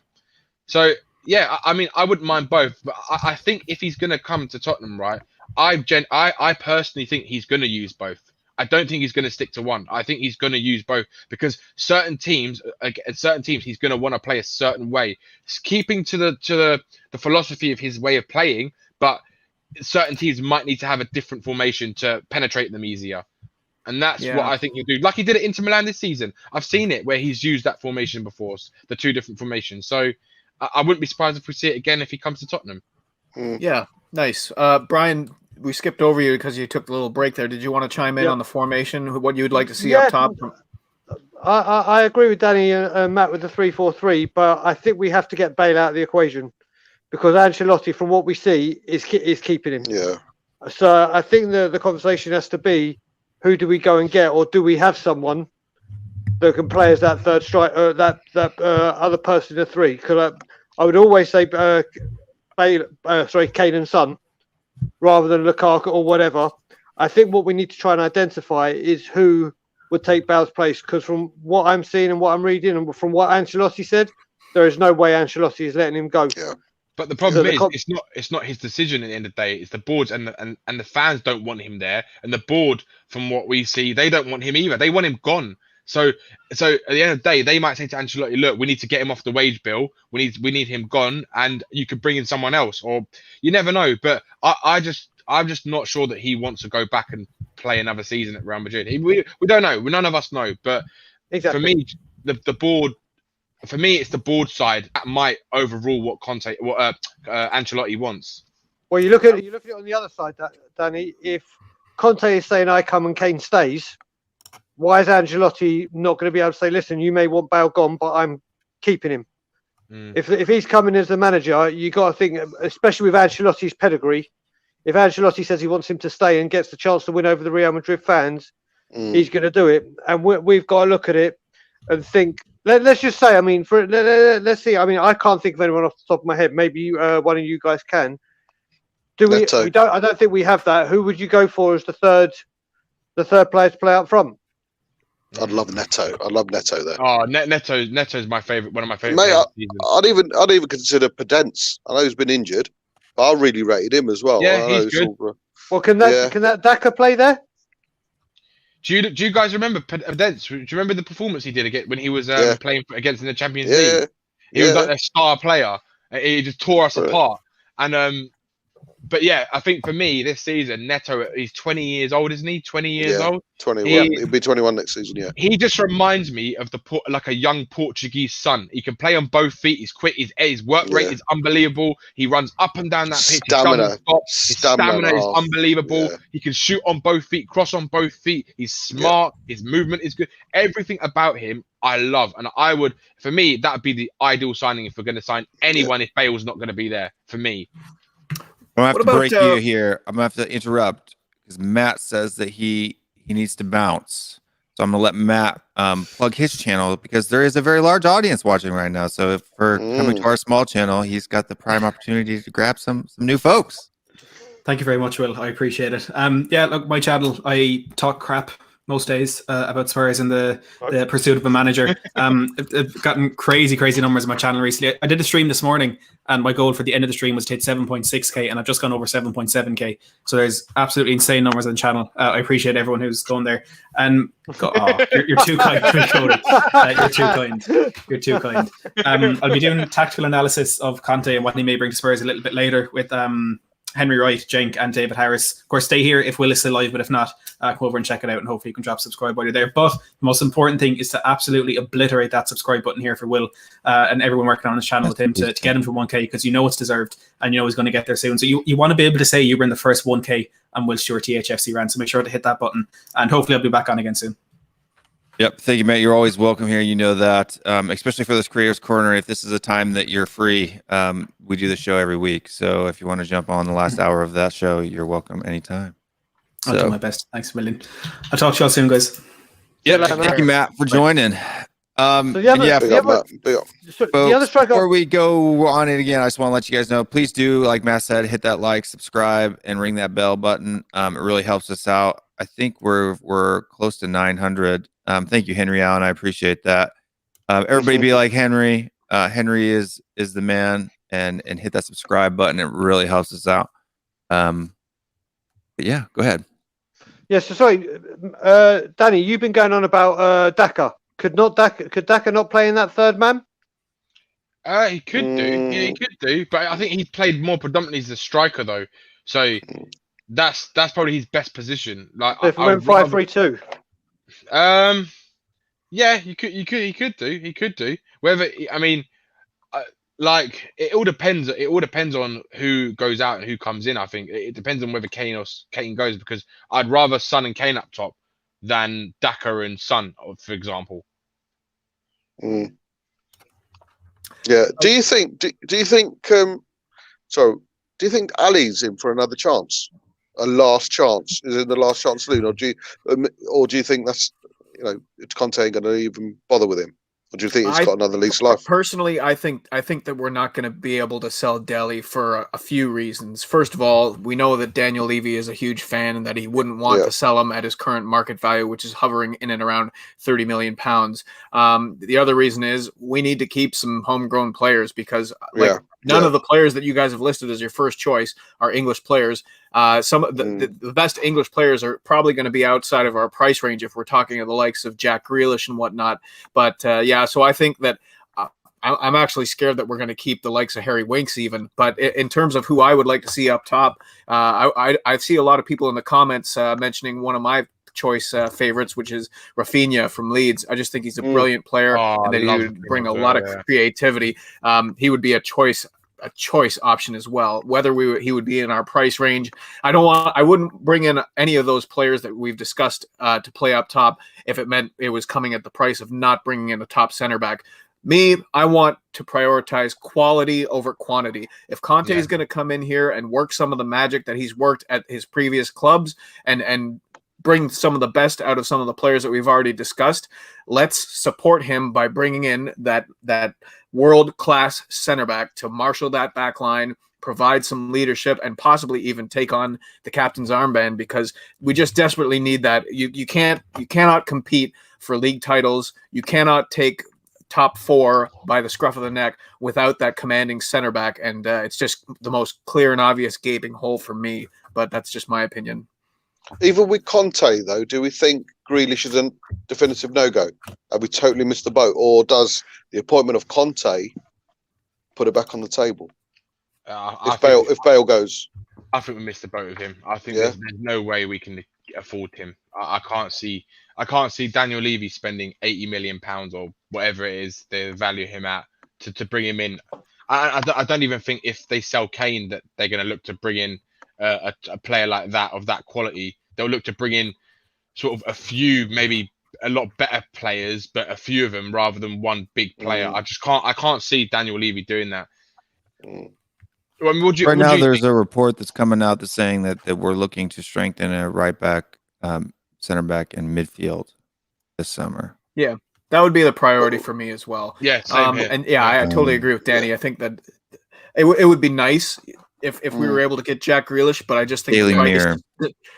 So yeah, I mean, I wouldn't mind both, but I think if he's going to come to Tottenham, right, I personally think he's going to use both. I don't think he's going to stick to one. I think he's going to use both, because certain teams, he's going to want to play a certain way, keeping to the philosophy of his way of playing. But certain teams might need to have a different formation to penetrate them easier. And that's what I think he'll do. Like he did it Inter Milan this season. I've seen it where he's used that formation before, the 2 different formations. So I wouldn't be surprised if we see it again if he comes to Tottenham. Yeah, nice. Brian, we skipped over you because you took a little break there. Did you want to chime in on the formation, what you would like to see up top? I agree with Danny and Matt with the 3-4-3, but I think we have to get Bale out of the equation, because Ancelotti, from what we see, is keeping him. Yeah. So I think the conversation has to be, who do we go and get, or do we have someone that can play as that third striker, that other person in the 3? Because I would always say Kane and Son, rather than Lukaku or whatever. I think what we need to try and identify is who would take Bale's place, because from what I'm seeing and what I'm reading and from what Ancelotti said, there is no way Ancelotti is letting him go. Yeah. But the problem is, it's not his decision at the end of the day. It's the board's, and the fans don't want him there, and the board, from what we see, they don't want him either. They want him gone. So at the end of the day, they might say to Ancelotti, "Look, we need to get him off the wage bill. We need him gone, and you could bring in someone else." Or you never know. But I'm just not sure that he wants to go back and play another season at Real Madrid. We don't know. None of us know. But Exactly. for me, the board. For me, it's the board side that might overrule what Ancelotti wants. Well, you look at it on the other side, Danny. If Conte is saying I come and Kane stays, why is Ancelotti not going to be able to say, listen, you may want Bale gone, but I'm keeping him? If he's coming as the manager, you got to think, especially with Ancelotti's pedigree, if Ancelotti says he wants him to stay and gets the chance to win over the Real Madrid fans, he's going to do it. And we've got to look at it and think. Let's just say, I mean, let's see. I mean, I can't think of anyone off the top of my head. Maybe one of you guys can. Do we? We don't. I don't think we have that. Who would you go for as the third player to play up front? I'd love Neto. I love Neto there. Oh, Neto's my favorite. One of my favorite. Mate, I'd even consider Podence. I know he's been injured, but I really rated him as well. Yeah, he's good. Well, can that Daka play there? Do you guys remember Podence? Do you remember the performance he did when he was playing against in the Champions League? He was like their star player. He just tore us apart. And but yeah, I think for me this season, Neto, he's 20 years old, isn't he? 20 years old. 21. He'll be 21 next season. Yeah. He just reminds me of like a young Portuguese son. He can play on both feet. He's quick. His work rate is unbelievable. He runs up and down that pitch. His stamina is unbelievable. Yeah. He can shoot on both feet, cross on both feet. He's smart. Yeah. His movement is good. Everything about him, I love. And for me, that would be the ideal signing if we're going to sign anyone if Bale's not going to be there, for me. I'm going to have to break you here. I'm going to have to interrupt because Matt says that he needs to bounce. So I'm going to let Matt plug his channel because there is a very large audience watching right now. So if for coming to our small channel, he's got the prime opportunity to grab some new folks. Thank you very much, Will. I appreciate it. Yeah, look, my channel, I talk crap most days about Spurs and the pursuit of a manager. I've gotten crazy numbers on my channel recently. I did a stream this morning and my goal for the end of the stream was to hit 7.6k and I've just gone over 7.7k. So there's absolutely insane numbers on the channel. I appreciate everyone who's going there. And you're too kind, Cody. You're too kind. I'll be doing tactical analysis of Kante and what he may bring to Spurs a little bit later with Henry Wright, Jenk, and David Harris. Of course, stay here if Will is still live, but if not, come over and check it out, and hopefully you can drop subscribe while you're there. But the most important thing is to absolutely obliterate that subscribe button here for Will and everyone working on his channel with him to get him for 1k, because you know it's deserved and you know he's going to get there soon. So you want to be able to say you were in the first 1k and Will Stewart THFCRants, so make sure to hit that button, and hopefully I'll be back on again soon. Yep. Thank you, Matt. You're always welcome here. You know that, especially for this Creators Corner. If this is a time that you're free, we do the show every week. So if you want to jump on the last hour of that show, you're welcome anytime. I'll do my best. Thanks a million. I'll talk to y'all soon, guys. Yeah. Thank you, Matt, for joining. Before we go on it again, I just want to let you guys know, please do, like Matt said, hit that like, subscribe, and ring that bell button. It really helps us out. I think we're close to 900. Thank you, Henry Allen. I appreciate that. Everybody be like Henry. Henry is the man, and hit that subscribe button. It really helps us out. But yeah, go ahead. Yeah, so sorry, Danny, you've been going on about Daka. Could Daka not play in that third man? He could do. Yeah, he could do. But I think he played more predominantly as a striker, though. So that's probably his best position. Like if we went 5-3-2. Yeah, he could do. Whether, I mean, like it all depends. It all depends on who goes out and who comes in. I think it depends on whether Kane goes, because I'd rather Son and Kane up top than Daka and Son, for example. Yeah. Do you think Ali's in for another chance? A last chance? Is it the last chance saloon, or do you think that's, Conte ain't going to even bother with him? Or do you think it's got another lease life? Personally, I think that we're not going to be able to sell Dele for a few reasons. First of all, we know that Daniel Levy is a huge fan and that he wouldn't want to sell him at his current market value, which is hovering in and around £30 million. The other reason is we need to keep some homegrown players because none of the players that you guys have listed as your first choice are English players. Some of the best English players are probably going to be outside of our price range if we're talking of the likes of Jack Grealish and whatnot. But so I think that I'm actually scared that we're going to keep the likes of Harry Winks even. But in terms of who I would like to see up top, I see a lot of people in the comments mentioning one of my choice favorites, which is Rafinha from Leeds. I just think he's a brilliant player, and that he would bring a lot of creativity. He would be a choice option as well. Whether he would be in our price range, I wouldn't bring in any of those players that we've discussed to play up top if it meant it was coming at the price of not bringing in a top center back. I want to prioritize quality over quantity. If Conte is going to come in here and work some of the magic that he's worked at his previous clubs and bring some of the best out of some of the players that we've already discussed, let's support him by bringing in that world-class center back to marshal that back line, provide some leadership, and possibly even take on the captain's armband, because we just desperately need that. You cannot compete for league titles. You cannot take top 4 by the scruff of the neck without that commanding center back, and it's just the most clear and obvious gaping hole for me. But that's just my opinion. Even with Conte, though, do we think Grealish is a definitive no-go? Have we totally missed the boat? Or does the appointment of Conte put it back on the table? If Bale goes? I think we missed the boat with him. I think there's no way we can afford him. I can't see Daniel Levy spending £80 million or whatever it is they value him at to bring him in. I don't even think if they sell Kane that they're going to look to bring in a player like that, of that quality. They'll look to bring in sort of a few, maybe a lot better players, but a few of them rather than one big player. I can't see Daniel Levy doing that. I mean, right now, there's a report that's coming out that's saying that we're looking to strengthen a right back, center back, and midfield this summer. Yeah, that would be the priority for me as well. Yeah, same here. And I totally agree with Danny. I think that it would be nice if we were able to get Jack Grealish, but I just think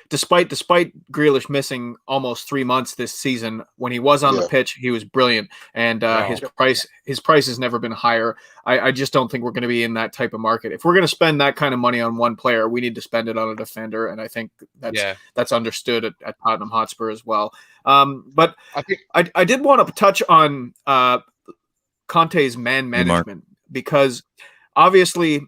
despite Grealish missing almost 3 months this season, when he was on the pitch, he was brilliant, and his price has never been higher. I just don't think we're going to be in that type of market. If we're going to spend that kind of money on one player, we need to spend it on a defender, and I think that's understood at Tottenham Hotspur as well. But I did want to touch on Conte's man management, because obviously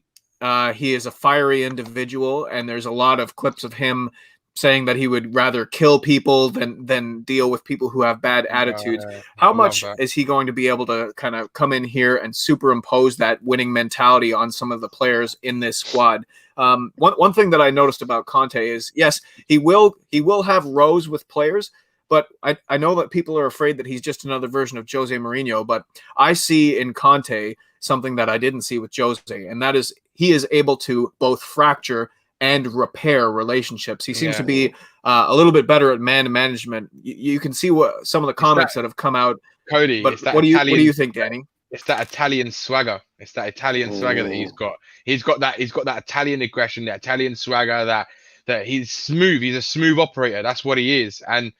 he is a fiery individual, and there's a lot of clips of him saying that he would rather kill people than deal with people who have bad attitudes. How much is he going to be able to kind of come in here and superimpose that winning mentality on some of the players in this squad? One thing that I noticed about Conte is, yes, he will have rows with players, but I know that people are afraid that he's just another version of Jose Mourinho, but I see in Conte something that I didn't see with Jose, and that is he is able to both fracture and repair relationships. He seems to be a little bit better at man management. You can see what some of the comments that have come out. Cody, but what do you think, Danny? It's that Italian swagger. It's that Italian swagger that he's got. He's got that Italian aggression, that Italian swagger. That he's smooth. He's a smooth operator. That's what he is. And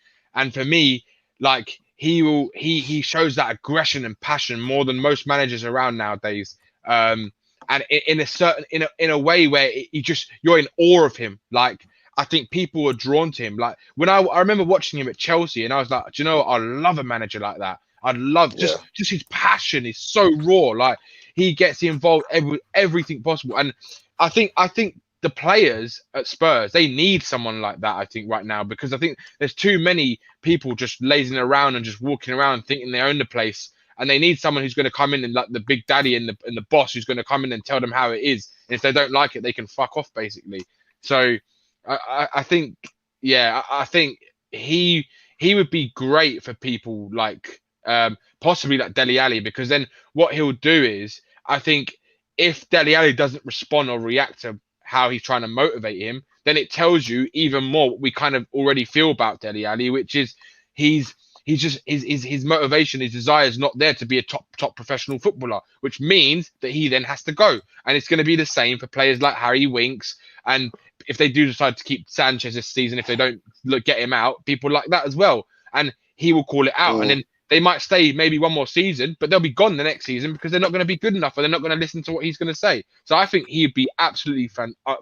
for me, like he shows that aggression and passion more than most managers around nowadays. And in a way where you're in awe of him. Like, I think people are drawn to him. Like, when I remember watching him at Chelsea, and I was like, do you know what? I love a manager like that. I'd love just his passion is so raw. Like, he gets involved everything possible. And I think the players at Spurs, they need someone like that, I think, right now, because I think there's too many people just lazing around and just walking around thinking they own the place. And they need someone who's going to come in and, like, the big daddy and the boss who's going to come in and tell them how it is. And if they don't like it, they can fuck off, basically. So I think, I think he would be great for people like possibly like Dele Alli, because then what he'll do is, I think if Dele Alli doesn't respond or react to how he's trying to motivate him, then it tells you even more what we kind of already feel about Dele Alli, which is he's he's just his motivation, his desire is not there to be a top professional footballer, which means that he then has to go. And it's going to be the same for players like Harry Winks. And if they do decide to keep Sanchez this season, if they don't get him out, people like that as well. And he will call it out. And then they might stay maybe one more season, but they'll be gone the next season because they're not going to be good enough, or they're not going to listen to what he's going to say. So I think he'd be absolutely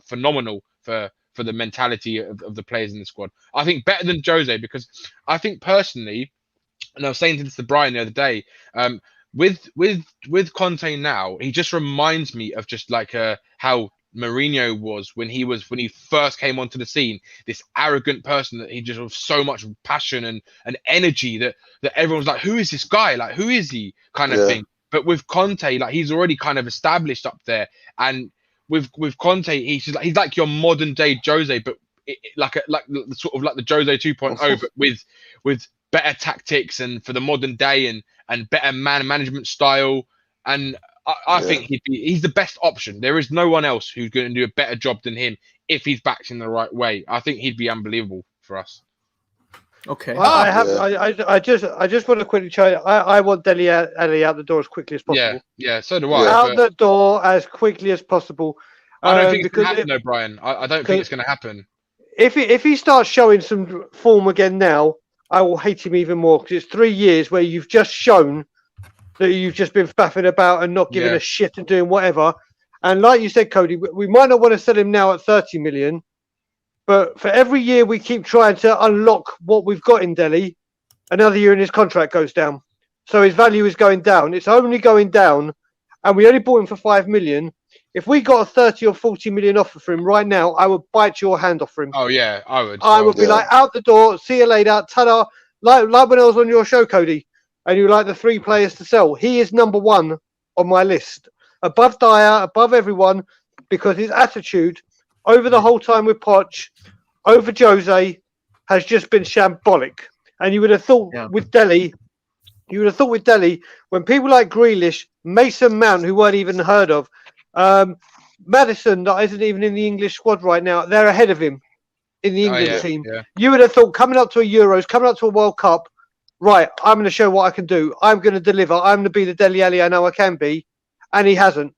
phenomenal for the mentality of the players in the squad. I think better than Jose, because I think personally, and I was saying this to Brian the other day, with Conte now, he just reminds me of just like how Mourinho was when he first came onto the scene. This arrogant person that he just with so much passion and energy that everyone's like, who is this guy? Like, who is he? Kind of thing. But with Conte, like, he's already kind of established up there. And with Conte, he's like your modern day Jose, but like the sort of like the Jose 2.0, but with better tactics and for the modern day and better man management style. And I think he's the best option. There is no one else who's going to do a better job than him if he's backed in the right way. I think he'd be unbelievable for us. Okay. I just want to quickly try. I want Dele Alli out the door as quickly as possible. Yeah. So do I. Out the door as quickly as possible. I don't think it's going to happen, though, Brian. I don't think it's going to happen. If he starts showing some form again now, I will hate him even more, because it's 3 years where you've just shown that you've just been faffing about and not giving a shit and doing whatever. And like you said, Cody, we might not want to sell him now at 30 million, but for every year we keep trying to unlock what we've got in Delhi, another year and his contract goes down. So his value is going down. It's only going down, and we only bought him for 5 million. If we got a 30 or 40 million offer for him right now, I would bite your hand off for him. Oh, yeah, I would. I would be like, out the door, see you later, ta-da. Like when I was on your show, Cody, and you like the 3 players to sell. He is number 1 on my list. Above Dyer, above everyone, because his attitude over the whole time with Poch, over Jose, has just been shambolic. And you would have thought with Delhi, when people like Grealish, Mason Mount, who weren't even heard of, Madison, that isn't even in the English squad right now, they're ahead of him in the England team. Yeah. You would have thought, coming up to a Euros, coming up to a World Cup, right, I'm going to show what I can do. I'm going to deliver. I'm going to be the Dele Alli I know I can be. And he hasn't.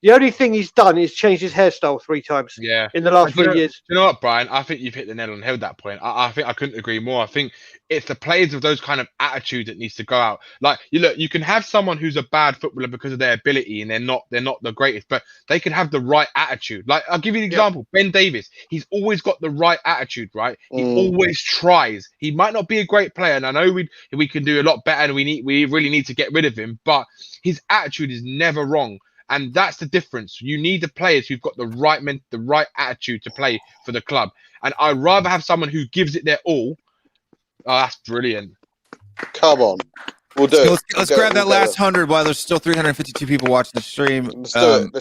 The only thing he's done is change his hairstyle 3 times in the last 3 years. You know what, Brian? I think you've hit the nail on the head at that point. I think I couldn't agree more. I think it's the players of those kind of attitude that needs to go out. Like, you can have someone who's a bad footballer because of their ability and they're not the greatest, but they can have the right attitude. Like, I'll give you an example. Ben Davies, he's always got the right attitude, right? He always tries. He might not be a great player, and I know we can do a lot better, and we really need to get rid of him, but his attitude is never wrong. And that's the difference. You need the players who've got the right attitude to play for the club. And I'd rather have someone who gives it their all. Oh, that's brilliant. Come on. We'll do it. Let's grab that last 100 while there's still 352 people watching the stream. Let's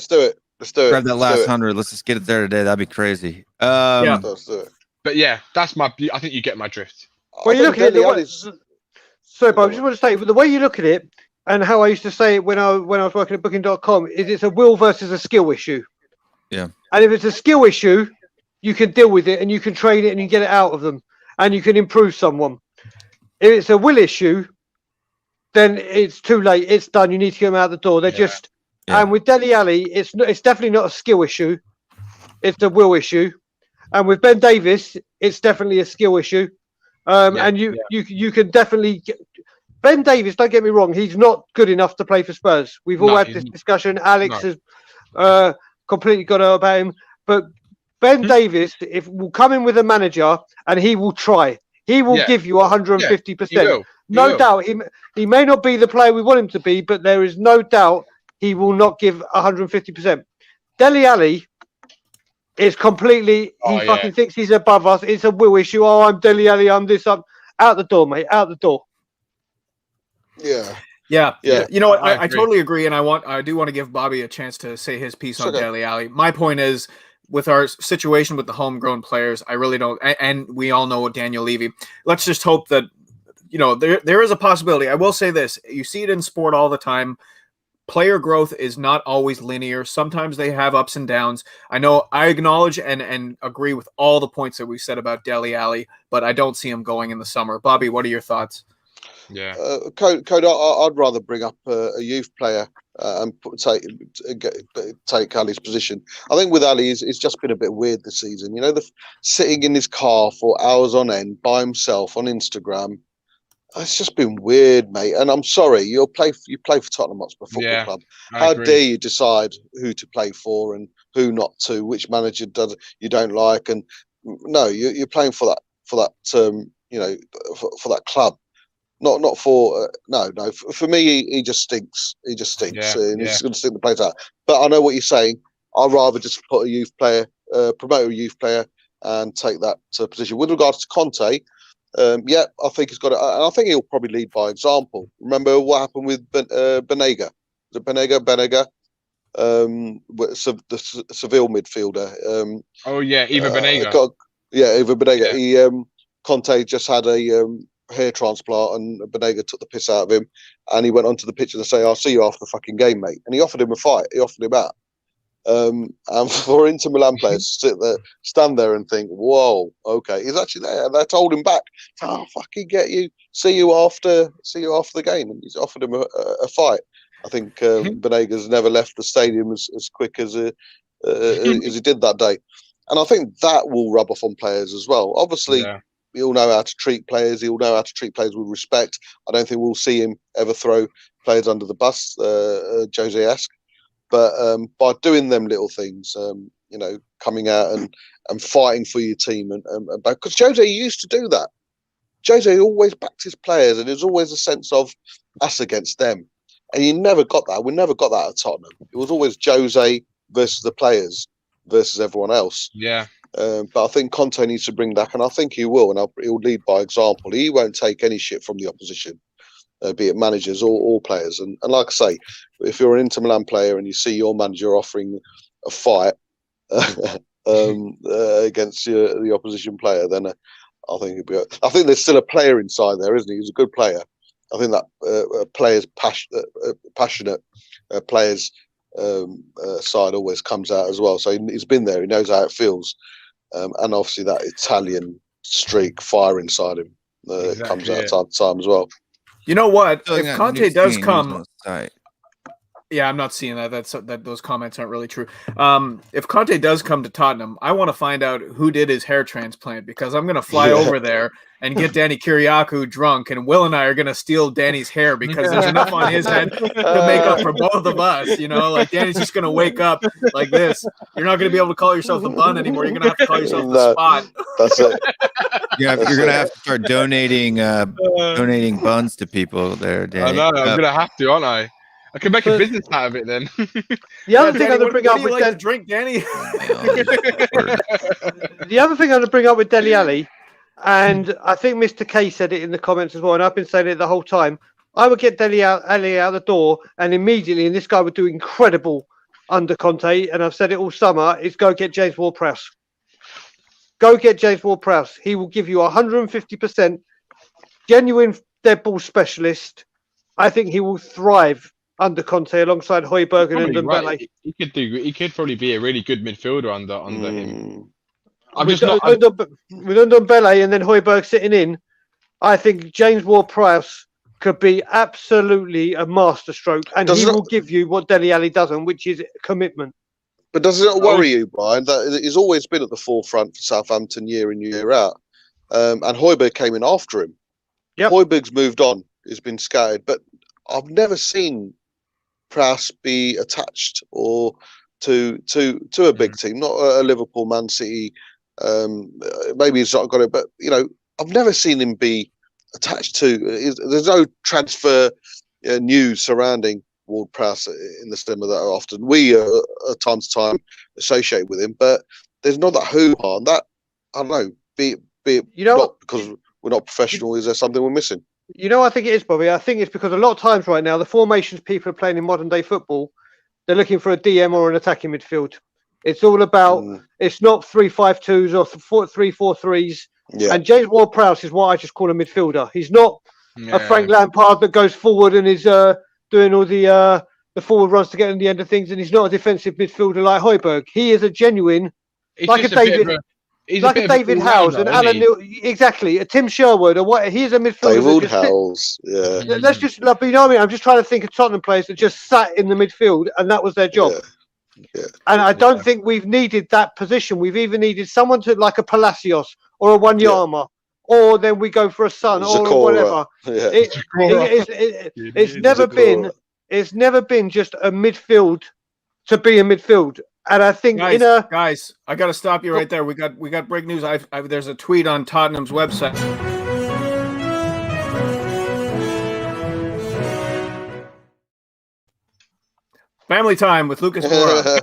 do it. Grab that last 100. Let's just get it there today. That'd be crazy. Let's do it. But yeah, I think you get my drift. Well, you look at it. Sorry, but I just want to say, the way you look at it, and how I used to say it when I was working at Booking.com, is it's a will versus a skill issue. Yeah. And if it's a skill issue, you can deal with it and you can train it and you get it out of them and you can improve someone. If it's a will issue, then it's too late. It's done. You need to get them out the door. They're just. Yeah. And with Dele Alli, it's definitely not a skill issue. It's a will issue. And with Ben Davies, it's definitely a skill issue. And you can definitely. Ben Davies, don't get me wrong, he's not good enough to play for Spurs. We've all had this discussion. Alex has completely got about him. But Ben Davies, will come in with a manager and he will try. He will give you 150%. No doubt. He may not be the player we want him to be, but there is no doubt he will not give 150%. Dele Alli is completely, fucking thinks he's above us. It's a will issue. Oh, I'm Dele Alli, I'm this, I'm out the door, mate, out the door. Yeah. You know what? I totally agree, and I do want to give Bobby a chance to say his piece on Dele Alli. My point is, with our situation with the homegrown players, I really don't, and we all know Daniel Levy. Let's just hope that there is a possibility. I will say this: you see it in sport all the time. Player growth is not always linear. Sometimes they have ups and downs. I know I acknowledge and agree with all the points that we said about Dele Alli, but I don't see him going in the summer. Bobby, what are your thoughts? Yeah. Code, I'd rather bring up a youth player and take Ali's position. I think with Ali, it's just been a bit weird this season. You know, sitting in his car for hours on end by himself on Instagram. It's just been weird, mate. And I'm sorry, you play for Tottenham Hotspur Football Club. How dare you decide who to play for and who not to? Which manager you don't like? And no, you're playing for that you know, for that club. Not for no. For me, he just stinks. He just stinks, and he's going to stink the place out. But I know what you're saying. I'd rather just put a youth player, promote a youth player, and take that position. With regards to Conte, yeah, I think he's got it, and I think he'll probably lead by example. Remember what happened with Banega? Was it Banega? The Seville midfielder. Eva Banega. Eva Banega. Yeah. He Conte just had a hair transplant, and Banega took the piss out of him, and he went onto the pitch and said, "I'll see you after the fucking game, mate." And he offered him a fight. He offered him out. And for Inter Milan players to stand there and think, "Whoa, okay," he's actually there. And they told him back, "I'll fucking get you. See you after the game." And he's offered him a fight. I think Banega's never left the stadium as quick as he did that day. And I think that will rub off on players as well. Obviously, he'll know how to treat players. He'll know how to treat players with respect. I don't think we'll see him ever throw players under the bus, Jose-esque. But by doing them little things, you know, coming out and fighting for your team, and because Jose used to do that. Jose always backed his players, and there's always a sense of us against them. And you never got that. We never got that at Tottenham. It was always Jose versus the players versus everyone else. Yeah. But I think Conte needs to bring back, and I think he will, and he'll lead by example. He won't take any shit from the opposition, be it managers or players. And like I say, if you're an Inter Milan player and you see your manager offering a fight against the opposition player, then I think there's still a player inside there, isn't he? He's a good player. I think that players passionate players side always comes out as well. So he's been there. He knows how it feels. And obviously that Italian streak, fire inside him, comes out time to time as well. You know what? If Conte does come, Right. yeah, I'm not seeing that. Those comments aren't really true. If Conte does come to Tottenham, I want to find out who did his hair transplant, because I'm going to fly over there and get Danny Kyriakou drunk, and Will and I are going to steal Danny's hair because there's enough on his head to make up for both of us. You know, like Danny's just going to wake up like this. You're not going to be able to call yourself the Bun anymore. You're going to have to call yourself the Spot. That's it. Yeah, you're gonna have to start donating buns to people there, Danny. I know. I'm gonna have to, aren't I? I can make a business out of it then. The other thing I'm going to bring up with like to drink, Danny. The other thing I'm going to bring up with Dele Alli, and I think Mr. K said it in the comments as well, and I've been saying it the whole time. I would get Dele Alli out the door, and immediately, and this guy would do incredible under Conte, and I've said it all summer, is go get James Ward-Prowse. Go get James Ward-Prowse. He will give you 150% genuine dead ball specialist. I think he will thrive under Conte alongside Højbjerg and Ndombele. Right. He could probably be a really good midfielder under him. With Ndombele and then Højbjerg sitting in, I think James Ward-Prowse could be absolutely a masterstroke, and he will give you what Dele Alli doesn't, which is commitment. But does it not worry you, Brian, that he's always been at the forefront for Southampton year in, year out? And Højbjerg came in after him. Yep. Højbjerg's moved on. He's been scouted. But I've never seen Prowse be attached or to a big team, not a Liverpool, Man City. Maybe he's not got it, but, you know, I've never seen him be attached to. There's no transfer news surrounding Ward-Prowse in the cinema that often. We at time to time associate with him, but there's not that hoo-ha. And that, I don't know, be it you know, not because we're not professional, is there something we're missing? You know, I think it is, Bobby. I think it's because a lot of times right now, the formations people are playing in modern day football, they're looking for a DM or an attacking midfield. It's all about, it's not 3-5-2s or 3-4-3s. Yeah. And James Ward-Prowse is what I just call a midfielder. He's not a Frank Lampard that goes forward and is doing all the forward runs to get in the end of things, and he's not a defensive midfielder like Højbjerg. He is a genuine, like a David. He's like a bit of David all-rounder, Howes and isn't Alan he? Neil, exactly, a Tim Sherwood or what? He's a midfielder. David that just Howes. Yeah. Let's just, like, you know what I mean? I'm just trying to think of Tottenham players that just sat in the midfield and that was their job. Yeah. And I don't think we've needed that position. We've even needed someone to like a Palacios or a Wanyama, or then we go for a Son or Zakora. whatever. Yeah. It's never been just a midfield to be a midfield. And I think guys, I got to stop you right there. We got breaking news. There's a tweet on Tottenham's website. Family time with Lucas Moura.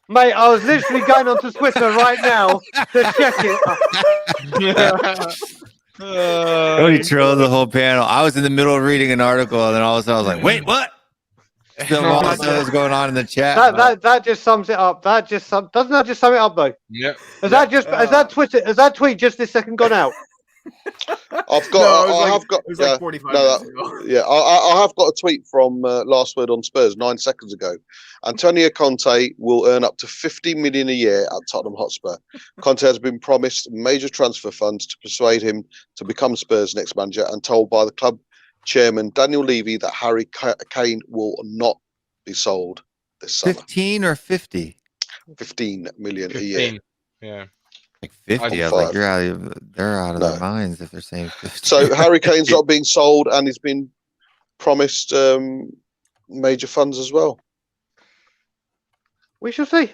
Mate, I was literally going onto Twitter right now to check it. Cody trolled the whole panel. I was in the middle of reading an article, and then all of a sudden I was like, "Wait, what?" Still all of a sudden was going on in the chat. That just sums it up. Doesn't that just sum it up though? Yeah. Has that tweet just this second gone out? I've got. No, I have got. It was like 45 no, minutes ago. Yeah, I have got a tweet from Last Word on Spurs 9 seconds ago. Antonio Conte will earn up to 50 million a year at Tottenham Hotspur. Conte has been promised major transfer funds to persuade him to become Spurs' next manager, and told by the club chairman Daniel Levy that Harry Kane will not be sold this summer. 15 or 50? 15 million 15. a year. Yeah. Like 50. I was like, they're out of their minds if they're saying 50. So Harry Kane's not being sold, and he's been promised major funds as well. We shall see.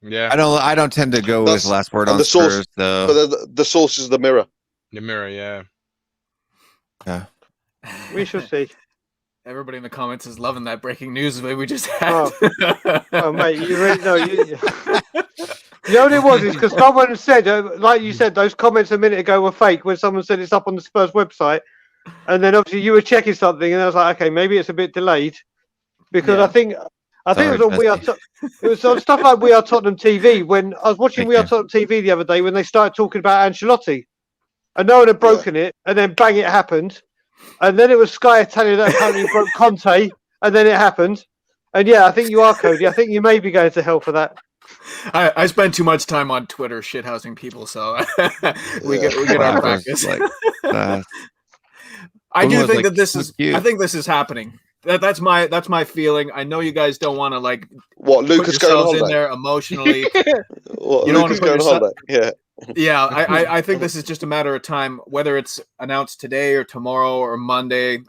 Yeah. I don't tend to go with Last Word on the Spurs, source, though. But the source is the Mirror. The Mirror, yeah. Yeah. We shall see. Everybody in the comments is loving that breaking news we just had. Oh mate, you really know. You know what it was? It's because someone said, like you said, those comments a minute ago were fake when someone said it's up on the Spurs website, and then obviously you were checking something, and I was like, okay, maybe it's a bit delayed, because I think it was on it was on stuff like We Are Tottenham TV when I was watching We Are Tottenham TV the other day when they started talking about Ancelotti, and no one had broken it, and then bang, it happened, and then it was Sky telling you that apparently broke Conte, and then it happened, and yeah, I think you are, Cody. I think you may be going to hell for that. I spend too much time on Twitter shithousing people, so we get our practice. I do think that this is. I think this is happening. That's my feeling. I know you guys don't want to like what Lucas put yourselves going in there emotionally. What, you don't want to put yourself. Yeah. Yeah, I think this is just a matter of time, whether it's announced today or tomorrow or Monday.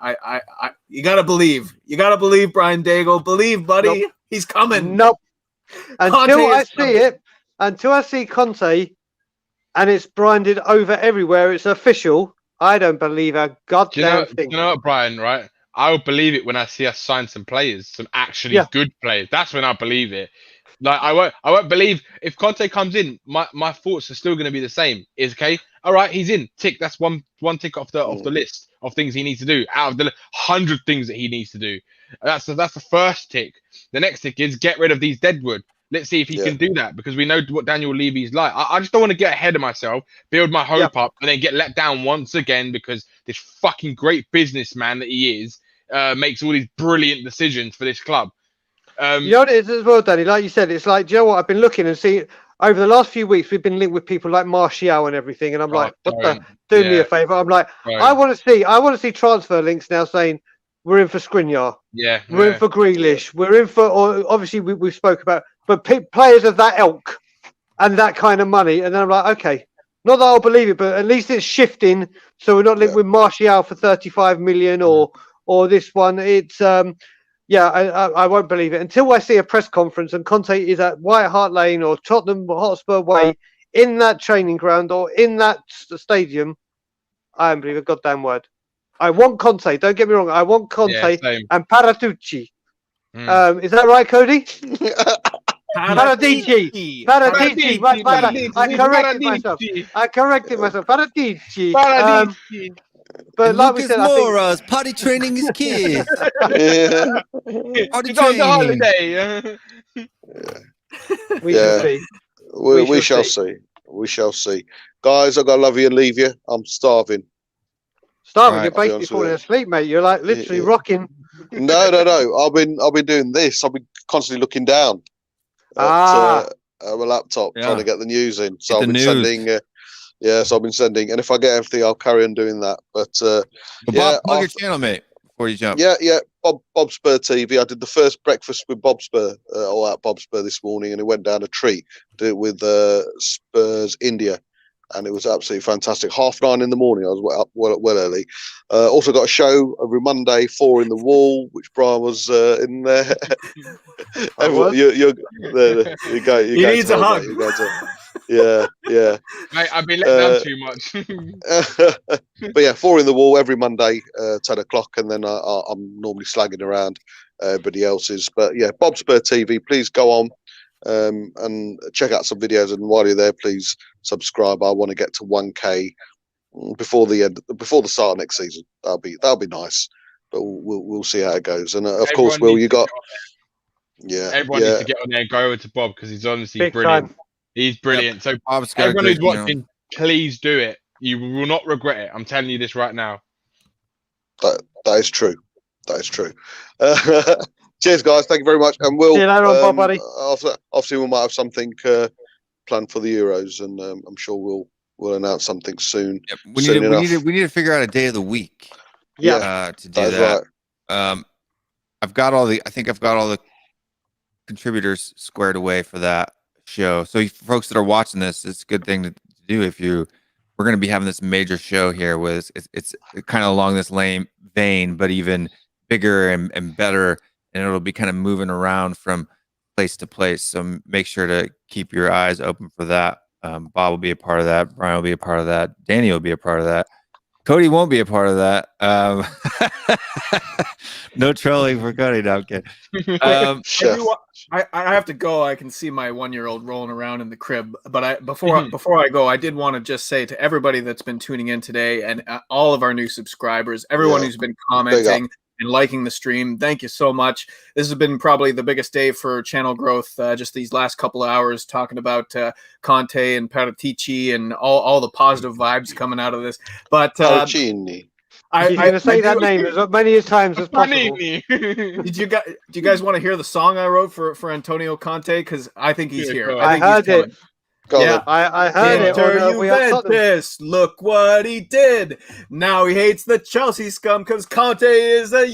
You gotta believe. You gotta believe, Brian Daigle. Believe, buddy. Nope. He's coming. Nope. Until I see Conte, and it's branded over everywhere, it's official. I don't believe a goddamn thing. You know what, Brian? Right? I'll believe it when I see us sign some players, some actually good players. That's when I believe it. Like I won't believe if Conte comes in. My thoughts are still going to be the same. Is okay. All right, he's in. Tick. That's one tick off the list of things he needs to do out of the 100 things that he needs to do. That's the first tick. The next tick is get rid of these deadwood. Let's see if he can do that, because we know what Daniel Levy's like. I just don't want to get ahead of myself, build my hope up, and then get let down once again because this fucking great businessman that he is makes all these brilliant decisions for this club. You know what it is as well, Danny? Like you said, it's like, do you know what? I've been looking and see over the last few weeks, we've been linked with people like Martial and everything, and I'm like, do me a favor. I'm like, I want to see transfer links now saying we're in for Skriniar. Yeah, we're in for Grealish. We're in for, or obviously we spoke about, but players of that ilk and that kind of money. And then I'm like, okay, not that I'll believe it, but at least it's shifting. So we're not linked with Martial for 35 million or this one. It's I won't believe it until I see a press conference and Conte is at White Hart Lane or Tottenham Hotspur Way in that training ground or in that stadium. I don't believe a goddamn word. I want Conte. Don't get me wrong. I want Conte and Paratucci. Is that right, Cody? Paratici. I corrected myself. Paratici. But like we said, Mora's potty training his kids. Potty training. We shall see. We shall see. Guys, I've got to love you and leave you. I'm starving. You're basically falling asleep, mate. You're like literally rocking. No. I've been doing this. I've been constantly looking down at laptop Yeah. trying to get the news in. So Get I've the been news. sending. So I've been sending, and if I get everything, I'll carry on doing that. But Well, yeah, Bob, plug your channel, mate, before you jump. yeah. Bob Spur TV. I did the first breakfast with Bob Spur, all out Bob Spur this morning, and it went down a treat. Did it with Spurs India, and it was absolutely fantastic. 9:30 in the morning. I was up well early. Also got a show every Monday, 4 in the Wall, which Brian was in there. Everyone, you go. He needs a hug. Yeah. Mate, I've been let down too much. But yeah, 4 in the Wall every Monday, 10 o'clock, and then I'm normally slagging around everybody else's. But yeah, Bob Spur TV, please go on and check out some videos. And while you're there, please subscribe. I want to get to 1K before the start of next season. That'll be nice. But we'll see how it goes. And of course, Will, you got everyone needs to get on there and go over to Bob because he's honestly Big brilliant. time. He's brilliant. So Bob's got a everyone great who's watching, please do it. You will not regret it. I'm telling you this right now. that is true. That is true. Cheers, guys. Thank you very much. And we'll See you later on, Bob, buddy. Obviously, we might have something planned for the Euros, and I'm sure we'll announce something soon. Yep. We need to figure out a day of the week. Yeah. To do that. Right. I've got all the contributors squared away for that show. So folks that are watching this, it's a good thing to do we're going to be having this major show here with it's kind of along this vein, but even bigger and better, and it'll be kind of moving around from place to place. So make sure to keep your eyes open for that. Bob will be a part of that. Brian will be a part of that. Danny will be a part of that. Cody won't be a part of that. No trolling for Cody. No, I'm kidding. I have to go. I can see my 1-year-old rolling around in the crib. But before I go, I did want to just say to everybody that's been tuning in today and all of our new subscribers, everyone who's been commenting and liking the stream, thank you so much. This has been probably the biggest day for channel growth. Just these last couple of hours talking about Kante and Paratici and all the positive vibes coming out of this. But I'm going to say that name as many times as possible. Do you guys want to hear the song I wrote for Antonio Conte? Because I think he's here. I heard it. Yeah, I heard it. Juventus, look what he did. Now he hates the Chelsea scum because Conte is a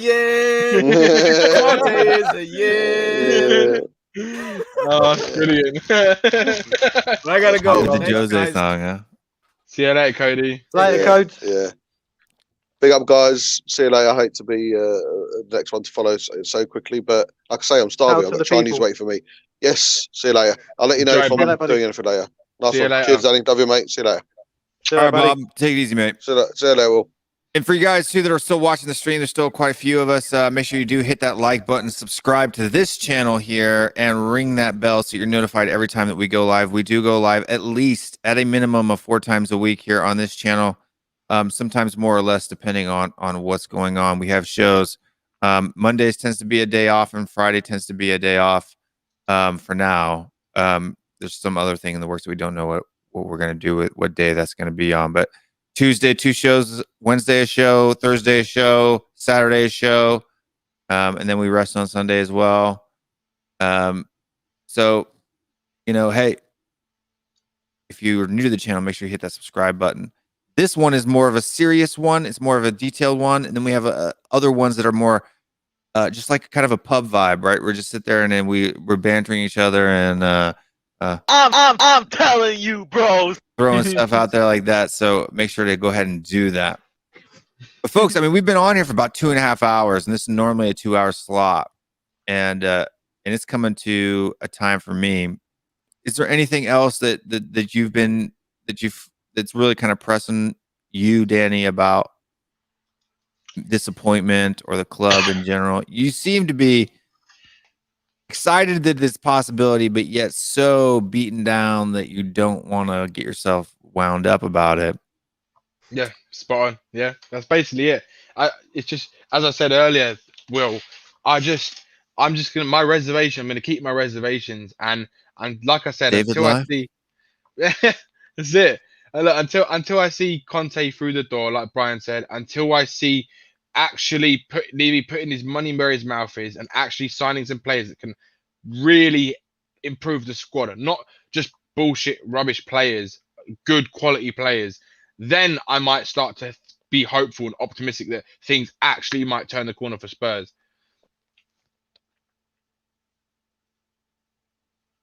Conte is a Oh, brilliant. But I gotta go. The Jose song, huh? See you later, Cody. Later, Codes. Yeah. Big up, guys. See you later. I hate to be the next one to follow so quickly, but like I say, I'm starving. I've got Chinese waiting for me. Yes. See you later. I'll let you know if I'm doing anything later. Nice one. Cheers, Danny. Love you, mate. See you later. All right, Bob. Take it easy, mate. See you later, Will. And for you guys too that are still watching the stream, there's still quite a few of us. Make sure you do hit that like button, subscribe to this channel here, and ring that bell so you're notified every time that we go live. We do go live at a minimum of 4 times a week here on this channel. Sometimes more or less depending on what's going on. We have shows. Mondays tends to be a day off, and Friday tends to be a day off. For now, there's some other thing in the works that we don't know what we're going to do with what day that's going to be on. But Tuesday, 2 shows, Wednesday a show, Thursday a show, Saturday a show, and then we rest on Sunday as well. So, hey, if you're new to the channel, make sure you hit that subscribe button. This one is more of a serious one. It's more of a detailed one. And then we have other ones that are more just like kind of a pub vibe, right? We're just sit there and then we're bantering each other and I'm telling you, bros. Throwing stuff out there like that. So make sure to go ahead and do that. But folks, I mean, we've been on here for about 2.5 hours, and this is normally a 2-hour slot. And it's coming to a time for me. Is there anything else that's really kind of pressing you, Danny, about disappointment or the club in general? You seem to be excited that this possibility, but yet so beaten down that you don't want to get yourself wound up about it. Yeah, spot on. Yeah, that's basically it. It's just, as I said earlier, Will, I'm just gonna my reservation. I'm gonna keep my reservations, and like I said, David until Live? I see, that's it. Look, until I see Conte through the door, like Brian said, until I see actually Levy putting his money where his mouth is and actually signing some players that can really improve the squad, not just bullshit, rubbish players, good quality players, then I might start to be hopeful and optimistic that things actually might turn the corner for Spurs.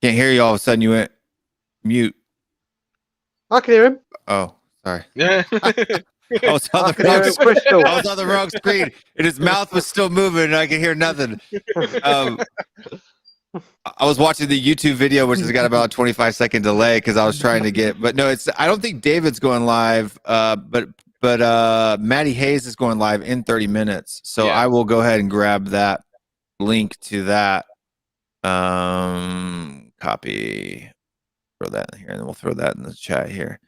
Can't hear you. All of a sudden, you went mute. I can hear him. Oh, sorry. Yeah. I was on the wrong screen. I was on the wrong screen, and his mouth was still moving, and I could hear nothing. I was watching the YouTube video, which has got about a 25-second delay because I was trying to get. But no, it's. I don't think David's going live. But Matty Hayes is going live in 30 minutes. So I will go ahead and grab that link to that. Copy. Throw that in here, and then we'll throw that in the chat here.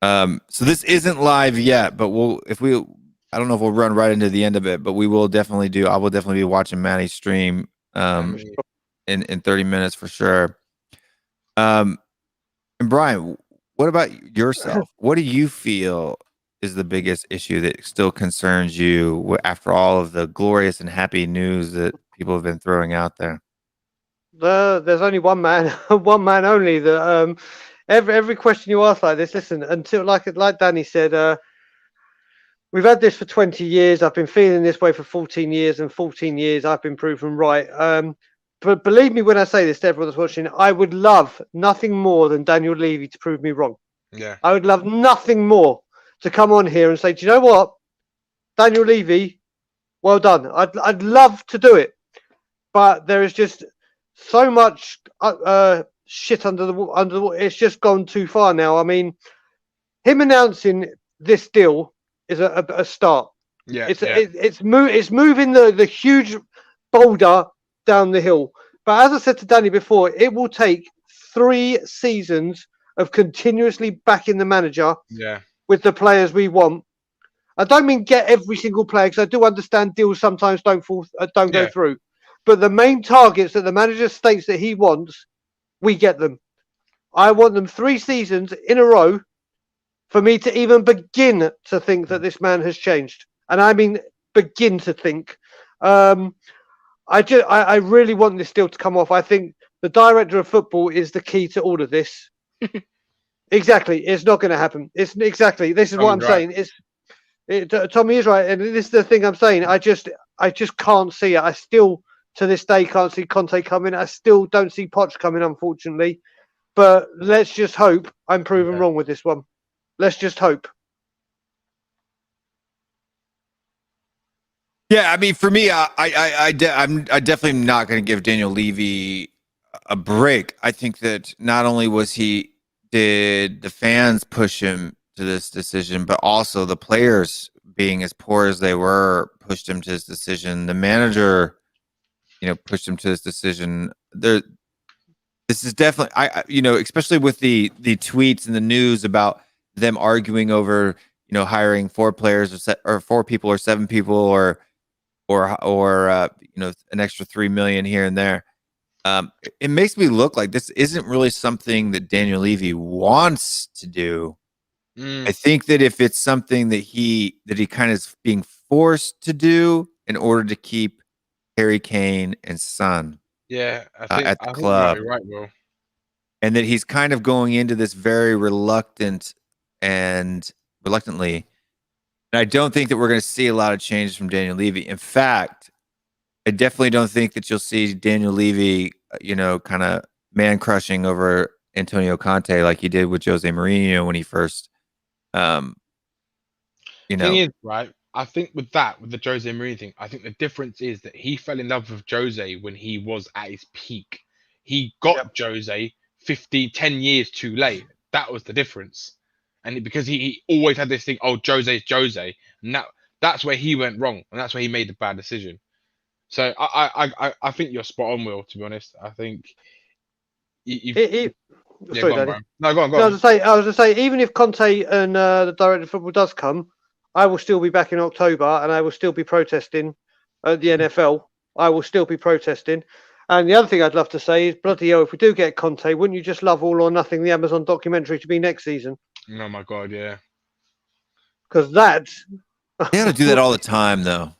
So this isn't live yet, but I don't know if we'll run right into the end of it, but we will definitely do. I will definitely be watching Matty's stream in 30 minutes for sure. And Brian, what about yourself? What do you feel is the biggest issue that still concerns you after all of the glorious and happy news that people have been throwing out there? There's only one man, one man only. That every question you ask like this, listen, until like Danny said, we've had this for 20 years. I've been feeling this way for 14 years, and 14 years I've been proven right. But believe me when I say this to everyone that's watching, I would love nothing more than Daniel Levy to prove me wrong. Yeah. I would love nothing more to come on here and say, do you know what, Daniel Levy, well done. I'd love to do it, but there is just so much shit under the. It's just gone too far now. I mean, him announcing this deal is a start. Yeah, it's moving the huge boulder down the hill. But as I said to Danny before, it will take 3 seasons of continuously backing the manager with the players we want. I don't mean get every single player, because I do understand deals sometimes don't go through. But the main targets that the manager states that he wants, we get them. I want them 3 seasons in a row for me to even begin to think that this man has changed. And I mean begin to think. I really want this deal to come off. I think the director of football is the key to all of this. Exactly. It's not going to happen. This is what I'm saying. Tommy is right. And this is the thing I'm saying. I just can't see it. I still, to this day, can't see Conte coming. I still don't see Poch coming, unfortunately. But let's just hope I'm proven wrong with this one. Let's just hope. Yeah, I mean, for me, I'm definitely not going to give Daniel Levy a break. I think that not only did the fans push him to this decision, but also the players, being as poor as they were, pushed him to his decision. The manager, pushed him to his decision. This is definitely, especially with the tweets and the news about them arguing over, hiring 4 players or 4 people or 7 people or an extra 3 million here and there. It makes me look like this isn't really something that Daniel Levy wants to do. I think that if it's something that he kind of is being forced to do in order to keep Harry Kane and Son at the club, you're right, bro. And that he's kind of going into this very reluctantly. And I don't think that we're going to see a lot of changes from Daniel Levy. In fact, I definitely don't think that you'll see Daniel Levy, kind of man crushing over Antonio Conte like he did with Jose Mourinho when he first, Thing is, right? I think with the Jose Mourinho thing, I think the difference is that he fell in love with Jose when he was at his peak. He got Jose 10 years too late. That was the difference. And because he always had this thing, Jose's Jose. And that's where he went wrong. And that's where he made the bad decision. So I think you're spot on, Will, to be honest. I think Sorry, go on, Brian. No, go on. I was going to say, even if Conte and the director of football does come, I will still be back in October and I will still be protesting at the NFL. I will still be protesting. And the other thing I'd love to say is, bloody hell, if we do get Conte, wouldn't you just love All or Nothing, the Amazon documentary, to be next season? Oh my God, yeah. Because that... They ought to do that all the time, though.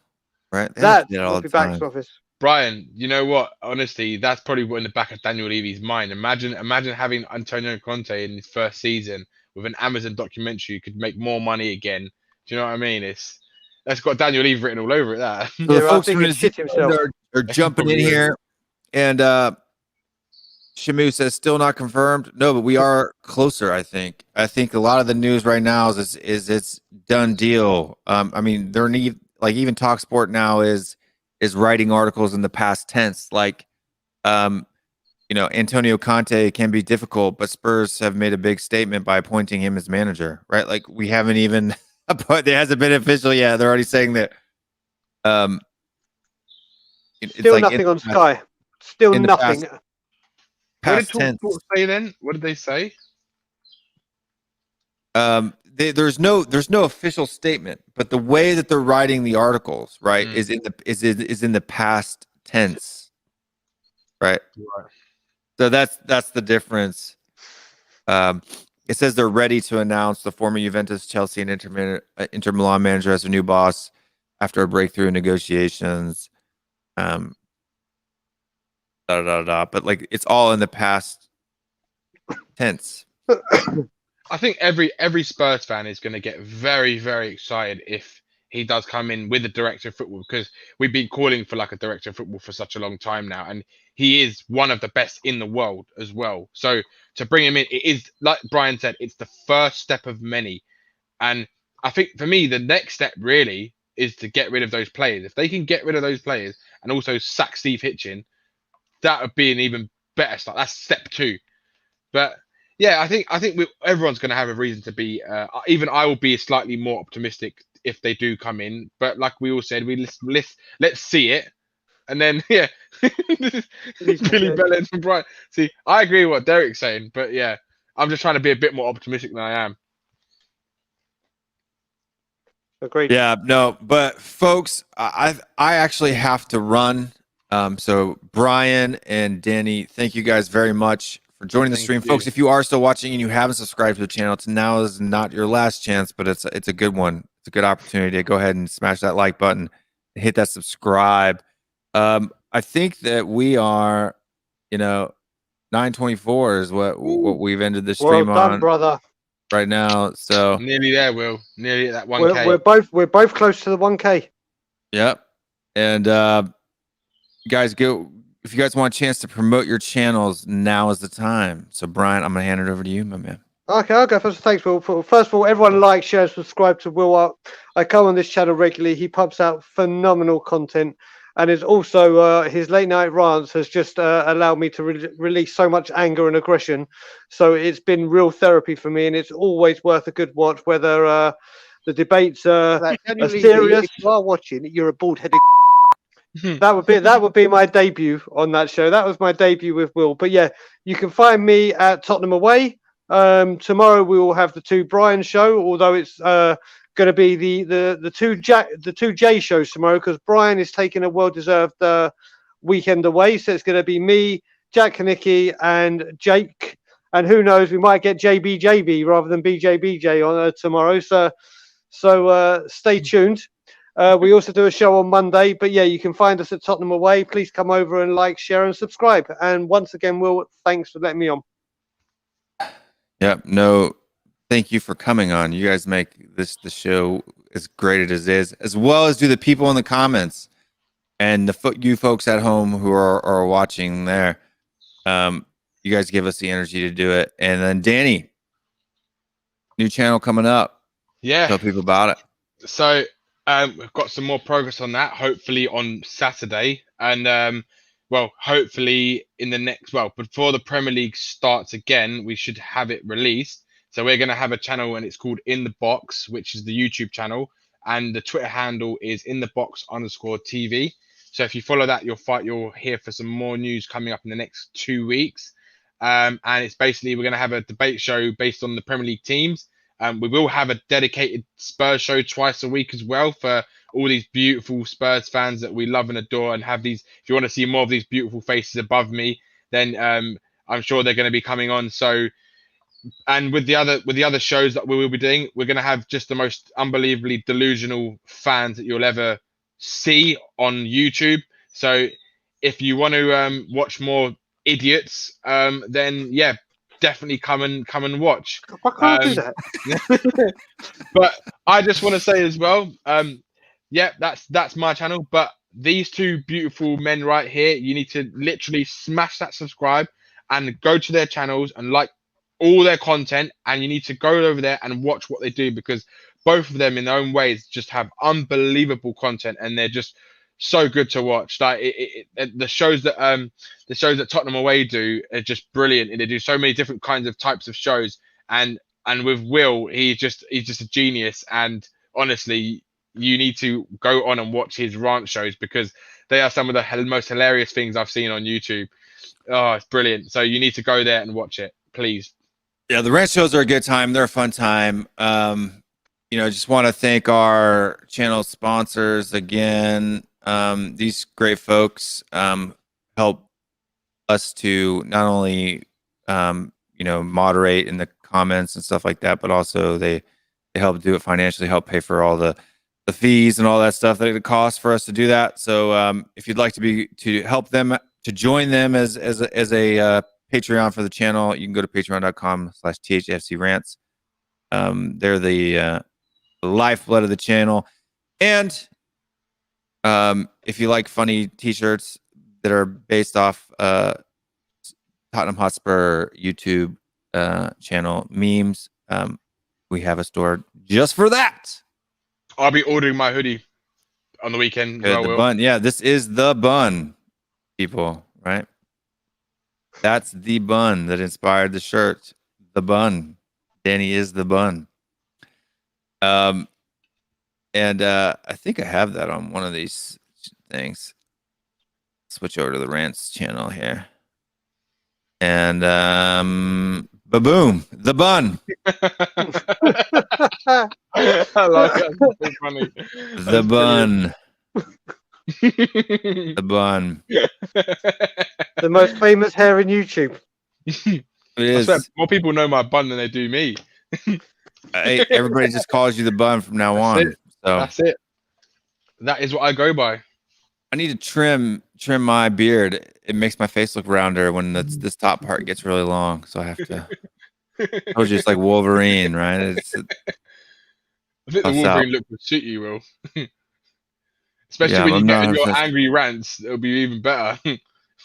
Right? That would be box office. Brian, you know what? Honestly, that's probably what in the back of Daniel Levy's mind. Imagine having Antonio Conte in his first season with an Amazon documentary. You could make more money again. Do you know what I mean? That's got Daniel Levy written all over it. That. So the Yeah, I folks think from he'd shit himself. are jumping in here, and Shamu says still not confirmed. No, but we are closer. I think a lot of the news right now is it's done deal. I mean, even TalkSport now is writing articles in the past tense, like Antonio Conte can be difficult, but Spurs have made a big statement by appointing him as manager, right? Like we haven't even it hasn't been official yet. They're already saying that. Still like nothing on Sky. Still in the nothing. Past What did tense. TalkSport say then? What did they say? There's no official statement, but the way that they're writing the articles, right, is in the past tense, right? So that's the difference. It says they're ready to announce the former Juventus, Chelsea, and Inter Milan manager as their new boss after a breakthrough in negotiations. But like it's all in the past tense. I think every Spurs fan is going to get very, very excited if he does come in with a director of football, because we've been calling for like a director of football for such a long time now, and he is one of the best in the world as well. So to bring him in, it is like Brian said, it's the first step of many. And I think for me, the next step really is to get rid of those players. If they can get rid of those players and also sack Steve Hitchin, that would be an even better start. That's step 2. But yeah, I think everyone's going to have a reason to be. Even I will be slightly more optimistic if they do come in. But like we all said, let's see it, and then yeah, Billy Bell from Brian. See, I agree with what Derek's saying, but yeah, I'm just trying to be a bit more optimistic than I am. Agreed. Yeah, no, but folks, I actually have to run. So Brian and Danny, thank you guys very much for joining the stream. Folks, if you are still watching and you haven't subscribed to the channel, now is not your last chance, but it's a good one. It's a good opportunity to go ahead and smash that like button and hit that subscribe. I think that we are, 9:24 is what we've ended the stream well done, on brother. right now. So Nearly there, Will. Nearly at that 1K. We're both close to the 1K. Yep. And guys, if you guys want a chance to promote your channels, now is the time. So Brian, I'm gonna hand it over to you, my man. Okay, I'll go first. Thanks, Will. First of all, everyone like, share, subscribe to Will. I come on this channel regularly. He pumps out phenomenal content, and is also his late night rants has just allowed me to release so much anger and aggression. So it's been real therapy for me, and it's always worth a good watch. Whether the debates are serious, if you are watching, you're a bald-headed. that would be my debut on that show. That was my debut with Will. But yeah, you can find me at Tottenham Away. Tomorrow we will have the 2 Brian show, although it's going to be the 2 J shows tomorrow, because Brian is taking a well-deserved weekend away. So it's going to be me, Jack Kanicki, and Jake. And who knows, we might get JBJB rather than BJBJ on tomorrow. So stay tuned. We also do a show on Monday, but yeah, you can find us at Tottenham Away. Please come over and like, share, and subscribe. And once again, Will, thanks for letting me on. Yep. No, thank you for coming on. You guys make the show as great as it is, as well as do the people in the comments and you folks at home who are watching there. You guys give us the energy to do it. And then Danny, new channel coming up. Yeah. Tell people about it. So we've got some more progress on that, hopefully on Saturday. And hopefully in the next, before the Premier League starts again, we should have it released. So we're going to have a channel, and it's called In the Box, which is the YouTube channel. And the Twitter handle is inthebox_TV. So if you follow that, you'll hear for some more news coming up in the next 2 weeks. And it's basically, we're going to have a debate show based on the Premier League teams. We will have a dedicated Spurs show twice a week as well for all these beautiful Spurs fans that we love and adore, and have these. If you want to see more of these beautiful faces above me, then I'm sure they're going to be coming on. So, and with the other shows that we will be doing, we're going to have just the most unbelievably delusional fans that you'll ever see on YouTube. So if you want to watch more idiots, then yeah, definitely come and watch. Why can't I do that? But I just want to say as well, yeah, that's my channel. But these two beautiful men right here, you need to literally smash that subscribe and go to their channels and like all their content, and you need to go over there and watch what they do, because both of them in their own ways just have unbelievable content, and they're just so good to watch. Like the shows that Tottenham Away do are just brilliant, and they do so many different kinds of types of shows. And with Will, he's just a genius. And honestly, you need to go on and watch his rant shows, because they are some of the most hilarious things I've seen on YouTube. Oh, it's brilliant. So you need to go there and watch it, please. Yeah, the rant shows are a good time. They're a fun time. Just want to thank our channel sponsors again. These great folks help us to not only moderate in the comments and stuff like that, but also they help do it financially, help pay for all the fees and all that stuff that it costs for us to do that. So if you'd like to help them, to join them as a Patreon for the channel, you can go to patreon.com/THFCRants. They're the lifeblood of the channel. And if you like funny t-shirts that are based off Tottenham Hotspur YouTube channel memes, we have a store just for that. I'll be ordering my hoodie on the weekend. The bun. Yeah, this is the bun, people, right? That's the bun that inspired the shirt. The bun. Danny is the bun. And I think I have that on one of these things. Switch over to the Rants channel here. And ba-boom, the bun. I like it. That's so funny. The bun. The bun. The most famous hair in YouTube. It is. I swear, more people know my bun than they do me. Everybody just calls you the bun from now on. So that's it. That is what I go by. I need to trim my beard. It makes my face look rounder when this top part gets really long. So I have to. I was just like Wolverine, right? I think the Wolverine look would suit you, Will. Especially when you get in your angry rants, it'll be even better.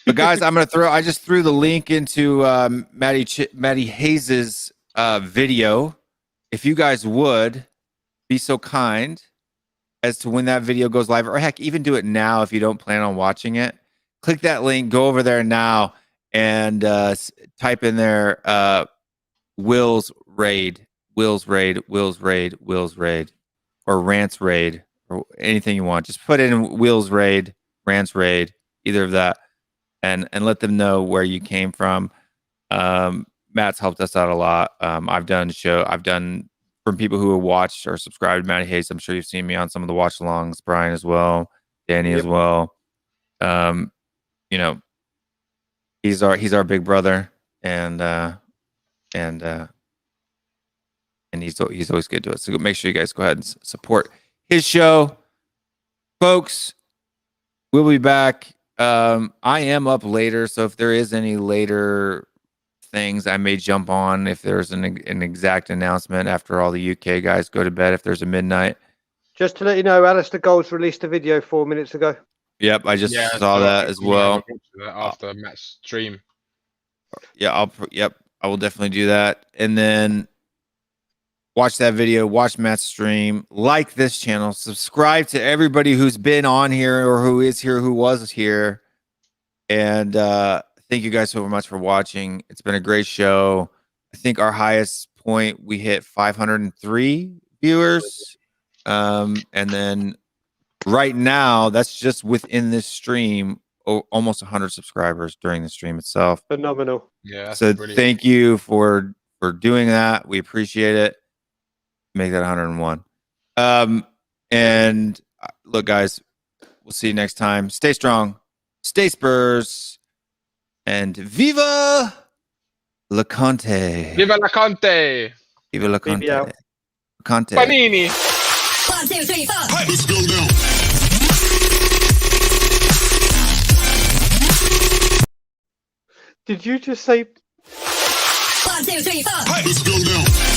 But guys, I just threw the link into Maddie Hayes's video. If you guys would be so kind as to when that video goes live, or heck, even do it now if you don't plan on watching it. Click that link, go over there now, and type in there Will's Raid, or Rants Raid, or anything you want. Just put in Will's Raid, Rants Raid, either of that, and let them know where you came from. Matt's helped us out a lot. I've done from people who have watched or subscribed to Matty Hayes. I'm sure you've seen me on some of the watch alongs, Brian as well, Danny as well. He's our big brother, and he's always good to us. So make sure you guys go ahead and support his show, folks. We'll be back. I am up later, so if there is any later things, I may jump on if there's an exact announcement after all the UK guys go to bed, if there's a midnight. Just to let you know, Alistair Gold's released a video 4 minutes ago. Yep, I just saw that as well. After Matt's stream. Yeah, I will definitely do that. And then watch that video, watch Matt's stream, like this channel, subscribe to everybody who's been on here or who is here, who was here. And thank you guys so much for watching. It's been a great show. I think our highest point, we hit 503 viewers. And then right now, that's just within this stream, almost 100 subscribers during the stream itself. Phenomenal. Yeah. So thank you for doing that. We appreciate it. Make that 101. And look, guys, we'll see you next time. Stay strong. Stay Spurs. And viva la Conte. Viva la Conte. Viva la Conte. Viva. Conte. Panini. 1, 2, 3, 4. Let's go down. Did you just say? 1, 2, 3, 4. Let's go now.